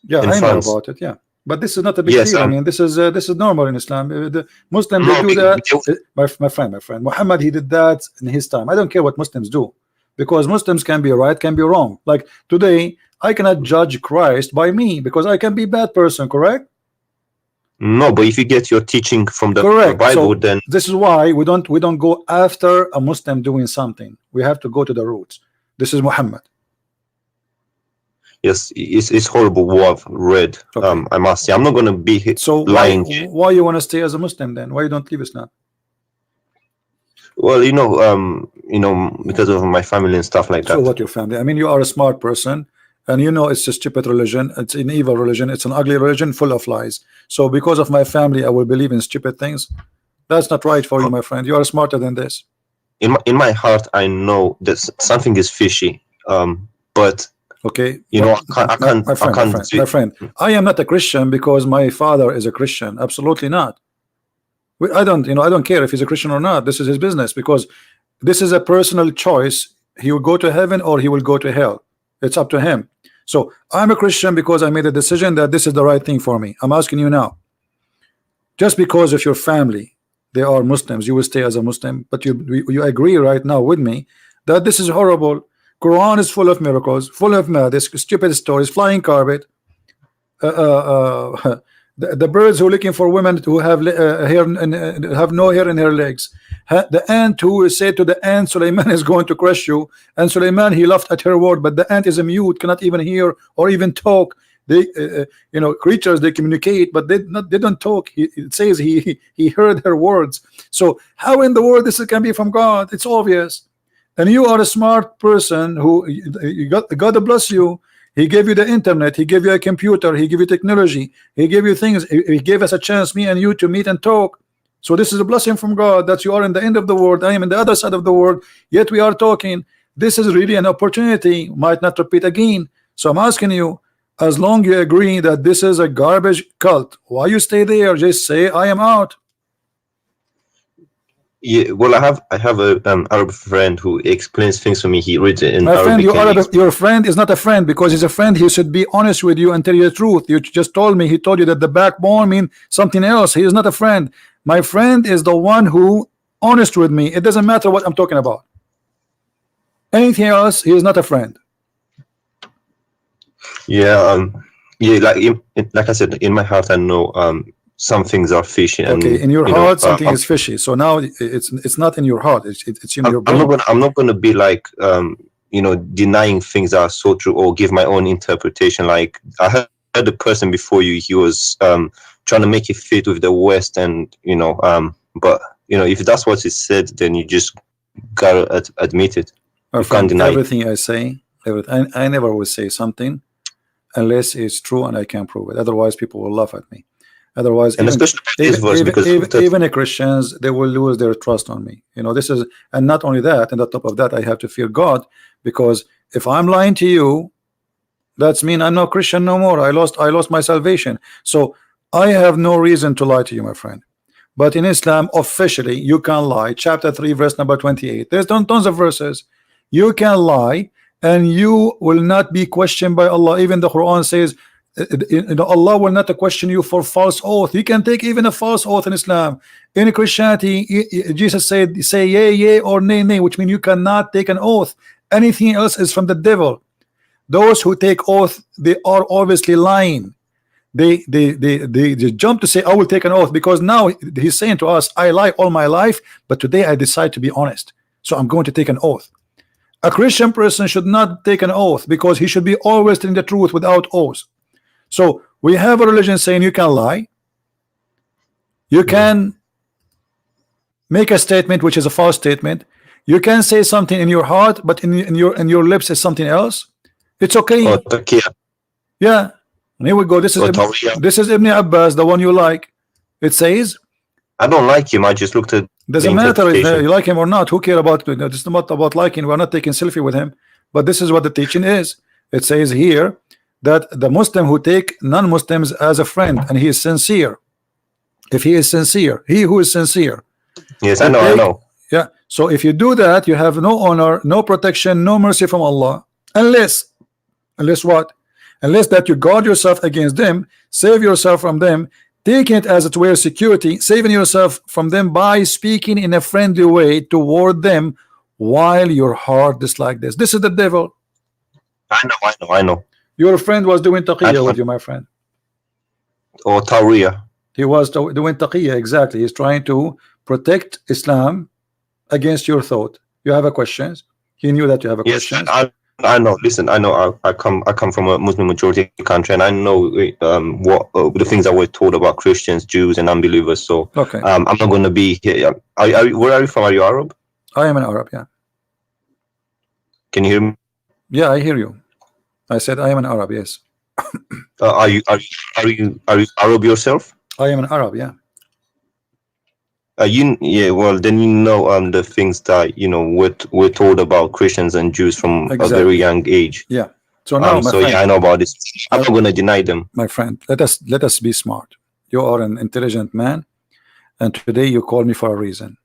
Yeah,
in
I know
France?
about it. Yeah, but this is not a big
Yes,
deal. I mean, this is normal in Islam. The Muslims they
No,
do that.
because-
My friend, Muhammad, he did that in his time. I don't care what Muslims do, because Muslims can be right, can be wrong. Like today, I cannot judge Christ by me because I can be bad person. Correct?
No, but if you get your teaching from the
Correct.
Bible,
So
then
this is why we don't go after a Muslim doing something. We have to go to the roots. This is Muhammad.
yes, it's horrible what I've read.
Okay.
I must say, I'm not going to be
So
lying.
why you want to stay as a Muslim then? Why you don't leave Islam?
Well, because of my family and stuff like that.
So what your family? I mean, you are a smart person, and you know it's a stupid religion. It's an evil religion. It's an ugly religion full of lies. So because of my family, I will believe in stupid things. That's not right for you, my friend. You are smarter than this.
In my heart, I know that something is fishy. But
Okay.
I can't.
My friend, I am not a Christian because my father is a Christian. Absolutely not. I don't care if he's a Christian or not. This is his business, because this is a personal choice. He will go to heaven or he will go to hell. It's up to him. So I'm a Christian because I made a decision that this is the right thing for me. I'm asking you now, just because of your family, they are Muslims, you will stay as a Muslim, but you agree right now with me that this is horrible. Quran is full of miracles, full of madness, stupid stories, flying carpet, The birds who are looking for women who have hair and have no hair in her legs. The ant who said to the ant, Suleiman is going to crush you, and Suleiman, he laughed at her word, but the ant is a mute, cannot even hear or even talk. They you know, creatures, they communicate, but they don't talk. It says he heard her words. So how in the world this can be from God? It's obvious. And you are a smart person who God bless you. He gave you the internet, he gave you a computer, he gave you technology, he gave you things, he gave us a chance, me and you, to meet and talk. So this is a blessing from God that you are in the end of the world, I am in the other side of the world, yet we are talking. This is really an opportunity, might not repeat again. So I'm asking you, as long you agree that this is a garbage cult, why you stay there? Just say I am out.
Yeah, well, I have a Arab friend who explains things for me. He reads it in
My
Arabic.
friend, your friend is not a friend, because he's a friend. He should be honest with you and tell you the truth. You just told me, he told you that the backbone means something else. He is not a friend. My friend is the one who honest with me. It doesn't matter what I'm talking about. Anything else, he is not a friend.
Yeah, yeah, like I said, in my heart, I know some things are fishy. And,
okay, in your
you
heart,
know,
something is fishy. So now it's not in your heart. It's in your brain.
I'm not gonna be like you know, denying things that are so true or give my own interpretation. Like I heard the person before you, he was trying to make it fit with the West, and you know, but you know, if that's what he said, then you just gotta admit it.
You can't deny everything I say. I never will say something unless it's true and I can prove it. Otherwise, people will laugh at me. Otherwise,
and
even the Christians, they will lose their trust on me. You know, this is, and not only that, and on top of that, I have to fear God, because if I'm lying to you, that's mean I'm not Christian no more. I lost my salvation. So I have no reason to lie to you, my friend. But in Islam, officially, you can lie. Chapter 3, verse number 28. There's tons of verses. You can lie, and you will not be questioned by Allah. Even the Quran says, Allah will not question you for false oath. You can take even a false oath in Islam. In Christianity, Jesus said, say yea, yea, or nay, nay, which means you cannot take an oath. Anything else is from the devil. Those who take oath, they are obviously lying. They jump to say, I will take an oath, because now he's saying to us, I lie all my life, but today I decide to be honest, so I'm going to take an oath. A Christian person should not take an oath, because he should be always telling the truth without oath. So we have a religion saying you can lie, you can make a statement which is a false statement, you can say something in your heart, but in your lips is something else. It's okay. Yeah, and here we go. This is Ibn Abbas, the one you like. It says,
I don't like him. I just looked at.
Doesn't matter if you like him or not. Who care about it? It's not about liking. We're not taking selfie with him. But this is what the teaching is. It says here that the Muslim who take non-Muslims as a friend, and he is sincere. If he is sincere, he who is sincere.
Yes, I know.
Yeah. So if you do that, you have no honor, no protection, no mercy from Allah, unless what? Unless that you guard yourself against them, save yourself from them, taking it as a way of security, saving yourself from them by speaking in a friendly way toward them while your heart dislikes this. This is the devil.
I know.
Your friend was doing taqiyya with you, my friend.
Or Tawriya.
He was doing taqiyya, exactly. He's trying to protect Islam against your thought. You have a questions? He knew that you have a question.
I know. Listen, I know. I come from a Muslim majority country, and I know what the things that we're told about Christians, Jews, and unbelievers. So,
okay,
I'm not going to be here. Where are you from? Are you Arab?
I am an Arab. Yeah.
Can you hear me?
Yeah, I hear you. I said I am an Arab. Yes.
Are you Arab yourself?
I am an Arab. Yeah.
Yeah, well, then you know the things that we're told about Christians and Jews from a very young age.
Yeah. So now, my friend,
yeah, I know about this. I'm not going to deny them.
My friend, let us be smart. You are an intelligent man, and today you call me for a reason,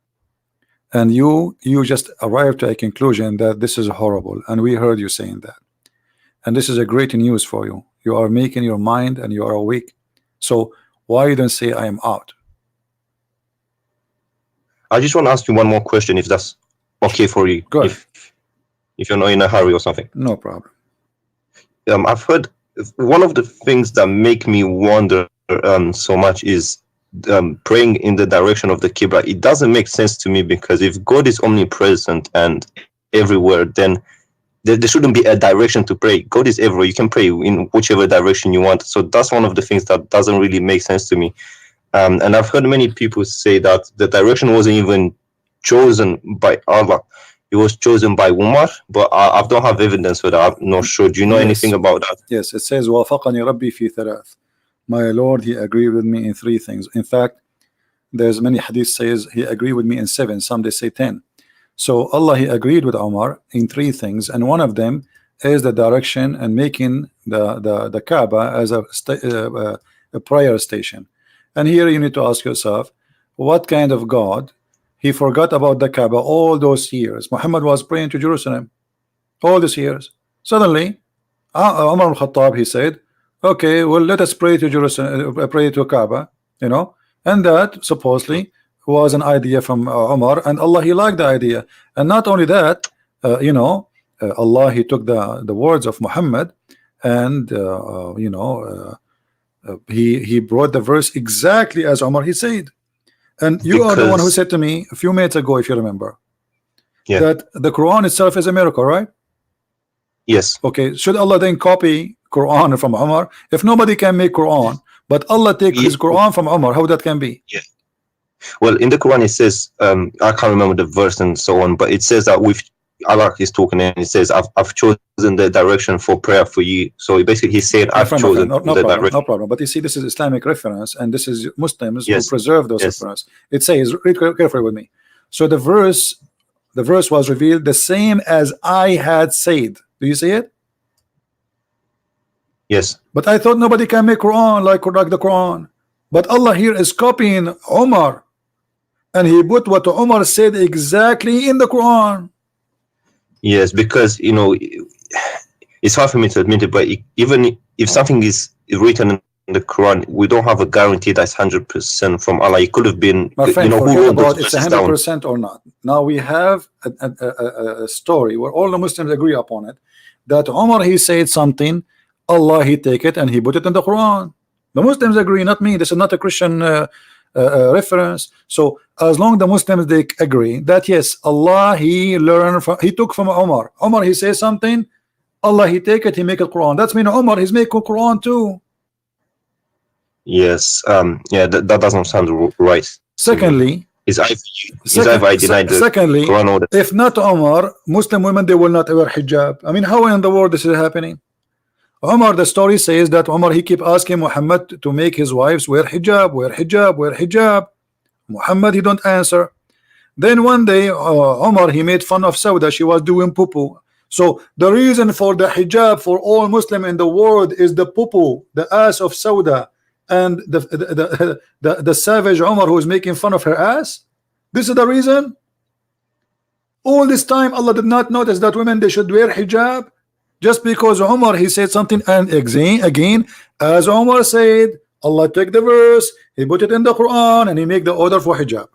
and you just arrived to a conclusion that this is horrible, and we heard you saying that, and this is a great news for you. You are making your mind, and you are awake. So why you don't say I am out?
I just want to ask you one more question, if that's okay for you.
Go ahead.
If you're not in a hurry or something.
No problem.
I've heard one of the things that make me wonder so much is praying in the direction of the Qibla. It doesn't make sense to me, because if God is omnipresent and everywhere, then there shouldn't be a direction to pray. God is everywhere. You can pray in whichever direction you want. So that's one of the things that doesn't really make sense to me. And I've heard many people say that the direction wasn't even chosen by Allah. It was chosen by Umar, but I don't have evidence for that. I'm not sure. Do you know anything about that?
Yes, it says وافقني ربي في ثلاث. My Lord, he agreed with me in 3 things. In fact, there's many hadith says he agreed with me in 7. Some they say 10. So Allah, he agreed with Umar in 3 things, and one of them is the direction and making the Kaaba as a prayer station. And here you need to ask yourself, what kind of God? He forgot about the Kaaba all those years. Muhammad was praying to Jerusalem all these years. Suddenly, Umar al-Khattab, he said, okay, well, let us pray to Jerusalem, pray to Kaaba, you know, and that supposedly was an idea from Umar, and Allah, he liked the idea. And not only that, you know, Allah, he took the words of Muhammad, and you know, he brought the verse exactly as Umar he said. And you are the one who said to me a few minutes ago, if you remember, that the Quran itself is a miracle, right?
Yes.
Okay, should Allah then copy Quran from Umar? If nobody can make Quran, but Allah take his Quran from Umar, how that can be?
Yeah. Well, in the Quran it says, I can't remember the verse and so on, but it says that with Allah is talking, and it says, I've chosen the direction for prayer for you. So basically he said, I've chosen the direction.
No problem. But you see, this is Islamic reference, and this is Muslims who preserve those references. It says, read carefully with me. So the verse was revealed the same as I had said. Do you see it?
Yes.
But I thought nobody can make Quran like the Quran. But Allah here is copying Umar, and he put what Umar said exactly in the Quran.
Yes, because you know, it's hard for me to admit it, but even if something is written in the Quran, we don't have a guarantee that's 100% from Allah. It could have been,
my friend,
you know, who wrote
about it's 100% or not. Now we have a story where all the Muslims agree upon it, that Umar, he said something, Allah, he take it and he put it in the Quran. The Muslims agree, not me. This is not a Christian reference. So as long the Muslims, they agree that yes, Allah, he learned from, he took from Umar. Umar, he says something, Allah, he take it, he make it Quran. That's mean Umar, he's making Quran too.
Yes. Yeah, that doesn't sound right.
Secondly,
secondly, Quran,
if not Umar, Muslim women, they will not wear hijab. I mean, how in the world this is happening? Umar, the story says that Umar, he keep asking Muhammad to make his wives wear hijab, wear hijab, wear hijab. Muhammad, he don't answer. Then one day, Umar, he made fun of Sauda. She was doing poo-poo. So the reason for the hijab for all Muslim in the world is the poo-poo, the ass of Sauda, and the savage Umar who is making fun of her ass. This is the reason. All this time, Allah did not notice that women, they should wear hijab. Just because Umar, he said something, and again, as Umar said, Allah take the verse, he put it in the Quran, and he make the order for hijab.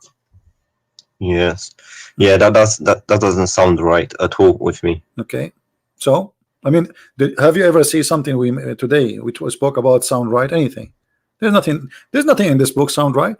Yes. Yeah, that doesn't sound right at all with me.
Okay. So, I mean, have you ever seen something we today which was spoke about sound right? Anything? There's nothing in this book sound right.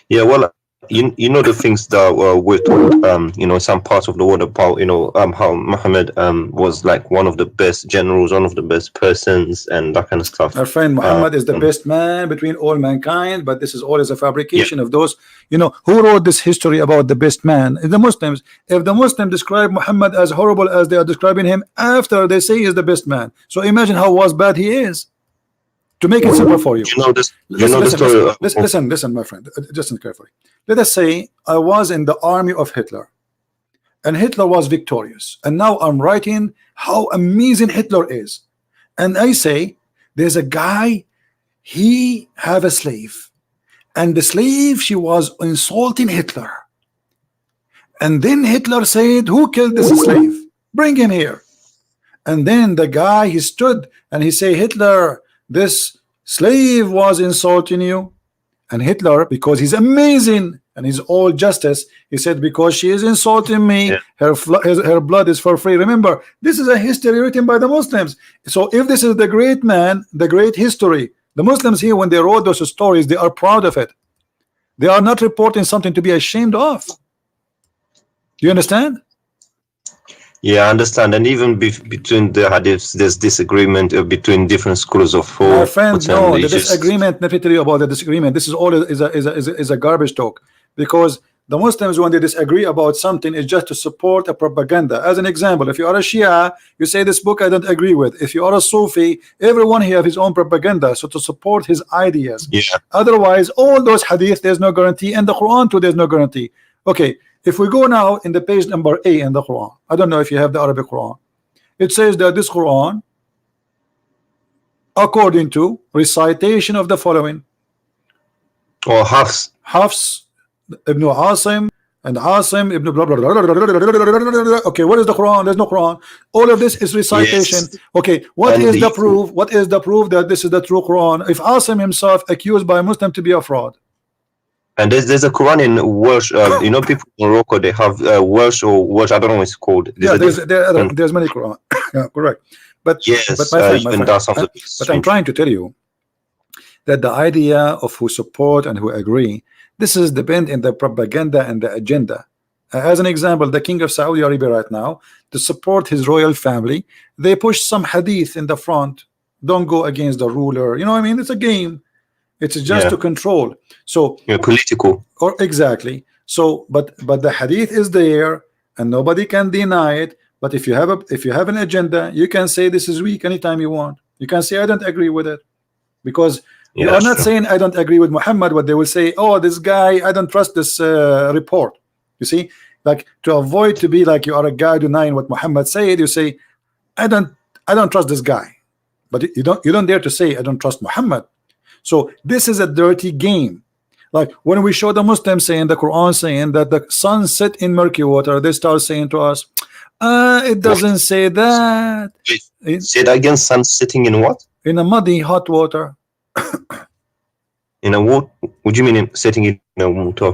Yeah, well, you know the things that were told, you know, some parts of the world about, you know, how Muhammad was like one of the best generals, one of the best persons, and that kind of stuff.
Our friend Muhammad is the best man between all mankind, but this is always a fabrication of those, you know, who wrote this history about the best man? The Muslims. If the Muslims describe Muhammad as horrible as they are describing him after they say he is the best man, so imagine how bad he is. To make it simple for you, listen, my friend, listen carefully. Let us say I was in the army of Hitler, and Hitler was victorious, and now I'm writing how amazing Hitler is, and I say there's a guy, he have a slave, and the slave, she was insulting Hitler, and then Hitler said, who killed this slave? Bring him here. And then the guy, he stood and he say, Hitler, this slave was insulting you. And Hitler, because he's amazing and he's all justice, he said, because she is insulting me, her blood is for free. Remember, this is a history written by the Muslims. So if this is the great man, the great history, The Muslims here, when they wrote those stories, they are proud of it. They are not reporting something to be ashamed of. Do you understand?
Yeah, I understand. And even between the hadiths, there's disagreement between different schools of
My
thought.
friend, no, the
religious-
disagreement, let me tell you about the disagreement. This is all is a garbage talk, because the Muslims, when they disagree about something, is just to support a propaganda. As an example, if you are a Shia, you say this book I don't agree with. If you are a Sufi, everyone here have his own propaganda, so to support his ideas.
Yeah.
Otherwise, all those hadith, there's no guarantee, and the Quran too, there's no guarantee. Okay, if we go now in the page number A in the Quran, I don't know if you have the Arabic Quran. It says that this Quran, according to recitation of the following,
Or Hafs.
Hafs ibn Asim and Asim ibn blah blah blah, blah, blah, blah, blah. Okay, what is the Quran? There's no Quran. All of this is recitation.
Yes.
Okay, what
And
is the
the-
proof? What is the proof that this is the true Quran? If Asim himself accused by a Muslim to be a fraud,
And there's a Quran in Welsh. You know, people in Morocco, they have Welsh or Welsh. I don't know what it's called.
yeah,
a
there's many Quran. Yeah, correct. But
Yes,
but my friend,
even that sounds a bit
but I'm
strange.
trying to tell you that the idea of who support and who agree, this is depend in the propaganda and the agenda. As an example, the king of Saudi Arabia right now, to support his royal family, they push some hadith in the front. Don't go against the ruler. You know what I mean? It's a game. It's just
Yeah.
to control. So
Yeah, political.
or exactly. So but the hadith is there and nobody can deny it. But if you have an agenda, you can say this is weak anytime you want. You can say I don't agree with it, because you
Yeah,
are
that's
not
true.
saying I don't agree with Muhammad. What they will say, oh, this guy, I don't trust this report. You see, like to avoid to be like you are a guy denying what Muhammad said, you say I don't trust this guy, but you don't dare to say I don't trust Muhammad. So this is a dirty game. Like when we show the Muslims saying the Quran saying that the sun set in murky water, they start saying to us, it doesn't say that.
Say that again. Sun sitting in what?
In a muddy hot water.
In a what? What do you mean sitting in a water?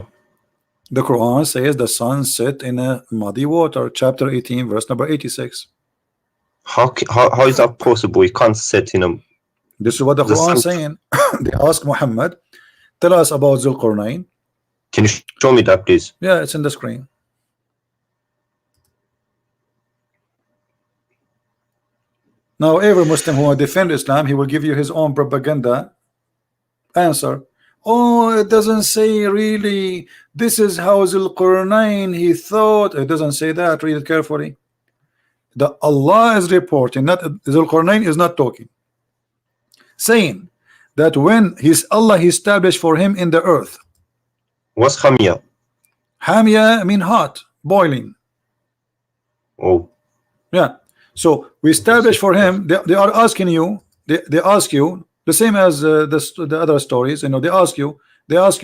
The Quran says the sun set in a muddy water, chapter 18, verse number 86.
How is that possible? You can't sit in a.
This is what the
The
Quran
sun-
saying. They ask Muhammad, tell us about Zulqarnain.
Can you show me that, please?
Yeah, it's in the screen. Now, every Muslim who will defend Islam, he will give you his own propaganda answer. Oh, it doesn't say really. This is how Zulqarnain he thought. It doesn't say that. Read it carefully. The Allah is reporting, not Zulqarnain is not talking, saying that when Allah he established for him in the earth.
What's Hamia?
Hamia mean hot, boiling.
Oh,
Yeah. So we establish for him. They are asking you. They ask you the same as the other stories. You know, they ask you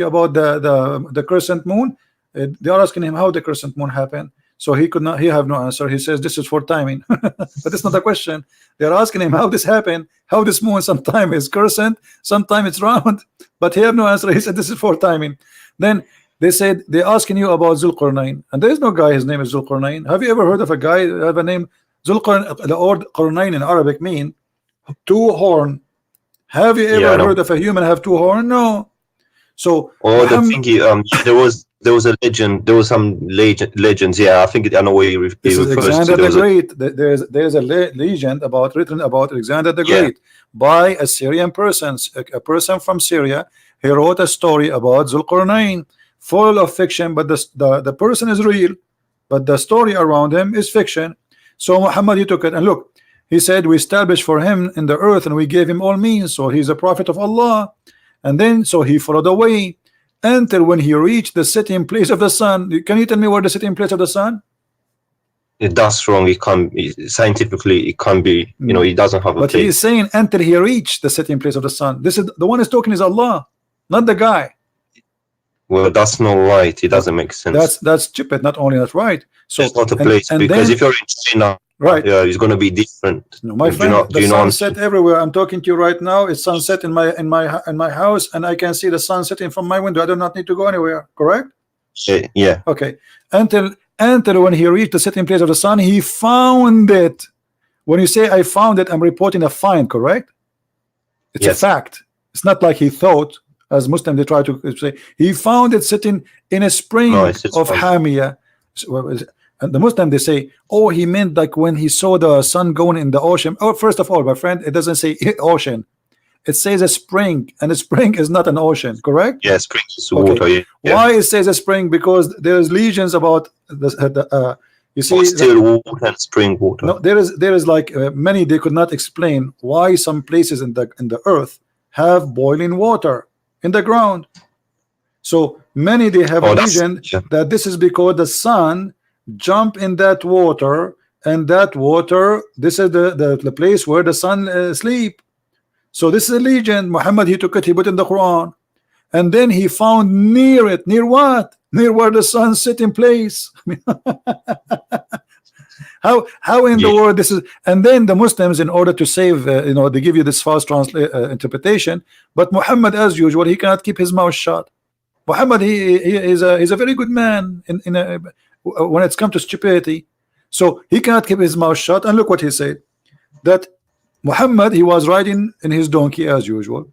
about the crescent moon. They are asking him how the crescent moon happened. So he could not. He have no answer. He says this is for timing, but it's not a question. They are asking him how this happened. How this moon sometime is crescent, sometime it's round, but he have no answer. He said this is for timing. Then they said they're asking you about Zulqarnain, and there is no guy. His name is Zulqarnain. Have you ever heard of a guy that have a name? Zulqarnain, the word Qarnain in Arabic mean two horn. Have you ever
Yeah, I know.
heard of a human have two horn? No. So
oh, the
Muhammad-
thingy. There was a legend. There was some legends. Yeah, I think I know where you
this is
refers to.
Alexander
There
the
was a-
Great. There's a legend written about Alexander the
Yeah.
Great by a Syrian person, a person from Syria. He wrote a story about Zulqarnain, full of fiction, but the person is real, but the story around him is fiction. So Muhammad he took it and look, he said we established for him in the earth and we gave him all means, so he's a prophet of Allah. And then so he followed the way until when he reached the setting place of the sun. Can you tell me where the setting place of the sun?
That's wrong. It can't scientifically. It can't be. You know, it doesn't have a
But he
place.
is saying until he reached the setting place of the sun. This is the one is talking is Allah, not the guy.
Well, that's not right. It doesn't make sense.
That's stupid. Not only not right. So
It's not a
and-
place
and
because
then-
if you're in China,
right.
yeah, it's going to be different.
No, my
Do you
friend,
know- do
the
you know-
sunset everywhere. I'm talking to you right now. It's sunset in my house, and I can see the sun setting from my window. I do not need to go anywhere. Correct?
Yeah,
Okay. Until when he reached the setting place of the sun, he found it. When you say I found it, I'm reporting a find. Correct? It's a
Yes.
fact. It's not like he thought, as Muslim they try to say, he found it sitting in a spring
No, it's
of
fun.
Hamia. And the Muslim they say, oh, he meant like when he saw the sun going in the ocean. Oh, first of all, my friend, it doesn't say ocean. It says a spring, and a spring is not an ocean, correct?
Yeah, spring is
Okay.
water. Yeah.
Why it says a spring? Because there's legions about the you see,
Or still water and spring water.
no, there is like many, they could not explain why some places in the earth have boiling water in the ground. So many they have a legend that this is because the sun jump in that water, and that water, this is the place where the sun sleep. So this is a legend. Muhammad, he took it, he put it in the Quran, and then he found near it, near what? Near where the sun sit in place. How in the world this is? And then the Muslims, in order to save, you know, they give you this false interpretation. But Muhammad, as usual, he cannot keep his mouth shut. Muhammad, he is a very good man when it's come to stupidity. So he cannot keep his mouth shut. And look what he said, that Muhammad, he was riding in his donkey as usual,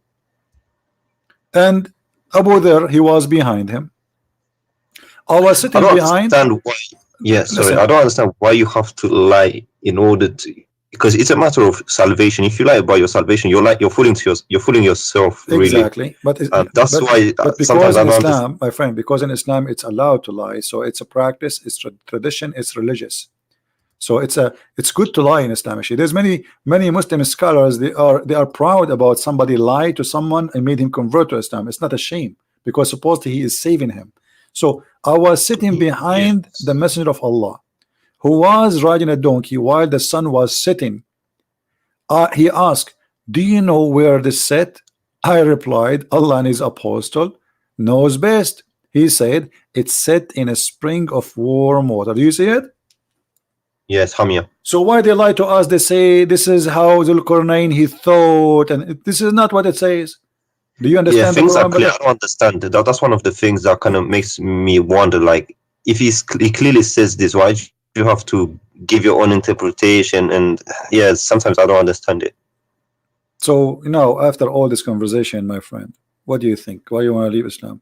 and Abu Dharr, he was behind him. I was sitting behind.
Understand why. Yeah, sorry,
Listen.
I don't understand why you have to lie in order to, because it's a matter of salvation. If you lie about your salvation, you're fooling yourself. Really.
Exactly, but
that's why
but because
sometimes I
in
don't
Islam, my friend, because in Islam it's allowed to lie, so it's a practice, it's tradition, it's religious. So it's good to lie in Islam. Actually, there's many Muslim scholars, they are proud about somebody lied to someone and made him convert to Islam. It's not a shame, because supposedly he is saving him. So I was sitting behind the Messenger of Allah, who was riding a donkey while the sun was setting. He asked, do you know where this set? I replied, Allah and his apostle knows best. He said, it's set in a spring of warm water. Do you see it?
Yes, Hamia.
So why they lie to us? They say this is how Zulkarnain he thought, and this is not what it says. Do you understand?
Yeah, things are clear. I don't understand. That's one of the things that kind of makes me wonder. Like, if he clearly says this, why do you have to give your own interpretation? And yeah, sometimes I don't understand it.
So now, after all this conversation, my friend, what do you think? Why you want to leave Islam?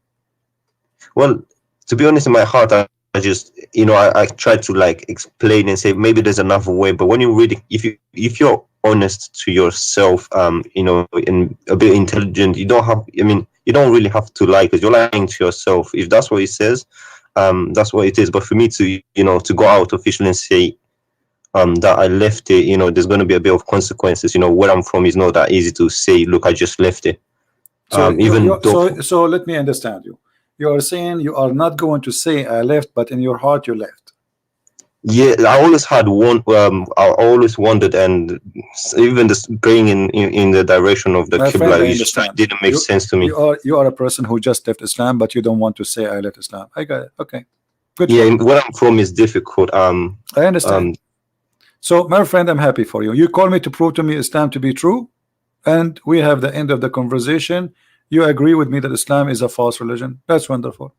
Well, to be honest, in my heart, I just, you know, I try to like explain and say maybe there's another way. But when you read it, if you're honest to yourself, you know, and a bit intelligent, you don't really have to lie, because you're lying to yourself. If that's what it says, that's what it is. But for me to, you know, to go out officially and say that I left it, you know, there's going to be a bit of consequences. You know, where I'm from is not that easy to say, look, I just left it.
So so let me understand you. You are saying you are not going to say I left, but in your heart you left.
Yeah, I always had one. I always wondered, and even this going in the direction of the Qibla, didn't make sense to me.
You are a person who just left Islam, but you don't want to say I left Islam. I got it. Okay, good.
Yeah, where I'm from is difficult.
I understand. So, my friend, I'm happy for you. You call me to prove to me Islam to be true, and we have the end of the conversation. You agree with me that Islam is a false religion. That's wonderful.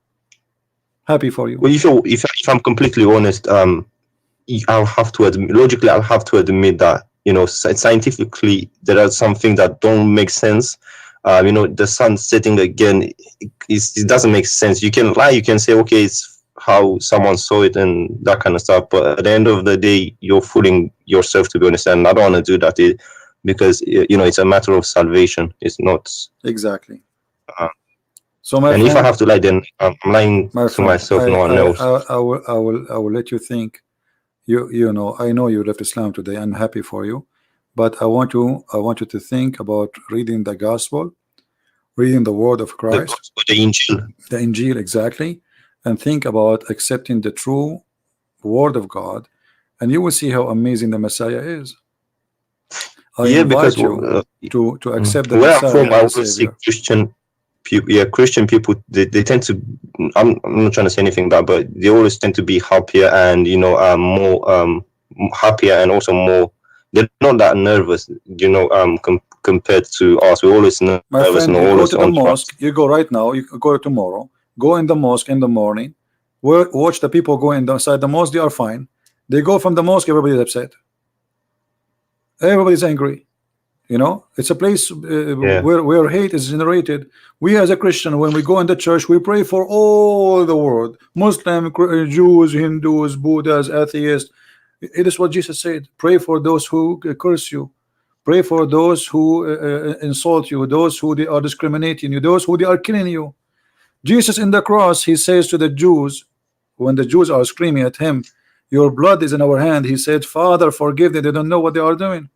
Happy for you.
Well, if I'm completely honest, I'll have to admit, logically, I'll have to admit that, you know, scientifically, there are some things that don't make sense. You know, the sun setting again, it doesn't make sense. You can lie, you can say, okay, it's how someone saw it and that kind of stuff. But at the end of the day, you're fooling yourself, to be honest. And I don't want to do that. Because, you know, it's a matter of salvation. It's not
exactly.
So my friend, if I have to lie, then I'm lying to myself, no one else.
I will let you think. You know, I know you left Islam today. I'm happy for you, but I want you to think about reading the gospel, reading the word of Christ,
the Injil.
The Injil, exactly, and think about accepting the true word of God, and you will see how amazing the Messiah is. I invite you to accept the
where
Messiah.
I'm from, I always see Christian people. Yeah, Christian people. They tend to. I'm not trying to say anything bad, but they always tend to be happier and, you know, more happier and also more. They're not that nervous, you know, compared to us. We're always nervous.
My friend,
and
you
always
go to the mosque. You go right now. You go tomorrow. Go in the mosque in the morning. Watch the people go inside the mosque. They are fine. They go from the mosque. Everybody is upset. Everybody's angry. You know, it's a place
Yeah.
where hate is generated. We as a Christian, when we go in the church, we pray for all the world, Muslim, Jews, Hindus, Buddhas, atheists. It is what Jesus said. Pray for those who curse you. Pray for those who insult you, those who they are discriminating you, those who they are killing you. Jesus in the cross, he says to the Jews, when the Jews are screaming at him, your blood is in our hand, he said, Father, forgive them, they don't know what they are doing.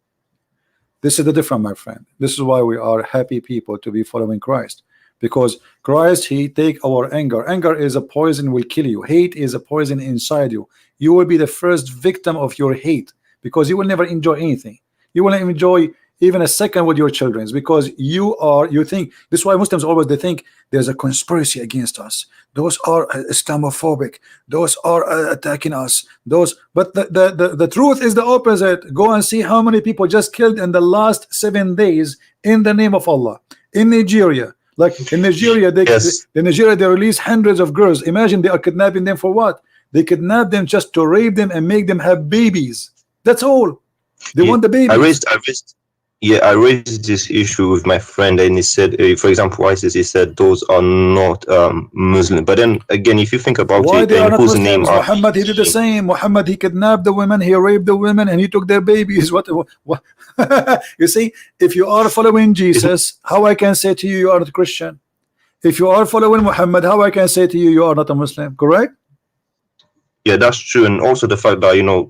This is the difference, my friend. This is why we are happy people to be following Christ, because Christ, he take our anger. Anger is a poison, will kill you. Hate is a poison inside you. You will be the first victim of your hate, because you will never enjoy anything. You will not enjoy even a second with your children, because you think. This is why Muslims always, they think there's a conspiracy against us. Those are Islamophobic. Those are attacking us. But the truth is the opposite. Go and see how many people just killed in the last 7 days in the name of Allah in Nigeria. Like in Nigeria, in Nigeria they release hundreds of girls. Imagine they are kidnapping them for what? They kidnap them just to rape them and make them have babies. That's all. They want the babies.
I raised this issue with my friend, and he said, for example, ISIS, he said those are not Muslim. But then again, if you think about
why
it,
they are not
whose
Muslims?
name are
Muhammad, he did the same. Muhammad, he kidnapped the women, he raped the women, and he took their babies. What? You see, if you are following Jesus, how I can say to you, you are not a Christian? If you are following Muhammad, how I can say to you, you are not a Muslim? Correct?
Yeah, that's true. And also the fact that, you know,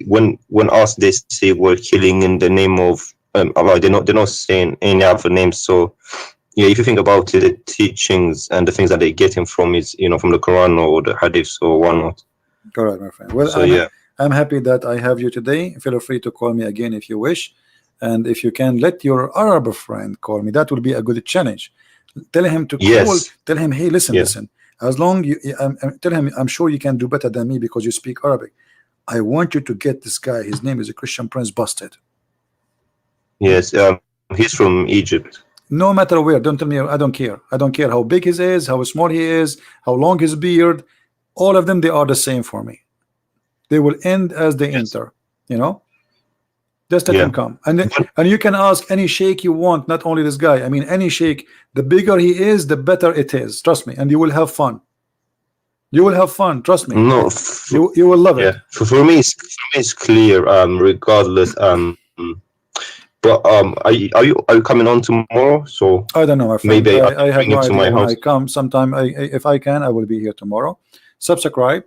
when asked, they say we're killing in the name of Allah, they're not saying any other names. So yeah, if you think about it, the teachings and the things that they're getting from is, you know, from the Quran or the Hadith or whatnot.
Correct, my friend. Well,
So
I'm happy that I have you today. Feel free to call me again if you wish, and if you can let your Arab friend call me, that will be a good challenge. Tell him to call. Tell him, hey, listen. As long you tell him, I'm sure you can do better than me because you speak Arabic. I want you to get this guy. His name is a Christian Prince Busted.
Yes, he's from Egypt.
No matter where, don't tell me. I don't care. I don't care how big he is, how small he is, how long his beard. All of them, they are the same for me. They will end as they enter. You know, just let him come, and you can ask any sheikh you want, not only this guy. I mean, any sheikh. The bigger he is, the better it is. Trust me, and you will have fun. You will have fun. Trust me.
No,
you will love it.
For me, it's clear. Regardless. But are you coming on tomorrow? So
I don't know, my friend.
Maybe
I have no idea when
house.
I come. Sometime, if I can, I will be here tomorrow. Subscribe,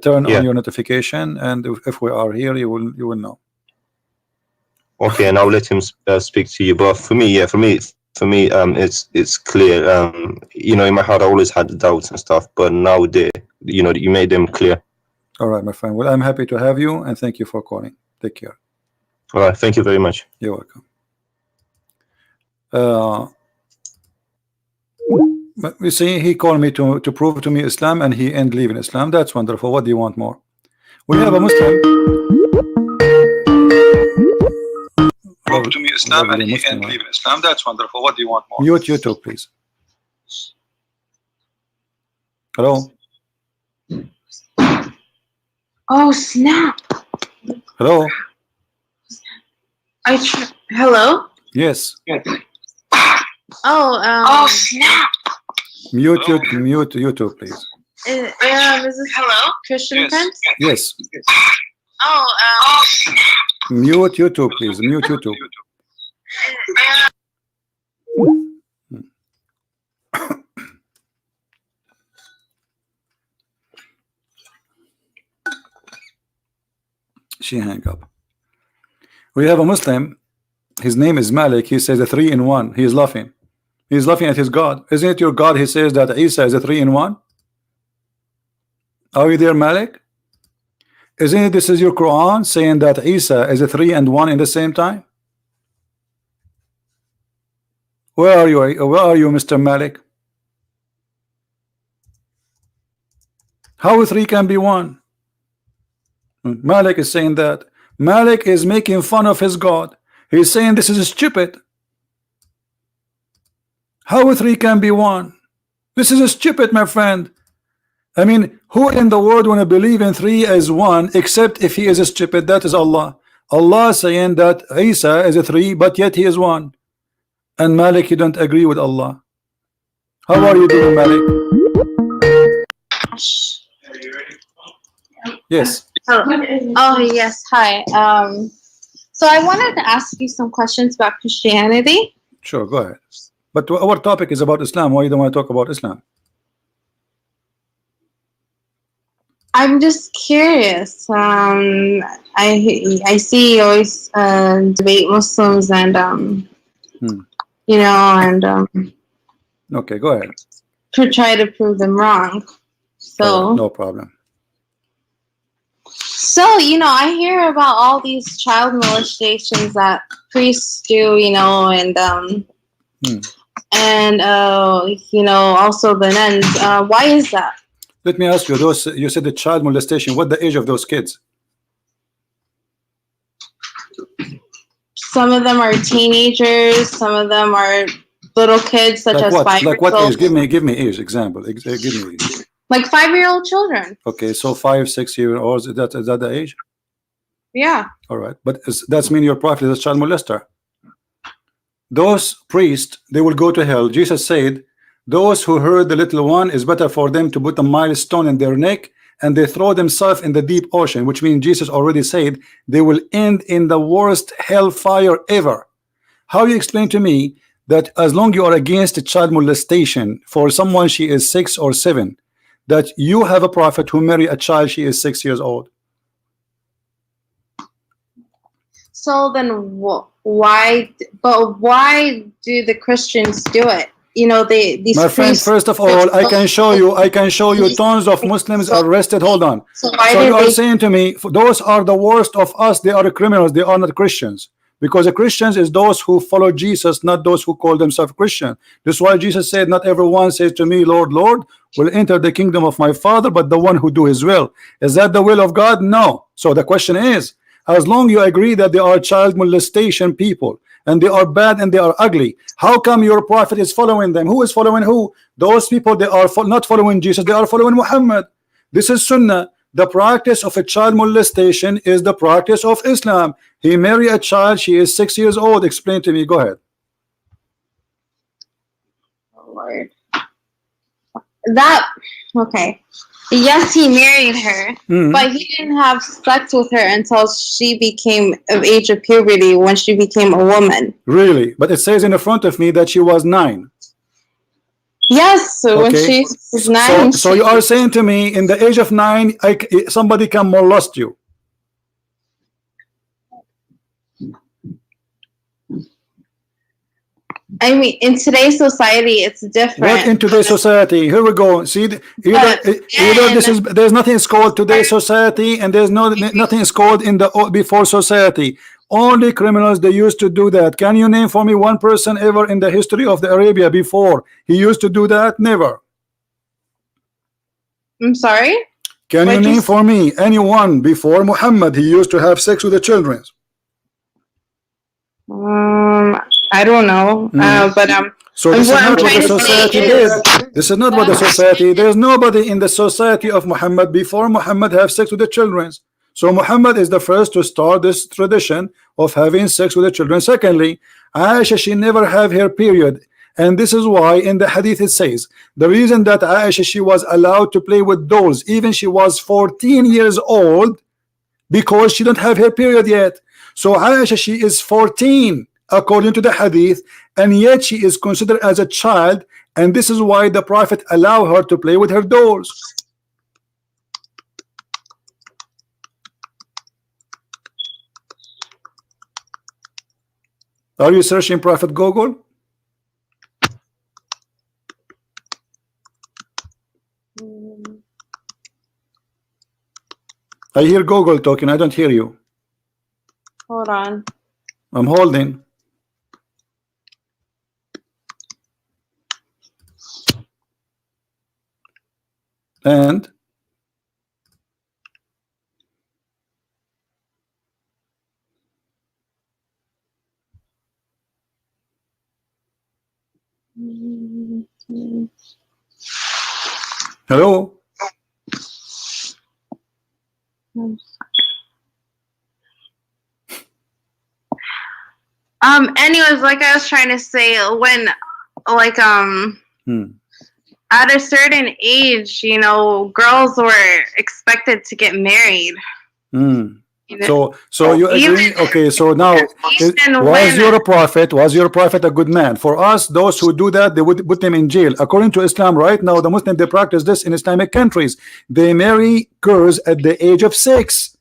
turn on your notification, and if we are here, you will know.
Okay, and I'll let him speak to you. But for me, it's clear. You know, in my heart, I always had doubts and stuff, but now you made them clear.
All right, my friend. Well, I'm happy to have you, and thank you for calling. Take care.
All right, thank you very much.
You're welcome. But you see, he called me to prove to me Islam, and he ended leaving Islam. That's wonderful. What do you want more? We have a Muslim.
Prove to me Islam, and he ended leaving Islam. That's wonderful. What do you want more?
Mute YouTube, please. Hello.
Oh snap!
Hello.
Hello?
Yes.
Oh snap!
Mute YouTube, please.
Is this hello? Christian Prince?
Yes.
Oh
Mute YouTube, please. Mute YouTube. She hang up. We have a Muslim. His name is Malik. He says a 3-in-1. He is laughing. He is laughing at his God. Isn't it your God? He says that Isa is a 3-in-1. Are you there, Malik? Isn't it this is your Quran saying that Isa is a 3-and-1 in the same time? Where are you? Where are you, Mr. Malik? How 3 can be 1? Malik is saying that. Malik is making fun of his God. He's saying this is stupid. How 3 can be 1? This is stupid, my friend. I mean, who in the world want to believe in 3 as 1 except if he is stupid? That is Allah. Allah saying that Isa is a 3, but yet he is 1. And Malik, you don't agree with Allah. How are you doing, Malik? Yes.
Oh yes, hi. So I wanted to ask you some questions about Christianity.
Sure, go ahead. But our topic is about Islam. Why you don't want to talk about Islam?
I'm just curious. I see you always debate Muslims and you know, and
Okay, go ahead.
try to prove them wrong. So
no problem.
So, you know, I hear about all these child molestations that priests do, you know, and you know, also the nuns. Why is that?
Let me ask you, those you said the child molestation, what the age of those kids?
Some of them are teenagers, some of them are little kids, such
Like
as
what?
5
Like
years
what
old.
age? Give me age example. Give me age.
Like 5-year-old children.
Okay, so 5, 6 year olds, is that the age?
Yeah.
All right, but that's mean your prophet is a child molester. Those priests, they will go to hell. Jesus said, those who hurt the little one, is better for them to put a milestone in their neck and they throw themselves in the deep ocean, which means Jesus already said they will end in the worst hellfire ever. How you explain to me that as long you are against a child molestation for someone she is 6 or 7, that you have a prophet who marry a child she is 6 years old?
So then why do the Christians do it? You know, these
my friend,
priests,
first of all, I can show you tons of Muslims arrested. Hold on.
So why
So
do
you are
they
saying to me, those are the worst of us, they are criminals, they are not Christians. Because the Christians is those who follow Jesus, not those who call themselves Christian. This is why Jesus said, not everyone says to me, Lord, Lord, will enter the kingdom of my Father, but the one who do his will. Is that the will of God? No. So the question is, as long you agree that they are child molestation people and they are bad and they are ugly, how come your prophet is following them? Who is following who? Those people, they are not following Jesus, they are following Muhammad. This is Sunnah. The practice of a child molestation is the practice of Islam. He married a child, she is 6 years old. Explain to me, go ahead.
Lord. That okay. Yes, he married her, but he didn't have sex with her until she became of age of puberty, when she became a woman.
Really? But it says in the front of me that she was 9.
Yes, so when she was 9.
So you are saying to me, in the age of 9, somebody can molest you?
I mean, in today's society, it's different.
What in today's society? Here we go. See, there's nothing is called today's society, and there's nothing is called in the before society. Only criminals, they used to do that. Can you name for me one person ever in the history of the Arabia before he used to do that? Never.
I'm sorry?
Can you name for me anyone before Muhammad he used to have sex with the children?
I don't know. But
so this is not what the society did. This is not what the society. There's nobody in the society of Muhammad before Muhammad have sex with the children. So Muhammad is the first to start this tradition of having sex with the children. Secondly, Aisha, she never have her period, and this is why in the hadith it says the reason that Aisha, she was allowed to play with dolls even she was 14 years old, because she don't have her period yet. So Aisha, she is 14 according to the hadith, and yet she is considered as a child, and this is why the prophet allowed her to play with her dolls. Are you searching Prophet Google? I hear Google talking, I don't hear you.
Hold on.
I'm holding. And hello?
Anyways, like I was trying to say, when like at a certain age, you know, girls were expected to get married.
So you agree? Okay, so now was your prophet a good man? For us, those who do that, they would put them in jail. According to Islam, right now, the Muslims, they practice this in Islamic countries. They marry girls at the age of 6.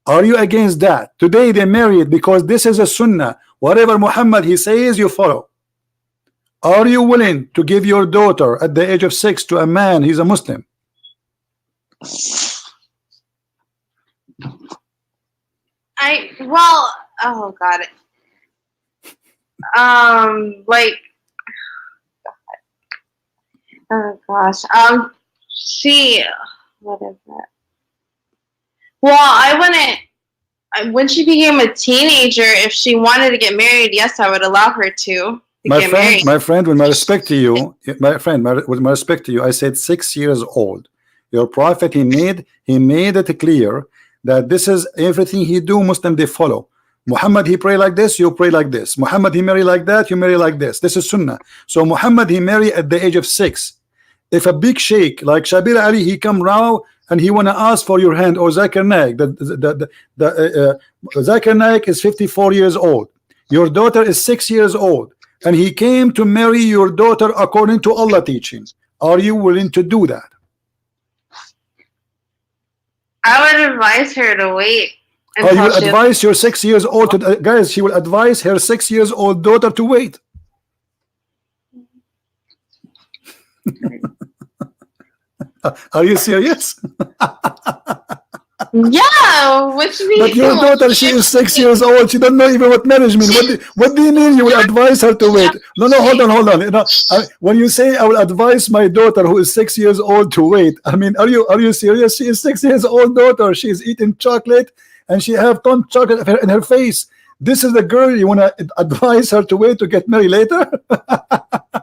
Are you against that? Today they marry it because this is a sunnah. Whatever Muhammad he says, you follow. Are you willing to give your daughter at the age of 6 to a man? He's a Muslim.
Oh god. Like, oh gosh. What is that? Well, I wouldn't. When she became a teenager, if she wanted to get married, yes, I would allow her to.
My friend, with my respect to you, with my respect to you, I said 6 years old. Your prophet, he made it clear that this is everything he do. Muslim, they follow. Muhammad, he pray like this, you pray like this. Muhammad, he marry like that, you marry like this. This is sunnah. So Muhammad, he marry at the age of 6. If a big sheikh like Shabir Ali, he come round and he want to ask for your hand, or Zakir Naik, Zakir Naik is 54 years old. Your daughter is 6 years old, and he came to marry your daughter according to Allah teaching. Are you willing to do that?
I would advise her to wait.
Oh, you advise your 6 years old to, guys, she will advise her 6 years old daughter to wait. Are you serious?
Yeah, which means.
But your daughter, she is 6 years old. She don't know even what marriage means. What do you mean you will advise her to wait? No, hold on. You know, when you say I will advise my daughter who is 6 years old to wait, I mean, are you serious? She is 6 years old daughter. She is eating chocolate and she have ton chocolate in her face. This is the girl you want to advise her to wait to get married later?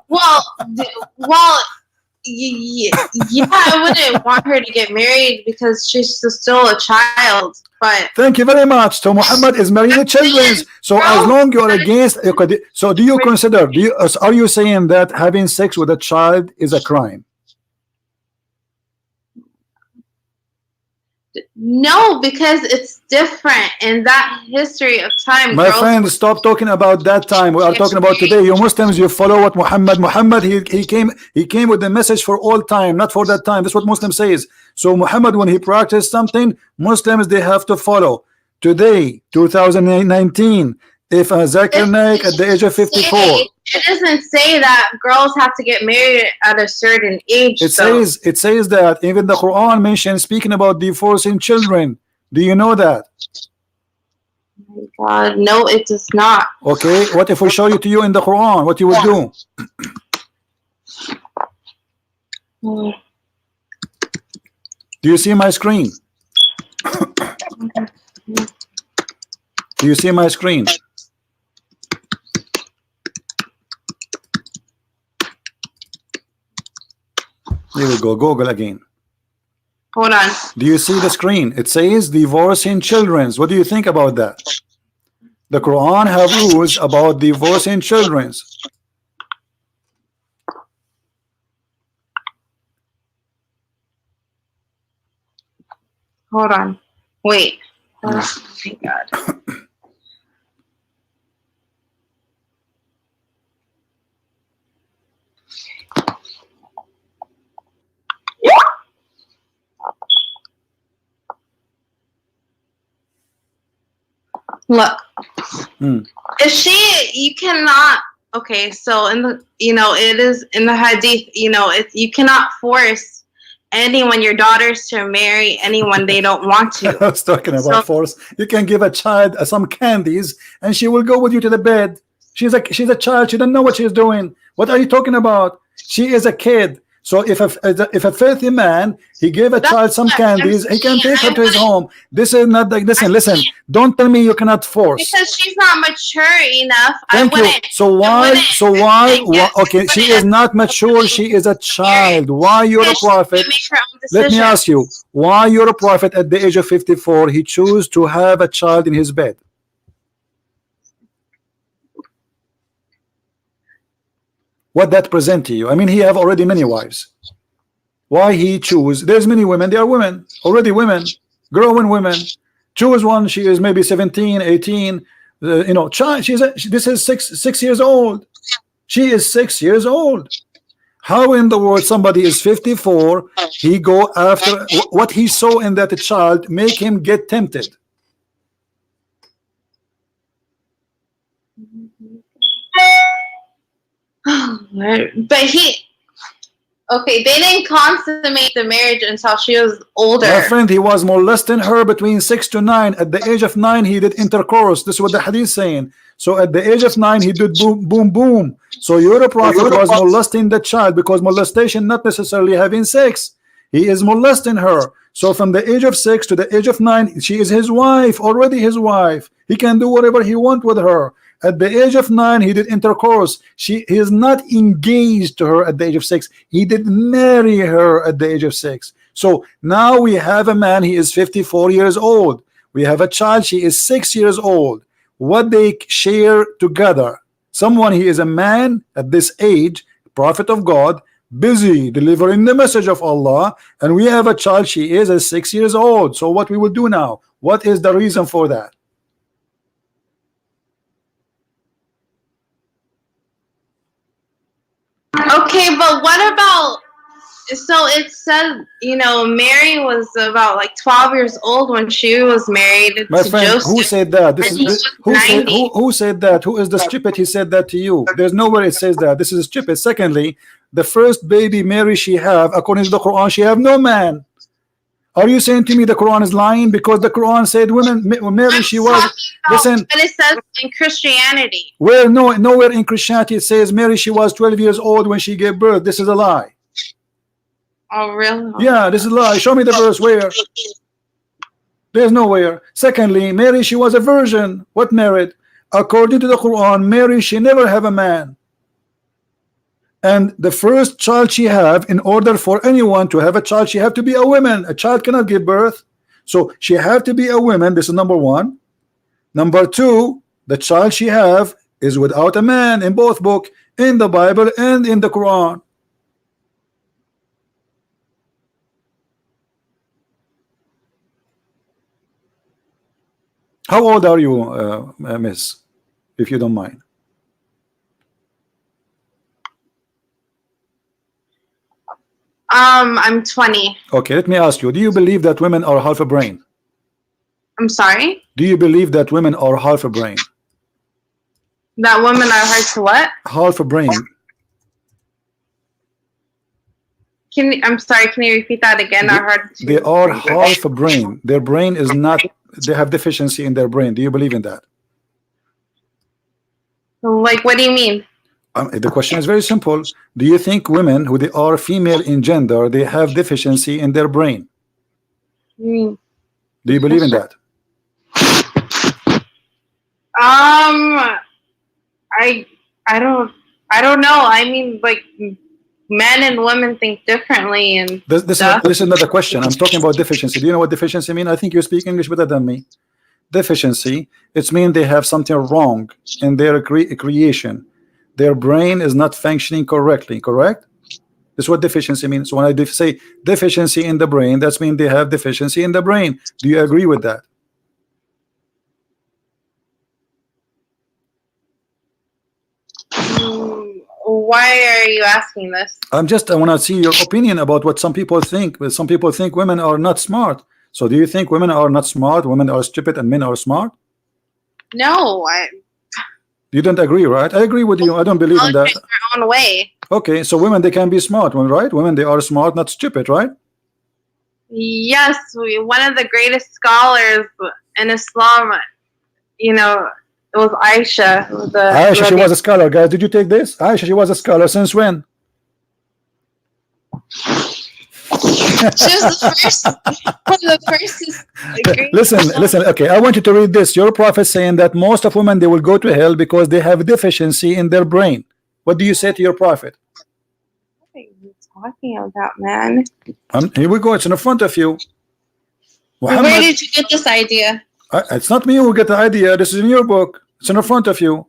Well. Yeah, I wouldn't want her to get married because she's still a child. But
thank you very much. So Muhammad is marrying the children. So as long you are against, so do you consider? Are you saying that having sex with a child is a crime?
No, because it's different in that history of time.
My friend, stop talking about that time. We are talking about today. You Muslims, you follow what Muhammad he came with the message for all time, not for that time. That's what Muslim says. So Muhammad, when he practiced something, Muslims, they have to follow. Today, 2019, if a Zakir Naik at the age of 54.
It doesn't say that girls have to get married at a certain age.
It says that even the Quran mentions speaking about divorcing children. Do you know that?
Oh my God, no, it does not.
Okay, what if we show you to you in the Quran? What you would do? Do you see my screen? Do you see my screen? Here we go. Google again.
Hold on.
Do you see the screen? It says divorcing children. What do you think about that? The Quran have rules about divorcing children.
Hold on. Wait. Oh my God. Look, if you cannot, okay, so in the, it is in the hadith, you cannot force anyone, your daughters, to marry anyone they don't want to.
I was talking about force. You can give a child some candies and she will go with you to the bed. She's a child. She doesn't know what she's doing. What are you talking about? She is a kid. So if a filthy man, he gave a child some candies, he can take her to his home. This is not like, listen, don't tell me you cannot force.
Because she's not mature enough.
Thank you. So why, okay, she is not mature, she is a child. Why you're a prophet? Let me ask you, why you're a prophet at the age of 54, he chose to have a child in his bed? What that present to you? I mean, he have already many wives. Why he choose? There's many women. They are women, already women, growing women. Choose one. She is maybe 17, 18. You know, child. This is 6 years old. She is 6 years old. How in the world somebody is 54? He go after what he saw in that child, make him get tempted.
But okay, they didn't consummate the marriage until she was older.
My friend, he was molesting her between 6 to 9. At the age of 9, he did intercourse. This is what the hadith saying. So at the age of 9, he did boom, boom, boom. So your prophet was molesting the child, because molestation not necessarily having sex. He is molesting her. So from the age of 6 to the age of 9, she is his wife, already his wife. He can do whatever he wants with her. At the age of 9, he did intercourse. He is not engaged to her at the age of 6. He did marry her at the age of 6. So now we have a man, he is 54 years old. We have a child, she is 6 years old. What they share together. Someone, he is a man at this age, prophet of God, busy delivering the message of Allah, and we have a child, she is 6 years old. So what we will do now? What is the reason for that?
Okay, but what about, so it said, you know, Mary was about like 12 years old when she was married
My
to
friend,
Joseph.
who said that?
And he was 90.
Who said that? Who is the stupid? He said that to you. There's nowhere it says that. This is stupid. Secondly, the first baby Mary she have, according to the Quran, she have no man. Are you saying to me the Quran is lying? Because the Quran said women, Mary she was. Listen,
but it says in Christianity.
where nowhere in Christianity it says Mary she was 12 years old when she gave birth. This is a lie.
Oh, really?
Yeah, this is a lie. Show me the verse where. There's nowhere. Secondly, Mary she was a virgin. What merit? According to the Quran, Mary she never have a man. And the first child she have, in order for anyone to have a child, she have to be a woman. A child cannot give birth. So she have to be a woman. This is number one. Number two, the child she have is without a man in both books, in the Bible and in the Quran. How old are you, miss, if you don't mind?
I'm 20.
Okay, let me ask you, do you believe that women are half a brain?
I'm sorry?
Do you believe that women are half a brain?
That women are hard to what?
Half a brain.
I'm sorry, can you repeat that again? Are hard to...
They are half a brain. Their brain is not, they have deficiency in their brain. Do you believe in that?
Like, what do you mean?
The question is very simple. Do you think women who they are female in gender, they have deficiency in their brain?
Mm.
Do you believe in that?
I don't know. I mean, like, men and women think differently, and
This is not a question. I'm talking about deficiency. Do you know what deficiency means? I think you speak English better than me. Deficiency, it's mean they have something wrong in their creation. Their brain is not functioning correctly, correct? That's what deficiency means. So when I say deficiency in the brain, that means they have deficiency in the brain. Do you agree with that?
Why are you asking this?
I want to see your opinion about what some people think. But some people think women are not smart. So do you think women are not smart, women are stupid, and men are smart?
No,
You don't agree, right? I agree with you. I don't believe in that.
their own way.
Okay, so women, they can be smart, right? Women, they are smart, not stupid, right?
Yes, one of the greatest scholars in Islam, you know, it was Aisha.
Aisha, she was a scholar, guys. Did you take this? Aisha, she was a scholar since when?
She was the first.
Listen. Okay, I want you to read this. Your prophet saying that most of women, they will go to hell because they have deficiency in their brain. What do you say to your prophet?
What are you talking about, man?
Here we go. It's in front of you.
Where did you get this idea?
It's not me who get the idea. This is in your book. It's in front of you.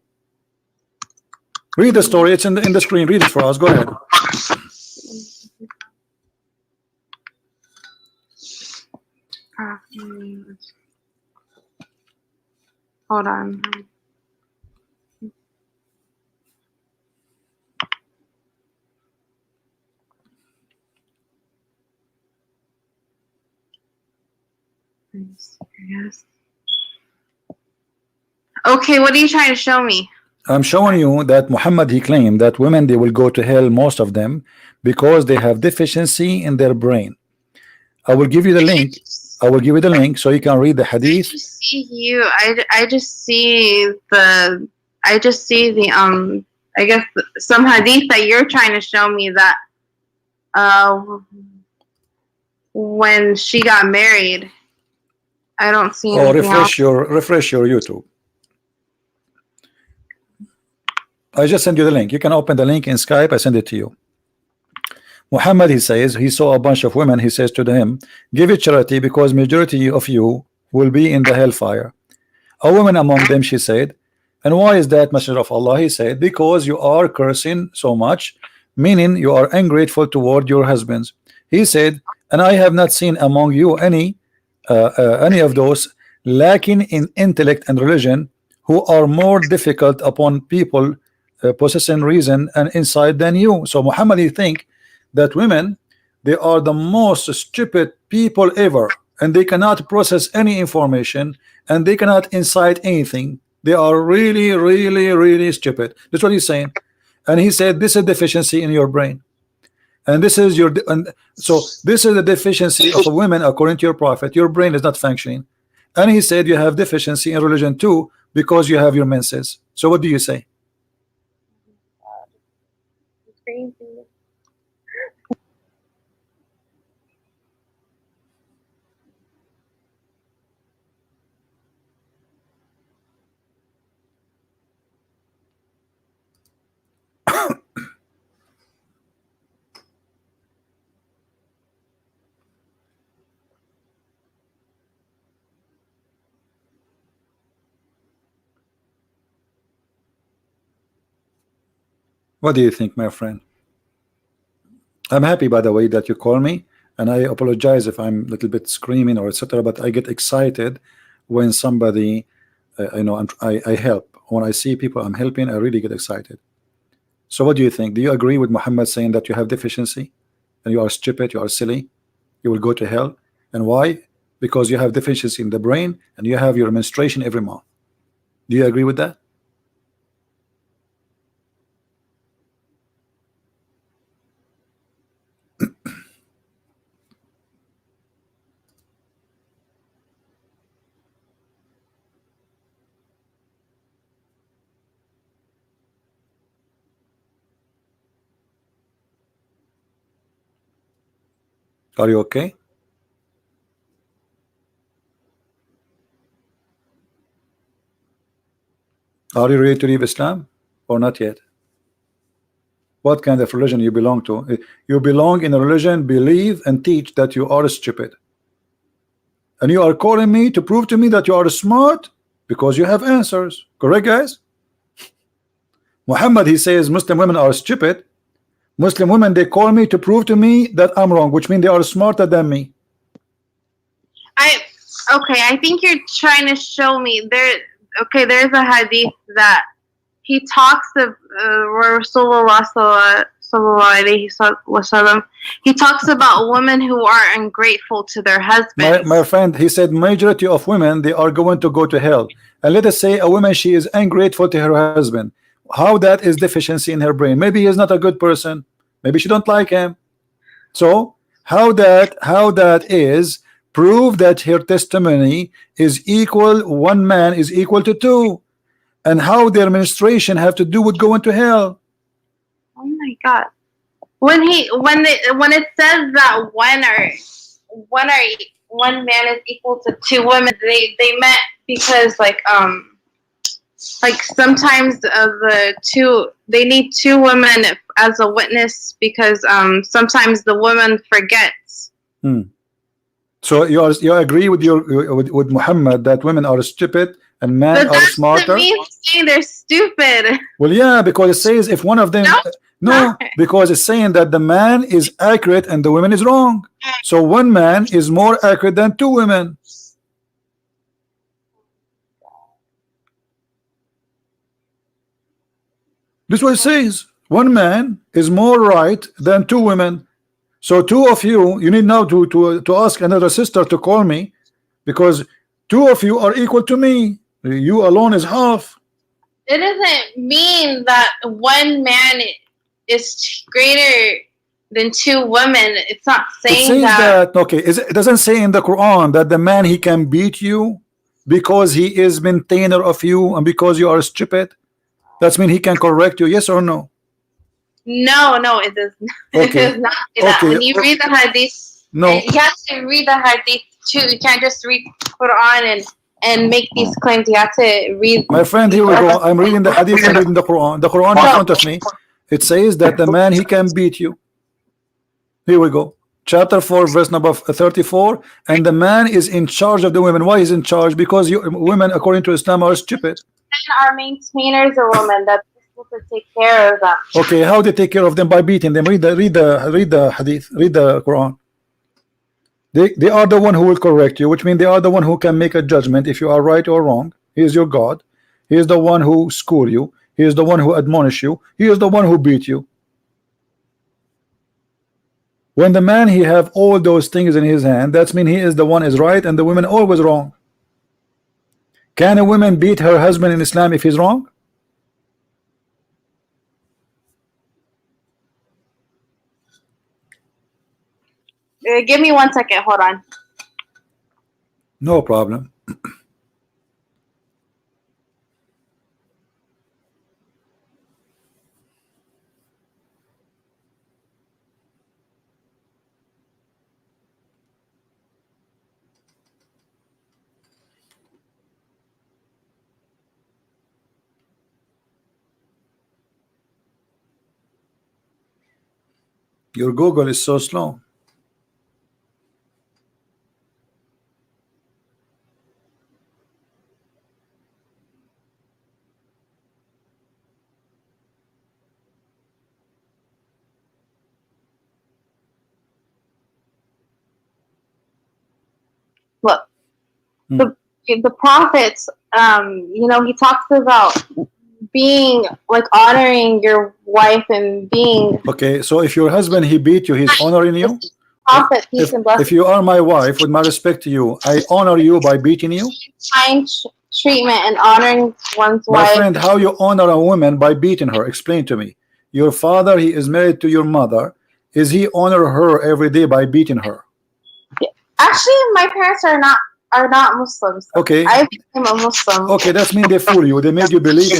Read the story. It's in the screen. Read it for us. Go ahead.
Hold on. Yes. Okay, what are you trying to show me?
I'm showing you that Muhammad, he claimed that women, they will go to hell, most of them, because they have deficiency in their brain. I will give you the link. I will give you the link so you can read the hadith.
I just see you. I just see the. I guess some hadith that you're trying to show me that when she got married, I don't see anything
refresh your YouTube. I just sent you the link. You can open the link in Skype. I send it to you. Muhammad, he says, he saw a bunch of women. He says to them, give it charity because majority of you will be in the hellfire. A woman among them, she said. And why is that, Messenger of Allah? He said, because you are cursing so much, meaning you are ungrateful toward your husbands. He said, and I have not seen among you any of those lacking in intellect and religion who are more difficult upon people possessing reason and insight than you. So Muhammad, he think that women, they are the most stupid people ever, and they cannot process any information, and they cannot incite anything. They are really, really, really stupid. That's what he's saying. And he said this is deficiency in your brain, and this is your so this is the deficiency of a woman according to your prophet. Your brain is not functioning. And he said you have deficiency in religion too because you have your menses. So what do you say?
Crazy.
What do you think, my friend? I'm happy, by the way, that you call me, and I apologize if I'm a little bit screaming or etc. But I get excited when somebody, I help. When I see people I'm helping, I really get excited. So, what do you think? Do you agree with Muhammad saying that you have deficiency, and you are stupid, you are silly, you will go to hell? And why? Because you have deficiency in the brain, and you have your menstruation every month. Do you agree with that? Are you okay? Are you ready to leave Islam or not yet? What kind of religion you belong to? You belong in a religion, believe and teach that you are stupid. And you are calling me to prove to me that you are smart because you have answers. Correct, guys? Muhammad, he says Muslim women are stupid. Muslim women, they call me to prove to me that I'm wrong, which means they are smarter than me.
I think you're trying to show me there. Okay, there's a hadith that he talks of Rasulullah sallallahu alaihi wasallam. He talks about women who are ungrateful to their husbands.
My friend, he said majority of women, they are going to go to hell. And let us say a woman, she is ungrateful to her husband. How that is deficiency in her brain? Maybe he is not a good person. Maybe she don't like him. So how that is prove that her testimony is equal, one man is equal to two, and how their menstruation have to do with going to hell.
Oh my God! When it says that one man is equal to two women, they meant because like sometimes the two, they need two women as a witness because sometimes the woman forgets.
So you agree with with Muhammad that women are stupid and men
But
are
that's
smarter.
the me saying they're stupid.
Well, yeah, because it says if one of them, no, because it's saying that the man is accurate and the woman is wrong. So one man is more accurate than two women. This is what it says. One man is more right than two women. So two of you, you need now to ask another sister to call me, because two of you are equal to me. You alone is half.
It doesn't mean that one man is greater than two women. It's not
It
saying
says
that.
that, okay, it doesn't say in the Quran that the man he can beat you because he is maintainer of you and because you are stupid. That's mean he can correct you, yes or no?
No, it does not.
Okay.
It does not say that.
Okay.
When you read the hadith,
No.
you have to read the hadith too. You can't just read Quran and make these claims. You have to read.
My friend, here we go. I'm reading the hadith, I'm reading the Quran. The Quran in front of me. It says that the man he can beat you. Here we go. Chapter 4, verse number 34. And the man is in charge of the women. Why is in charge? Because you women, according to Islam, are stupid.
Men are maintainers of women. That's supposed to take care of them.
Okay, how they take care of them? By beating them. Read the hadith, read the Quran. They are the one who will correct you, which means they are the one who can make a judgment if you are right or wrong. He is your God. He is the one who school you. He is the one who admonish you. He is the one who beat you. When the man he have all those things in his hand, that's mean he is the one is right and the women always wrong. Can a woman beat her husband in Islam if he's wrong?
Give me 1 second. Hold on.
No problem. Your Google is so slow.
Look, the prophets, he talks about being like honoring your wife and being
Okay, so if your husband he beat you, he's honoring you.
prophet, peace and blessings.
If you are my wife, with my respect to you, I honor you by beating you.
Kind treatment and honoring one's
My
wife.
friend, how you honor a woman by beating her? Explain to me. Your father, he is married to your mother. Is he honor her every day by beating her?
Actually, my parents are not Muslims.
Okay.
I became a Muslim.
Okay, that's mean they fool you. They made you believe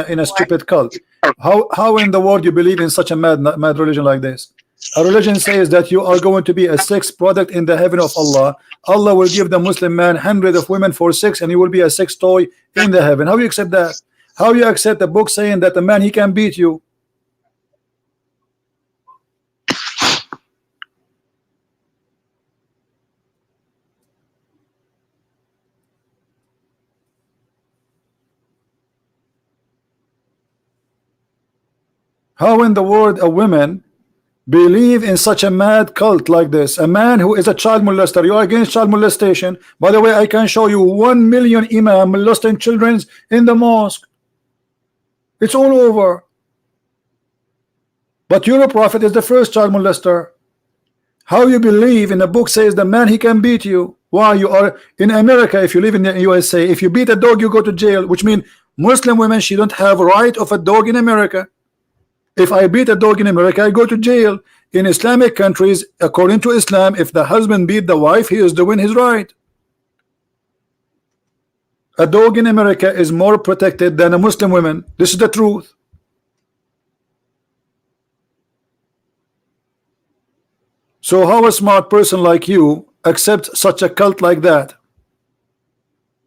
in a stupid cult. How in the world you believe in such a mad religion like this? A religion says that you are going to be a sex product in the heaven of Allah. Allah will give the Muslim man hundreds of women for sex, and you will be a sex toy in the heaven. How you accept that? How you accept the book saying that the man he can beat you? How in the world a woman believe in such a mad cult like this? A man who is a child molester. You are against child molestation. By the way, I can show you 1 million imam molesting children in the mosque. It's all over. But your prophet is the first child molester. How you believe in a book says the man he can beat you? Why? You are in America. If you live in the USA, if you beat a dog you go to jail, which means Muslim women, she don't have right of a dog in America. If I beat a dog in America, I go to jail. In Islamic countries, according to Islam, if the husband beat the wife, he is doing his right. A dog in America is more protected than a Muslim woman. This is the truth. So how a smart person like you accept such a cult like that?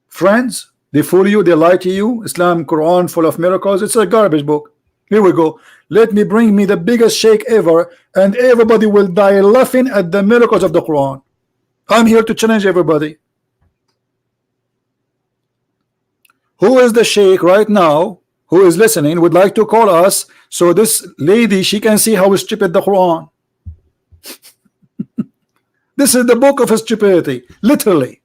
Friends, they fool you, they lie to you. Islam, Quran, full of miracles. It's a garbage book. Here we go. Let me bring me the biggest shake ever, and everybody will die laughing at the miracles of the Quran. I'm here to challenge everybody. Who is the sheikh right now who is listening would like to call us so this lady she can see how stupid the Quran. This is the book of stupidity, literally.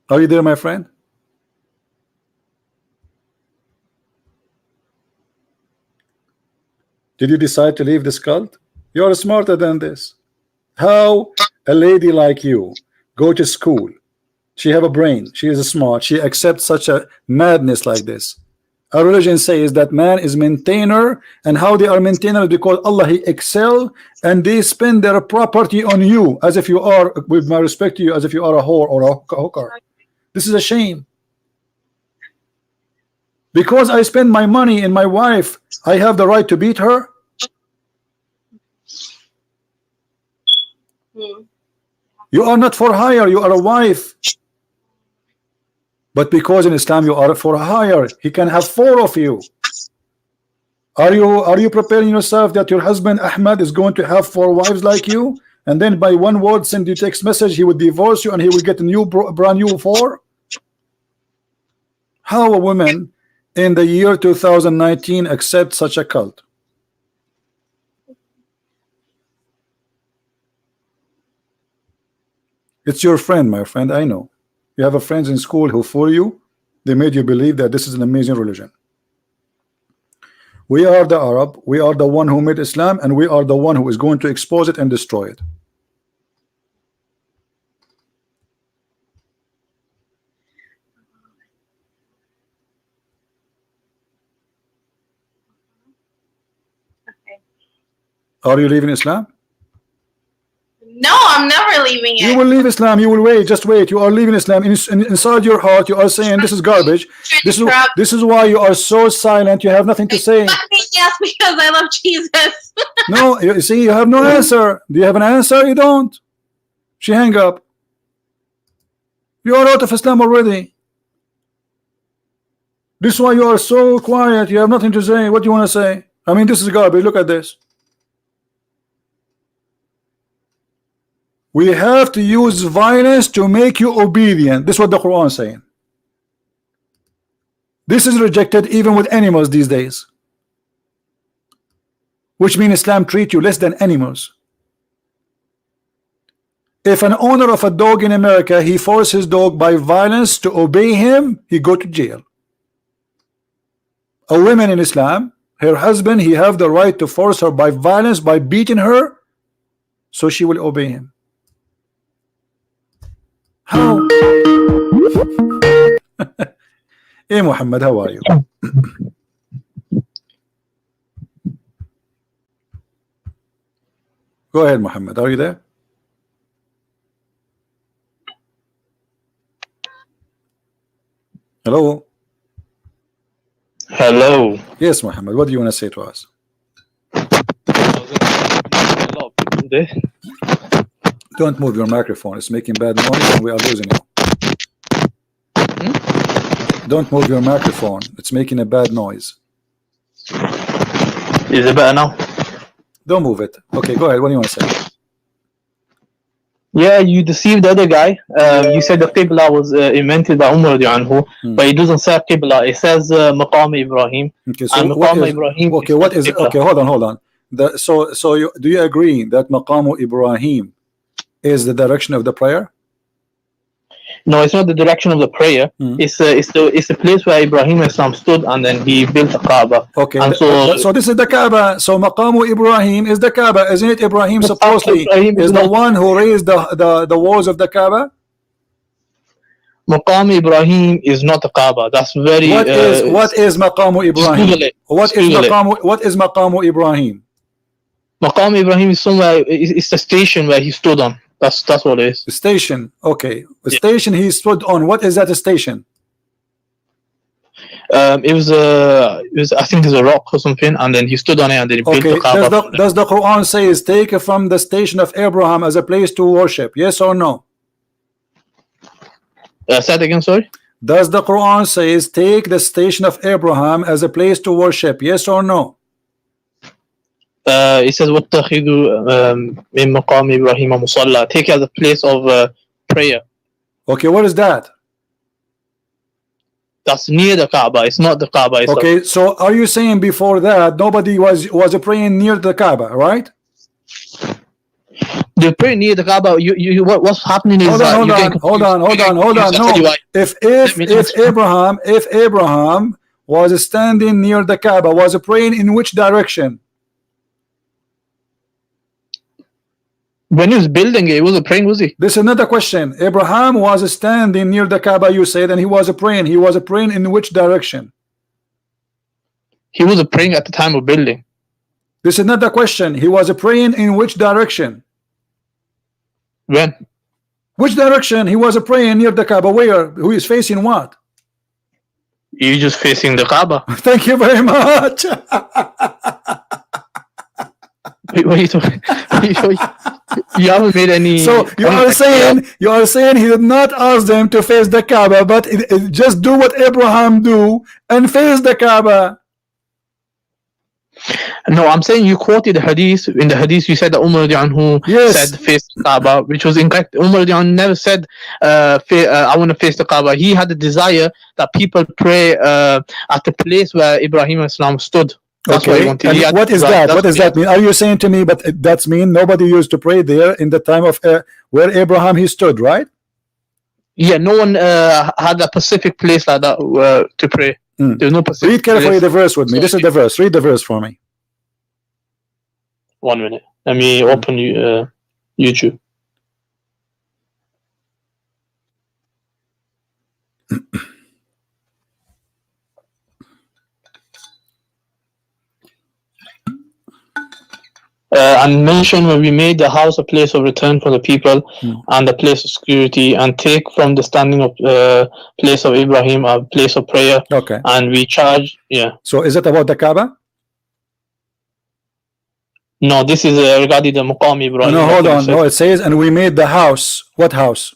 Are you there, my friend? Did you decide to leave this cult? You're smarter than this. How a lady like you go to school, she have a brain, she is smart, she accepts such a madness like this. Our religion says that man is maintainer, and how they are maintainer because Allah He excel, and they spend their property on you as if you are, with my respect to you, as if you are a whore or a hooker. This is a shame. Because I spend my money in my wife, I have the right to beat her. You are not for hire, you are a wife. But because in Islam you are for hire, he can have 4 of you. Are you preparing yourself that your husband Ahmad is going to have 4 wives like you, and then by one word send you text message he would divorce you and he will get a new brand new 4? How a woman in the year 2019 accept such a cult? It's your friend, my friend, I know. You have a friends in school who fool you. They made you believe that this is an amazing religion. We are the Arab, we are the one who made Islam, and we are the one who is going to expose it and destroy it.
Okay.
Are you leaving Islam?
No, I'm never leaving it.
You will leave Islam. You will wait. Just wait. You are leaving Islam. Inside your heart, you are saying this is garbage. This is why you are so silent. You have nothing to say.
Yes, because I love Jesus.
No, you see, you have no answer. Do you have an answer? You don't. She hang up. You are out of Islam already. This is why you are so quiet. You have nothing to say. What do you want to say? I mean, this is garbage. Look at this. We have to use violence to make you obedient. This is what the Quran is saying. This is rejected even with animals these days, which means Islam treat you less than animals. If an owner of a dog in America, he forces his dog by violence to obey him, he go to jail. A woman in Islam, her husband, he have the right to force her by violence, by beating her, so she will obey him. How? Hey Muhammad, how are you? Go ahead, Muhammad. Are you there? Hello.
Hello.
Yes, Muhammad. What do you want to say to us? Don't move your microphone. It's making bad noise and we are losing you. Don't move your microphone. It's making a bad noise.
Is it better now?
Don't move it. Okay, go ahead. What do you want to say?
Yeah, you deceived the other guy. You said the Qibla was invented by Umar anhu, but it doesn't say Qibla. It says Maqam Ibrahim.
Okay, so what is it? Okay, hold on. Do you agree that Maqam Ibrahim is the direction of the prayer?
No, it's not the direction of the prayer. It's the place where Ibrahim Islam stood, and then he built the Kaaba.
Okay,
and
so this is the Kaaba. So Maqam Ibrahim is the Kaaba, isn't it? Ibrahim supposedly is the one who raised the walls of the Kaaba.
Maqam Ibrahim is not the Kaaba. That's very.
What is Maqam Ibrahim? What is Maqam Ibrahim?
Maqam Ibrahim is somewhere. It's the station where he stood on. That's what it is.
The station. Okay. The station he stood on. What is that station?
It was I think it's a rock or something, and then he stood on it and then he built the Kaaba.
Does the Quran say is take from the station of Abraham as a place to worship? Yes or no?
Say it again, sorry.
Does the Quran say is take the station of Abraham as a place to worship? Yes or no?
it says وَاتَّخِذُوا مِن مَقَامِ إِبْرَاهِيمَ مُصَلَّى. Take as a place of prayer.
Okay, what is that?
That's near the Kaaba. It's not the Kaaba itself.
Okay, so are you saying before that nobody was praying near the Kaaba, right?
They pray near the Kaaba. What's happening is
hold on. No, if Abraham was standing near the Kaaba, was praying in which direction?
When he was building it, he wasn't praying, was he?
This is another question. Abraham was standing near the Kaaba, you said, and he was praying. He was praying in which direction?
He wasn't praying at the time of building.
This is another question. He was praying in which direction?
When?
Which direction he was praying near the Kaaba? Where? Who is facing what?
You're just facing the Kaaba.
Thank you very much.
Wait, what are you talking? You haven't made any.
So you are saying he did not ask them to face the Kaaba, but just do what Abraham do and face the Kaaba.
No, I'm saying you quoted the hadith. In the hadith, you said that Umar anhu said face the Kaaba, which was incorrect. Umar never said I want to face the Kaaba. He had the desire that people pray at the place where Ibrahim Islam stood. That's
okay.
What he wanted.
And what is that? What does that mean? Are you saying to me, but that's mean nobody used to pray there in the time of where Abraham he stood, right?
Yeah, no one had a specific place like that to pray. There's no specific.
Read carefully
place.
the verse with me. This is the verse. Read the verse for me.
1 minute. Let me open YouTube. And mention when we made the house a place of return for the people and a place of security, and take from the standing of place of Ibrahim a place of prayer.
Okay.
And we charge. Yeah.
So is it about the Kaaba?
No, this is regarding the Maqam Ibrahim.
No, hold on. No, it says, and we made the house. What house?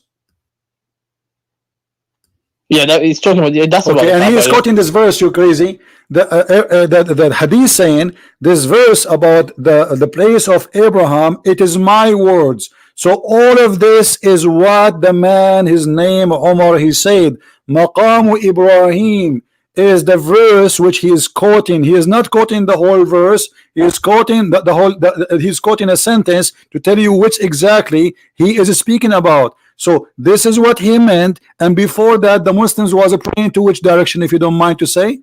Yeah, that is talking about. That's
okay,
about.
And he is quoting this verse. You crazy? The hadith saying this verse about the place of Abraham. It is my words. So all of this is what the man, his name Omar, he said. Maqamu Ibrahim is the verse which he is quoting. He is not quoting the whole verse. He is quoting the whole. He's quoting a sentence to tell you which exactly he is speaking about. So this is what he meant. And before that, the Muslims was praying to which direction, if you don't mind to say?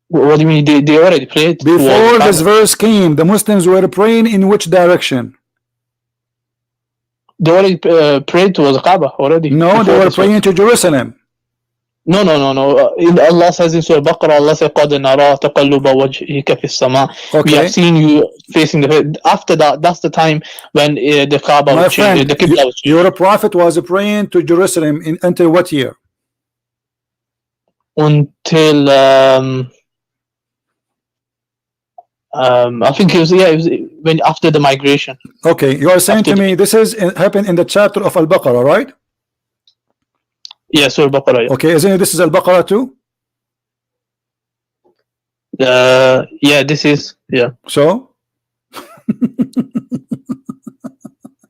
What do you mean? They already prayed?
Before this verse came, the Muslims were praying in which direction?
They already prayed towards the Kaaba already.
No, they were praying to Jerusalem.
No. Allah says in Surah Baqarah, Allah says, قَدْ نَرَى تَقَلُّبَ وَجْهِكَ فِي السَّمَاءِ. We have seen you facing the. After that, that's the time when the Kaaba was changed. The Qibla was changed.
Your prophet was praying to Jerusalem until what year?
Until I think it was when after the migration.
Okay, you are saying to me this is happened in the chapter of Al-Baqarah, right?
Yeah, Surah Baqarah. Yeah.
Okay, isn't this is Al-Baqarah too?
Yeah, this is
So?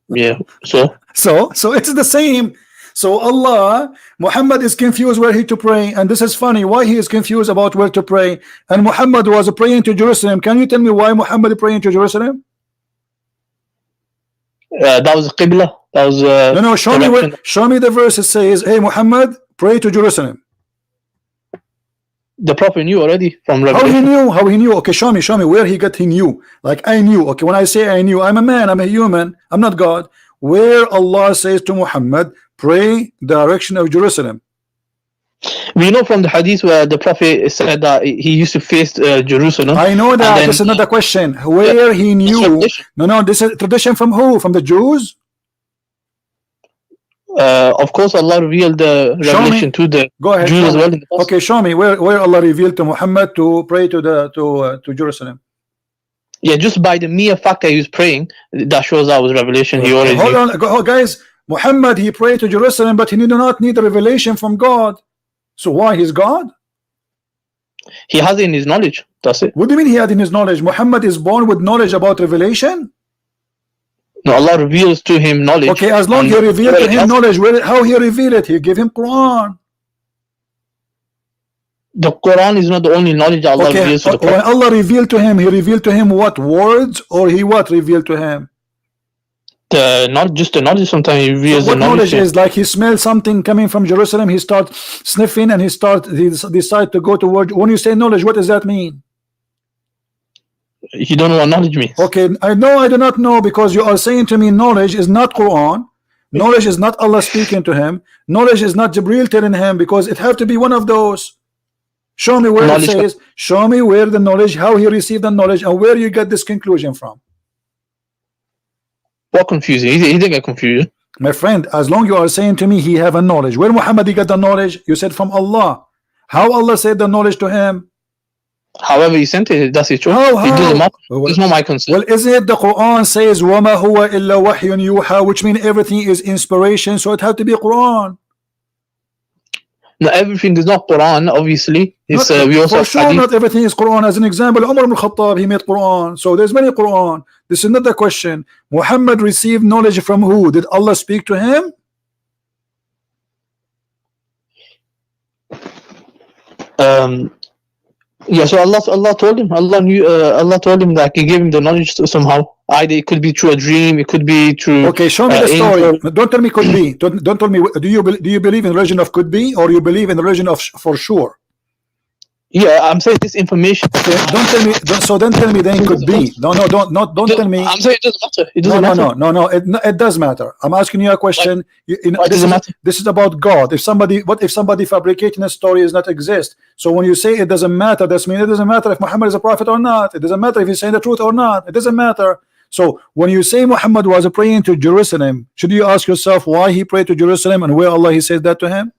Yeah, so
it's the same. So Allah, Muhammad is confused where he to pray, and this is funny. Why he is confused about where to pray? And Muhammad was praying to Jerusalem. Can you tell me why Muhammad praying to Jerusalem?
That was Qibla. That was
no. Show me the verse. It says, "Hey Muhammad, pray to Jerusalem."
The Prophet knew already from Revelation.
How he knew? Okay, show me where he knew. Like I knew. Okay, when I say I knew, I'm a man. I'm a human. I'm not God. Where Allah says to Muhammad, pray direction of Jerusalem.
We know from the hadith where the Prophet said that he used to face Jerusalem.
I know that. This is another question. Where he knew? No. This is tradition from who? From the Jews?
Of course, Allah revealed the revelation to the Jews as well.
Okay, show me where Allah revealed to Muhammad to pray to Jerusalem.
Yeah, just by the mere fact that he was praying, that shows that was revelation. He already
hold on, guys. Muhammad, he prayed to Jerusalem, but he did not need a revelation from God. So why he's God?
He has it in his knowledge. That's it.
What do you mean he had in his knowledge? Muhammad is born with knowledge about revelation?
No, Allah reveals to him knowledge.
Okay, as long as he revealed to him knowledge, how he revealed it? He gave him Quran.
The Quran is not the only knowledge Allah reveals to the
when Allah revealed to him, he revealed to him what? Words? Or he what revealed to him?
Not just the knowledge. Sometimes he reveals
So what
the knowledge.
Is like he smelled something coming from Jerusalem, he start sniffing and he decide to go towards. When you say knowledge, what does that mean?
You don't know what knowledge means.
Okay, I do not know, because you are saying to me knowledge is not Quran, knowledge is not Allah speaking to him, knowledge is not Jibreel telling him, because it have to be one of those. Show me where knowledge it says, show me where the knowledge, how he received the knowledge, and where you get this conclusion from.
What confusing? He didn't get confused.
My friend, as long you are saying to me he have a knowledge, where Muhammad he got the knowledge? You said from Allah. How Allah said the knowledge to him?
However he sent it, that's it true.
How?
It's not my concern.
Well, isn't it the Quran says وَمَا هُوَ إِلَّا وَحْيٌ يُوحَى, which means everything is inspiration, so it had to be Quran.
No, everything is not Quran, obviously. It's we also
for sure
hadith.
Not everything is Quran. As an example, Umar ibn Khattab, he made Quran, so there's many Quran. This is not the question. Muhammad received knowledge from who? Did Allah speak to him?
Yeah, so Allah told him. Allah told him that He gave him the knowledge somehow. Either it could be through a dream, it could be through.
Okay, show me the story. Don't tell me could be. Don't tell me. Do you believe in the religion of could be, or you believe in the religion of for sure?
Yeah, I'm saying this information.
Okay, don't tell me. Don't tell me then could be. No, don't tell me.
I'm saying it doesn't matter. It doesn't matter.
No. It does matter. I'm asking you a question. This is about God. What if somebody fabricating a story does not exist? So when you say it doesn't matter, that means it doesn't matter if Muhammad is a prophet or not. It doesn't matter if he's saying the truth or not. It doesn't matter. So when you say Muhammad was praying to Jerusalem, should you ask yourself why he prayed to Jerusalem and where Allah he said that to him?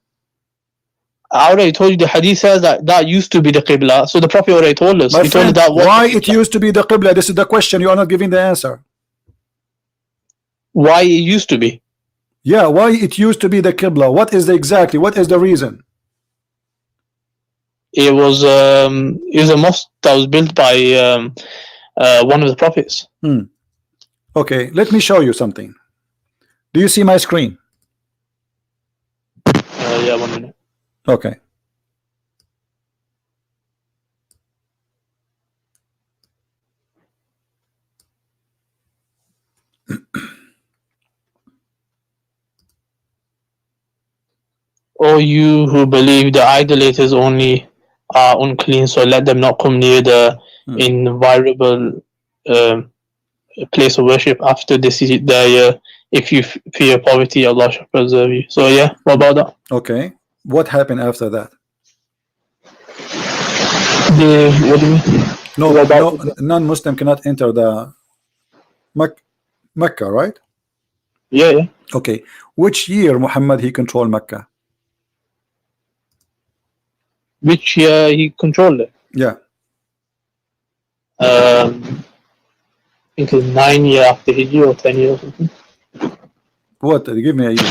I already told you the hadith says that used to be the Qibla. So the Prophet already told us.
My
he
friend,
told us that
why it used to be the Qibla? This is the question. You are not giving the answer.
Why it used to be?
Yeah, why it used to be the Qibla? What is the reason?
It was a mosque that was built by one of the prophets.
Okay, let me show you something. Do you see my screen?
Yeah, 1 minute.
Okay.
O you who believe the idolaters only are unclean, so let them not come near the inviolable place of worship after this is their if you fear poverty, Allah shall preserve you. So yeah, what about that?
Okay. What happened after that?
What do you mean?
No, non-Muslim cannot enter the Mecca, right?
Yeah.
Okay. Which year Muhammad he controlled Mecca?
Which year he controlled it?
Yeah.
I think it's 9 years after Hijri or 10 years or something.
What? Give me a year.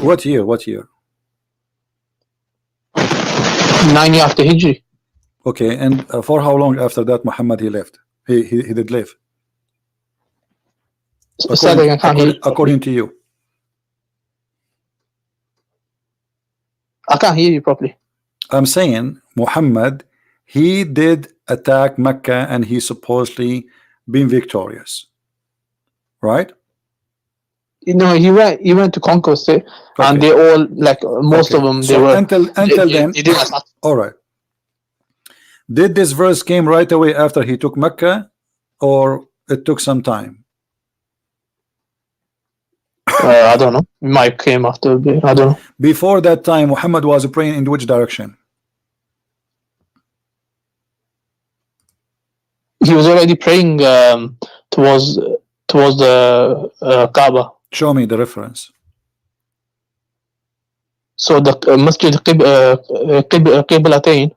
What year?
9 years after Hijri.
Okay, and for how long after that Muhammad he left? He did live. According to you.
I can't hear you properly.
I'm saying Muhammad he did attack Mecca and he supposedly been victorious, right?
No, he went to conquer it, and they all most of them they were
until then. All right. Did this verse came right away after he took Mecca, or it took some time?
I don't know. It might came after a bit. I don't know.
Before that time, Muhammad was praying in which direction?
He was already praying towards the Kaaba.
Show me the reference.
So the Masjid Qiblatain.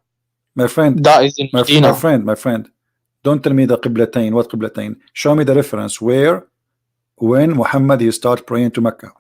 My friend,
that is in Medina.
My friend, don't tell me the Qiblatain. What Qiblatain? Show me the reference where, when Muhammad he start praying to Mecca.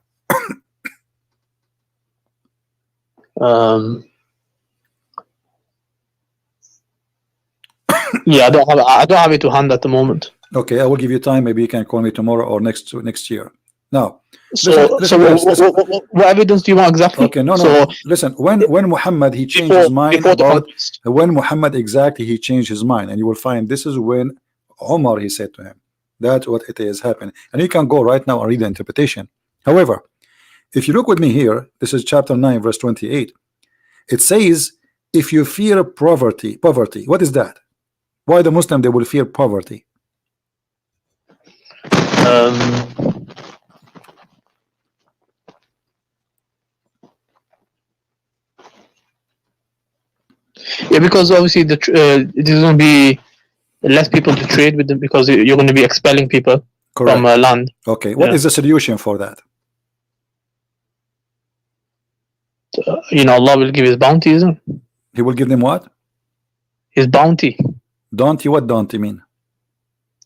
Yeah, I don't have it to hand at the moment.
Okay, I will give you time. Maybe you can call me tomorrow or next year. Now,
So, what evidence do you want exactly?
Okay, no.
So,
listen, when Muhammad he changed his mind about when Muhammad exactly he changed his mind, and you will find this is when Omar he said to him, that's what it is happening, and you can go right now and read the interpretation. However, if you look with me here, this is chapter 9, verse 28. It says, if you fear poverty, what is that? Why the Muslim they will fear poverty?
Yeah, because obviously there's going to be less people to trade with them because you're going to be expelling people from land.
Okay, what is the solution for that?
Allah will give his bounty, isn't it?
He will give them what?
His bounty.
Bounty, what bounty mean?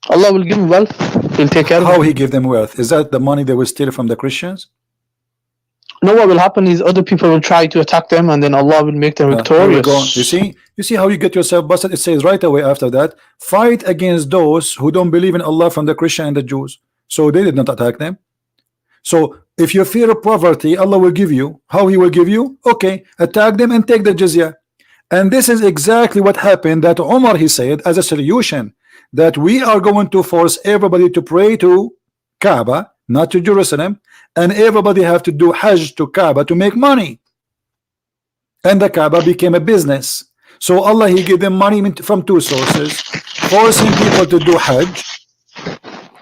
Allah will give them wealth. He'll take care of
How he give them wealth? Is that the money they will steal from the Christians?
No, what will happen is other people will try to attack them, and then Allah will make them victorious.
You see how you get yourself busted? It says right away after that, fight against those who don't believe in Allah from the Christian and the Jews. So they did not attack them. So if you fear poverty, Allah will give you. How he will give you? Okay, attack them and take the jizya. And this is exactly what happened that Omar he said as a solution, that we are going to force everybody to pray to Kaaba, not to Jerusalem, and everybody have to do Hajj to Kaaba to make money. And the Kaaba became a business. So Allah he gave them money from two sources, forcing people to do Hajj,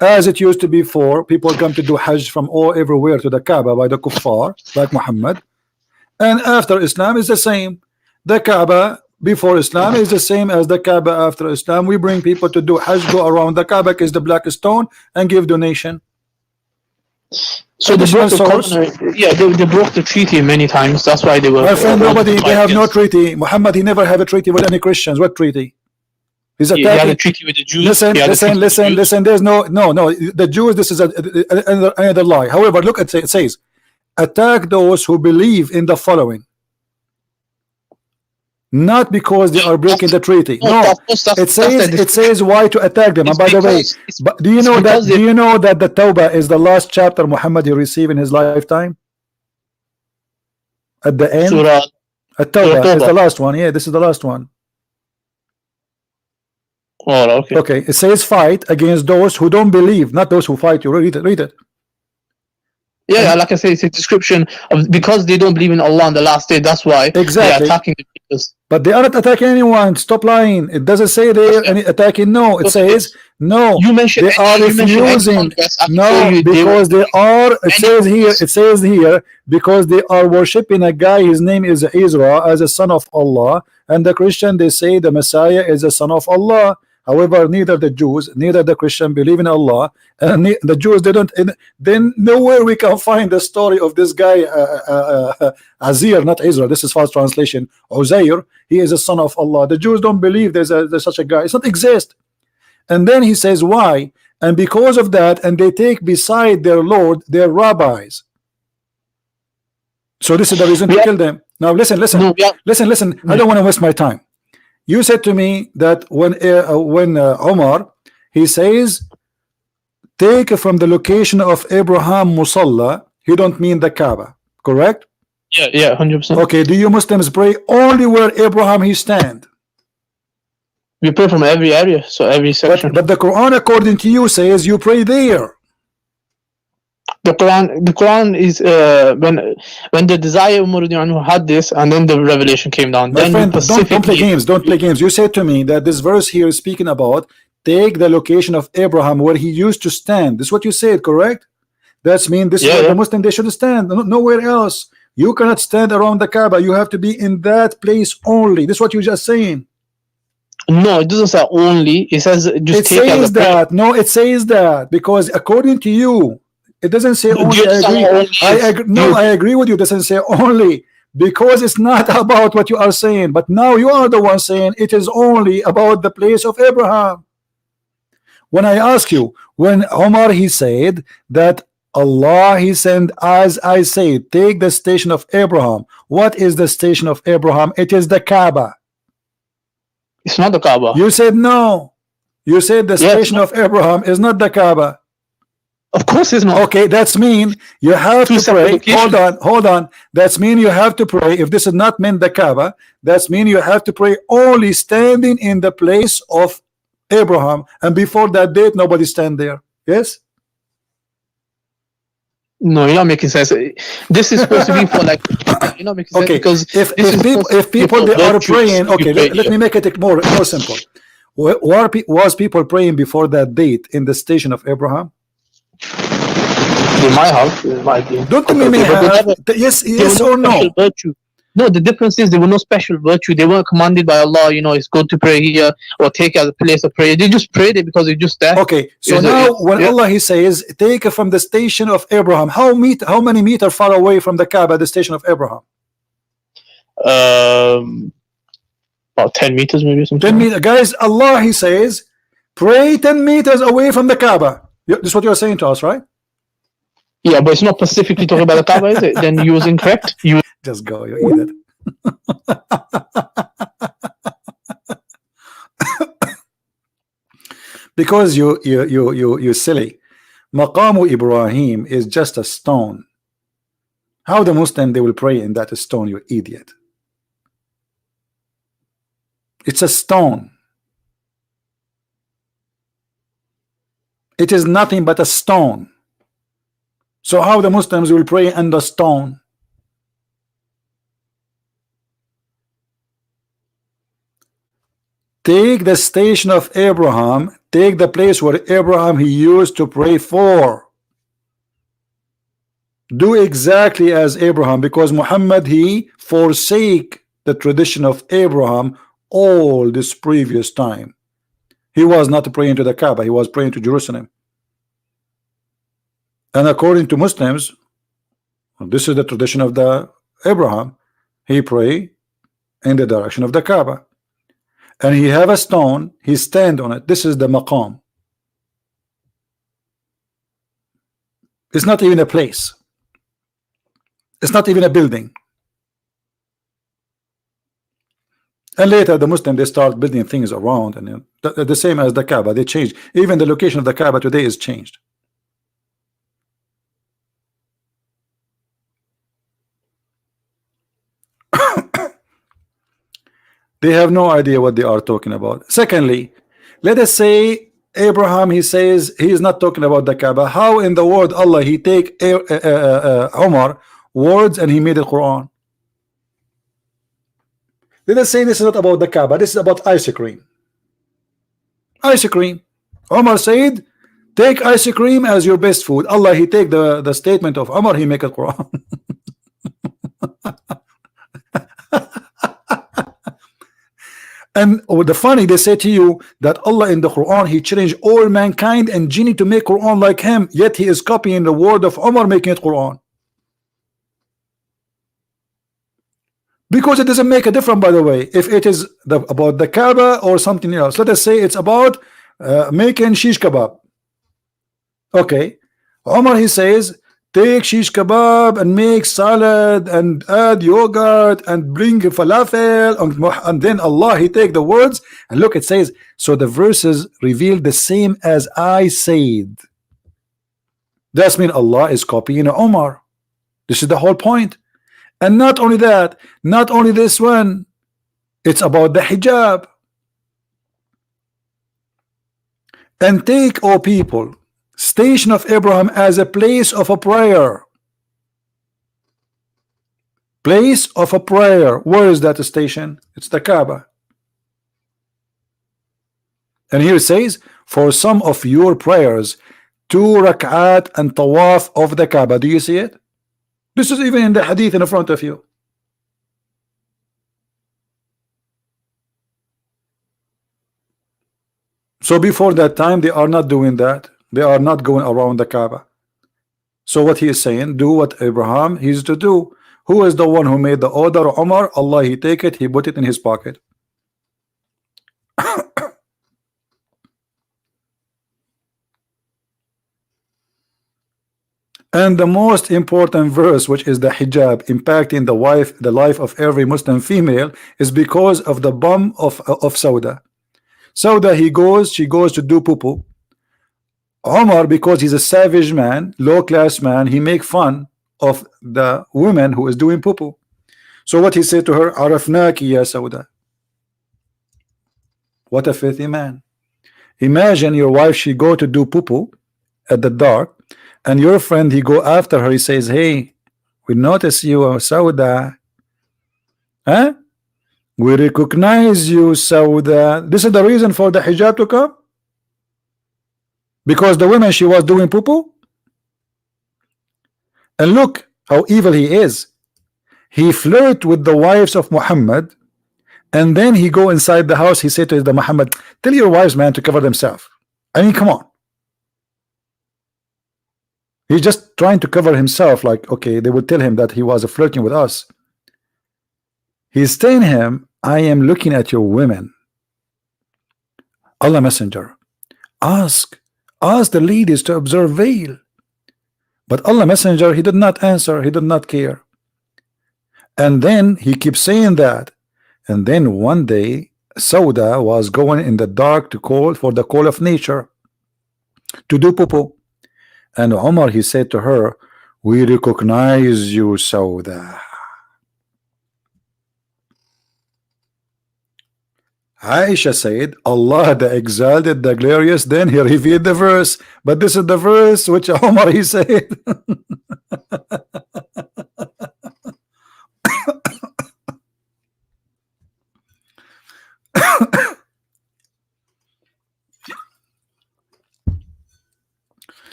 as it used to be before. People come to do Hajj from everywhere to the Kaaba by the kuffar, like Muhammad. And after Islam is the same. The Kaaba before Islam is the same as the Kaaba after Islam. We bring people to do Hajj, go around the Kaaba, kiss the black stone, and give donation.
So they broke they broke the treaty many times. That's why they were.
My friend, they have no treaty. Muhammad he never had a treaty with any Christians. What treaty? He's attacking.
He had a treaty with the Jews.
Listen. There's no. The Jews. This is another lie. However, look at it says, attack those who believe in the following. Not because they are breaking the treaty. No, it says why to attack them. And by the way, do you know that the Tawbah is the last chapter Muhammad he received in his lifetime? At the end, At-Tawbah is the last one. Yeah, this is the last one.
Oh, okay.
Okay, it says fight against those who don't believe, not those who fight you. Read it.
Yeah, like I say, it's a description of because they don't believe in Allah on the last day. That's why they're attacking the people.
But they aren't attacking anyone. Stop lying. It doesn't say they're attacking. No, it says no.
You mentioned
they are refusing. No, because they are. It says here because they are worshiping a guy. His name is Israel as a son of Allah, and the Christian they say the Messiah is a son of Allah. However, neither the Jews, neither the Christian believe in Allah, and the Jews they don't. Then nowhere we can find the story of this guy Azir, not Israel. This is false translation. Uzair, he is a son of Allah. The Jews don't believe there's such a guy. It doesn't exist. And then he says why? And because of that, and they take beside their Lord their rabbis. So this is the reason to kill them. Now listen. I don't want to waste my time. You said to me that when Omar he says take from the location of Abraham Musalla, he don't mean the Kaaba, correct?
Yeah, 100%.
Okay, do you Muslims pray only where Abraham he stand?
We pray from every area, so every section.
But the Quran, according to you, says you pray there.
The Quran is when the desire Umar had this, and then the revelation came down.
My friend, don't play games. Don't play games. You said to me that this verse here is speaking about take the location of Abraham where he used to stand. This is what you said, correct? That's mean this is where the Muslim they should stand, nowhere else. You cannot stand around the Kaaba. You have to be in that place only. This is what you're just saying.
No, it doesn't say only. It says just.
It says that. No, it says that because according to you. It doesn't say only. I agree with you. It doesn't say only because it's not about what you are saying. But now you are the one saying it is only about the place of Abraham. When I ask you, when Omar he said that Allah he sent, as I say, take the station of Abraham. What is the station of Abraham? It is the Kaaba.
It's not the Kaaba.
You said no. You said the
Yes.
station of Abraham is not the Kaaba.
Of course it's not.
Okay, that's mean you have
Two
to
separate
pray.
locations.
Hold on. That's mean you have to pray. If this is not meant the Kaaba, that's mean you have to pray only standing in the place of Abraham, and before that date nobody stand there. Yes.
No, you're not making sense. This is supposed to be for like, you're not making sense
Okay.
because
If
this is
people,
supposed to
if
be
people
for
they are
virtues.
praying,
You
okay,
pray
let me
here.
make it more simple. Was people praying before that date in the station of Abraham?
They might have, it might be.
Don't you may
But they
have?
never-
Yes,
there
yes
were
or
no special
no?
virtue. No, the difference is there were no special virtue. They weren't commanded by Allah, you know, it's good to pray here or take it as a place of prayer. They just prayed it because it's just there.
Okay, so
Is it-
now
it's-
when
yeah.
Allah he says, take it from the station of Abraham, how many meters far away from the Kaaba, the station of Abraham?
About 10 meters maybe or something.
10 meters, guys. Allah he says, pray 10 meters away from the Kaaba. This is what you're saying to us, right?
Yeah, but it's not specifically talking about the Kaaba, is it? Then you was incorrect. You
Just go, you eat it. Because you silly. Maqamu Ibrahim is just a stone. How the Muslim they will pray in that stone, you idiot? It's a stone. It is nothing but a stone. So how the Muslims will pray on the stone? Take the station of Abraham, take the place where Abraham he used to pray for. Do exactly as Abraham, because Muhammad he forsake the tradition of Abraham all this previous time. He was not praying to the Kaaba, he was praying to Jerusalem. And according to Muslims, this is the tradition of the Abraham. He pray in the direction of the Kaaba. And he have a stone, he stand on it. This is the maqam. It's not even a place. It's not even a building. And later the Muslim they start building things around, and the same as the Kaaba, they changed. Even the location of the Kaaba today is changed. They have no idea what they are talking about. Secondly, let us say Abraham he says he is not talking about the Kaaba. How in the word Allah he take Umar words and he made the Quran? Let us say this is not about the Kaaba, this is about ice cream. Ice cream. Umar said, take ice cream as your best food. Allah he take the statement of Umar, he make a Quran. And the funny, they say to you that Allah in the Quran he changed all mankind and genie to make Quran like him, yet he is copying the word of Umar making it Quran. Because it doesn't make a difference, by the way, if it is about the Kaaba or something else. Let us say it's about making shish kebab. Okay, Umar he says take shish kebab and make salad and add yogurt and bring falafel, and then Allah he take the words and look, it says, so the verses reveal the same as I said. That's mean Allah is copying Umar. This is the whole point. And not only that, not only this one, it's about the hijab. And take, O people, station of Abraham as a place of a prayer. Place of a prayer. Where is that station? It's the Kaaba. And here it says, for some of your prayers, 2 rak'at and tawaf of the Kaaba. Do you see it? This is even in the hadith in front of you. So before that time, they are not doing that. They are not going around the Kaaba. So what he is saying, do what Abraham he used to do. Who is the one who made the order? Umar. Allah he take it, he put it in his pocket. And the most important verse, which is the hijab impacting the life of every Muslim female, is because of the bomb of Sauda. Sauda, she goes to do poo-poo. Omar, because he's a savage man, low-class man, he make fun of the woman who is doing poo-poo. So what he said to her, Arafnaki ya Sauda. What a filthy man. Imagine your wife, she go to do poo-poo at the dark, and your friend, he go after her, he says, hey, we notice you, Sauda. Huh? We recognize you, Sauda. This is the reason for the hijab to come? Because the woman, she was doing poo-poo? And look how evil he is. He flirt with the wives of Muhammad, and then he go inside the house, he said to the Muhammad, tell your wives, man, to cover themselves. I mean, come on. He's just trying to cover himself, like, okay, they would tell him that he was flirting with us. He's telling him, I am looking at your women. Allah Messenger, ask the ladies to observe veil. But Allah Messenger, he did not answer, he did not care. And then he keeps saying that. And then one day, Sauda was going in the dark to call for the call of nature, to do poo-poo. And Omar, he said to her, we recognize you, Sauda. Aisha said, Allah the exalted, the glorious, then he revealed the verse. But this is the verse which Omar, he said.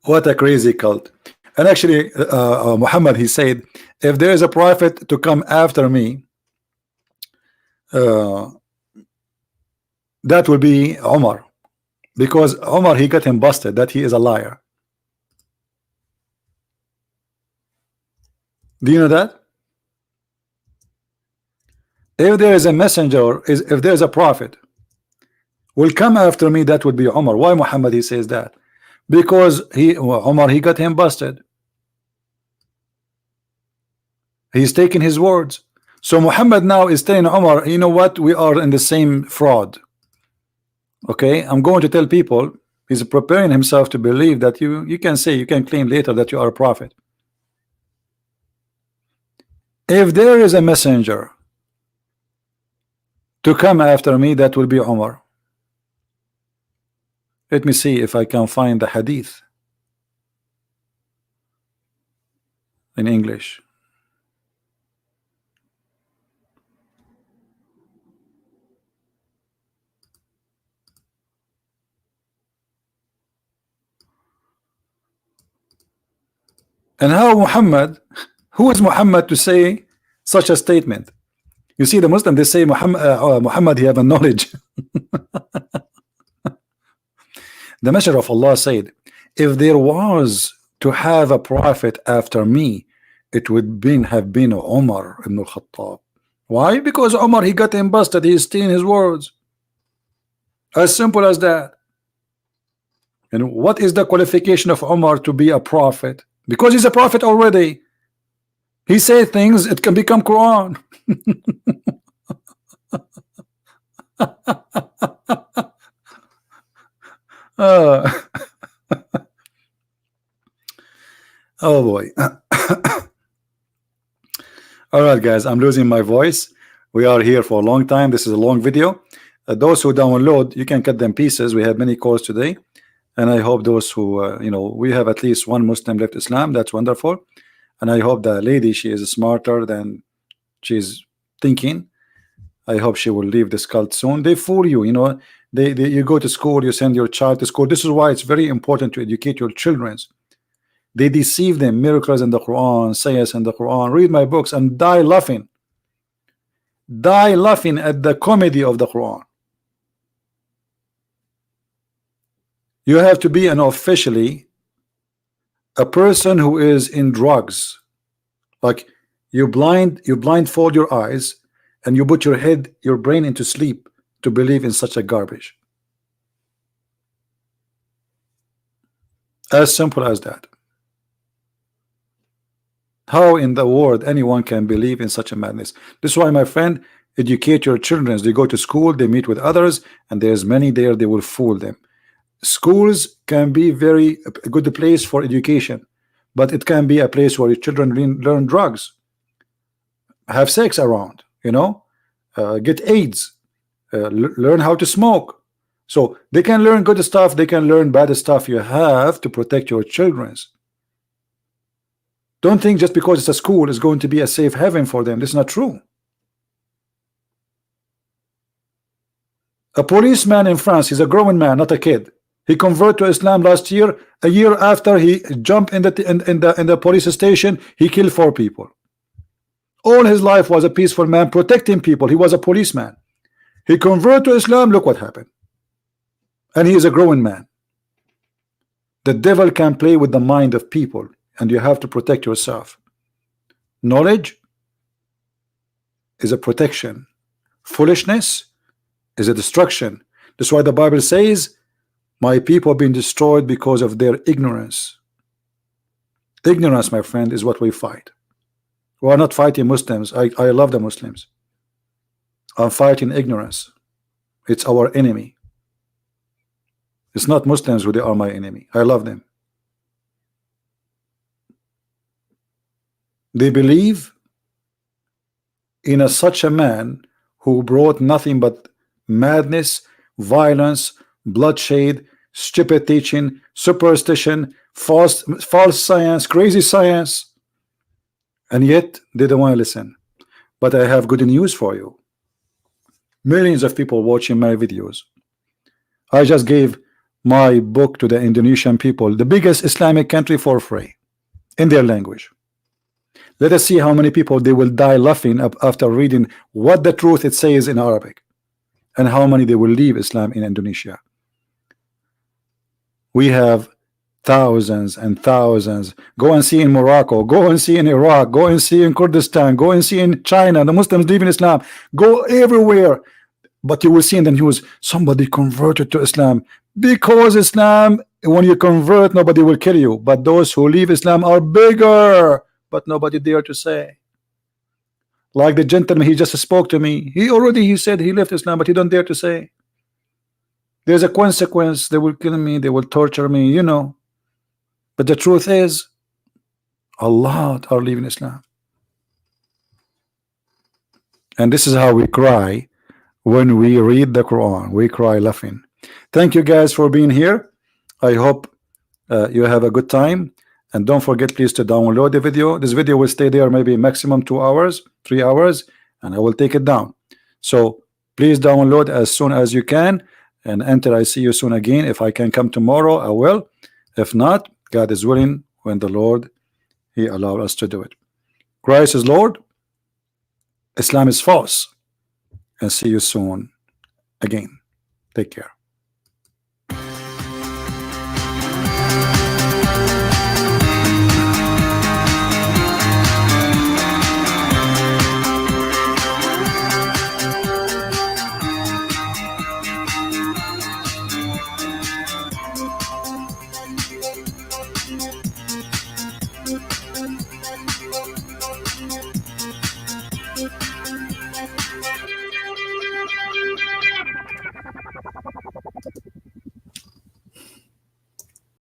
What a crazy cult. And actually, Muhammad, he said, if there is a prophet to come after me, that will be Omar, because Omar, he got him busted that he is a liar. Do you know that? If there is a messenger, if there is a prophet will come after me, that would be Omar. Why Muhammad, he says that? Because Omar, he got him busted. He's taking his words. So Muhammad now is telling Omar, you know what, we are in the same fraud. Okay, I'm going to tell people, he's preparing himself to believe that you can say, you can claim later that you are a prophet. If there is a messenger to come after me, that will be Omar. Let me see if I can find the hadith in English. And how Muhammad, who is Muhammad to say such a statement? You see, the Muslim, they say Muhammad, he have a knowledge. The Messenger of Allah said, if there was to have a prophet after me, it would have been Umar ibn al-Khattab. Why? Because Umar, he got him busted, he's stealing his words. As simple as that. And what is the qualification of Umar to be a prophet? Because he's a prophet already. He says things, it can become Quran. Oh boy. All right, guys, I'm losing my voice. We are here for a long time. This is a long video. Those who download, you can cut them pieces. We have many calls today, and I hope those who we have at least one Muslim left Islam. That's wonderful. And I hope the lady, she is smarter than she's thinking. I hope she will leave this cult soon. They fool you, you go to school, you send your child to school. This is why it's very important to educate your children. They deceive them, miracles in the Quran, sayas in the Quran. Read my books and die laughing. Die laughing at the comedy of the Quran. You have to be officially a person who is in drugs. Like you blindfold your eyes and you put your brain into sleep to believe in such a garbage. As simple as that. How in the world anyone can believe in such a madness? This is why, my friend, educate your children. They go to school, they meet with others, and there's many there, they will fool them. Schools can be very a good place for education, but it can be a place where your children learn drugs, have sex around, you know, get AIDS, learn how to smoke. So they can learn good stuff, they can learn bad stuff. You have to protect your children. Don't think just because it's a school is going to be a safe haven for them. This is not true. A policeman in France, he's a grown man, not a kid. He converted to Islam last year. A year after he jumped in the police station, he killed 4 people. All his life was a peaceful man protecting people. He was a policeman. He converted to Islam. Look what happened. And he is a growing man. The devil can play with the mind of people, and you have to protect yourself. Knowledge is a protection. Foolishness is a destruction. That's why the Bible says, my people have been destroyed because of their ignorance. Ignorance, my friend, is what we fight. We are not fighting Muslims. I love the Muslims. I'm fighting ignorance. It's our enemy. It's not Muslims who they are my enemy. I love them. They believe in such a man who brought nothing but madness, violence, bloodshed, stupid teaching, superstition, false science, crazy science, and yet they don't want to listen. But I have good news for you. Millions of people watching my videos. I just gave my book to the Indonesian people, the biggest Islamic country, for free in their language. Let us see how many people they will die laughing after reading what the truth it says in Arabic, and how many they will leave Islam in Indonesia. We have thousands and thousands. Go and see in Morocco, go and see in Iraq, go and see in Kurdistan, go and see in China, the Muslims leaving Islam. Go everywhere, but you will see in the news somebody converted to Islam. Because Islam, when you convert, nobody will kill you, but those who leave Islam are bigger, but nobody dare to say. Like the gentleman, he just spoke to me. He said he left Islam, but he don't dare to say. There's a consequence. They will kill me, they will torture me, you know. But the truth is, a lot are leaving Islam. And this is how we cry when we read the Quran. We cry laughing. Thank you guys for being here. I hope you have a good time. And don't forget, please, to download the video. This video will stay there maybe maximum 2 hours, 3 hours, and I will take it down. So please download as soon as you can and enter. I see you soon again. If I can come tomorrow, I will. If not, God is willing, when the Lord, He allowed us to do it. Christ is Lord. Islam is false. And see you soon again. Take care.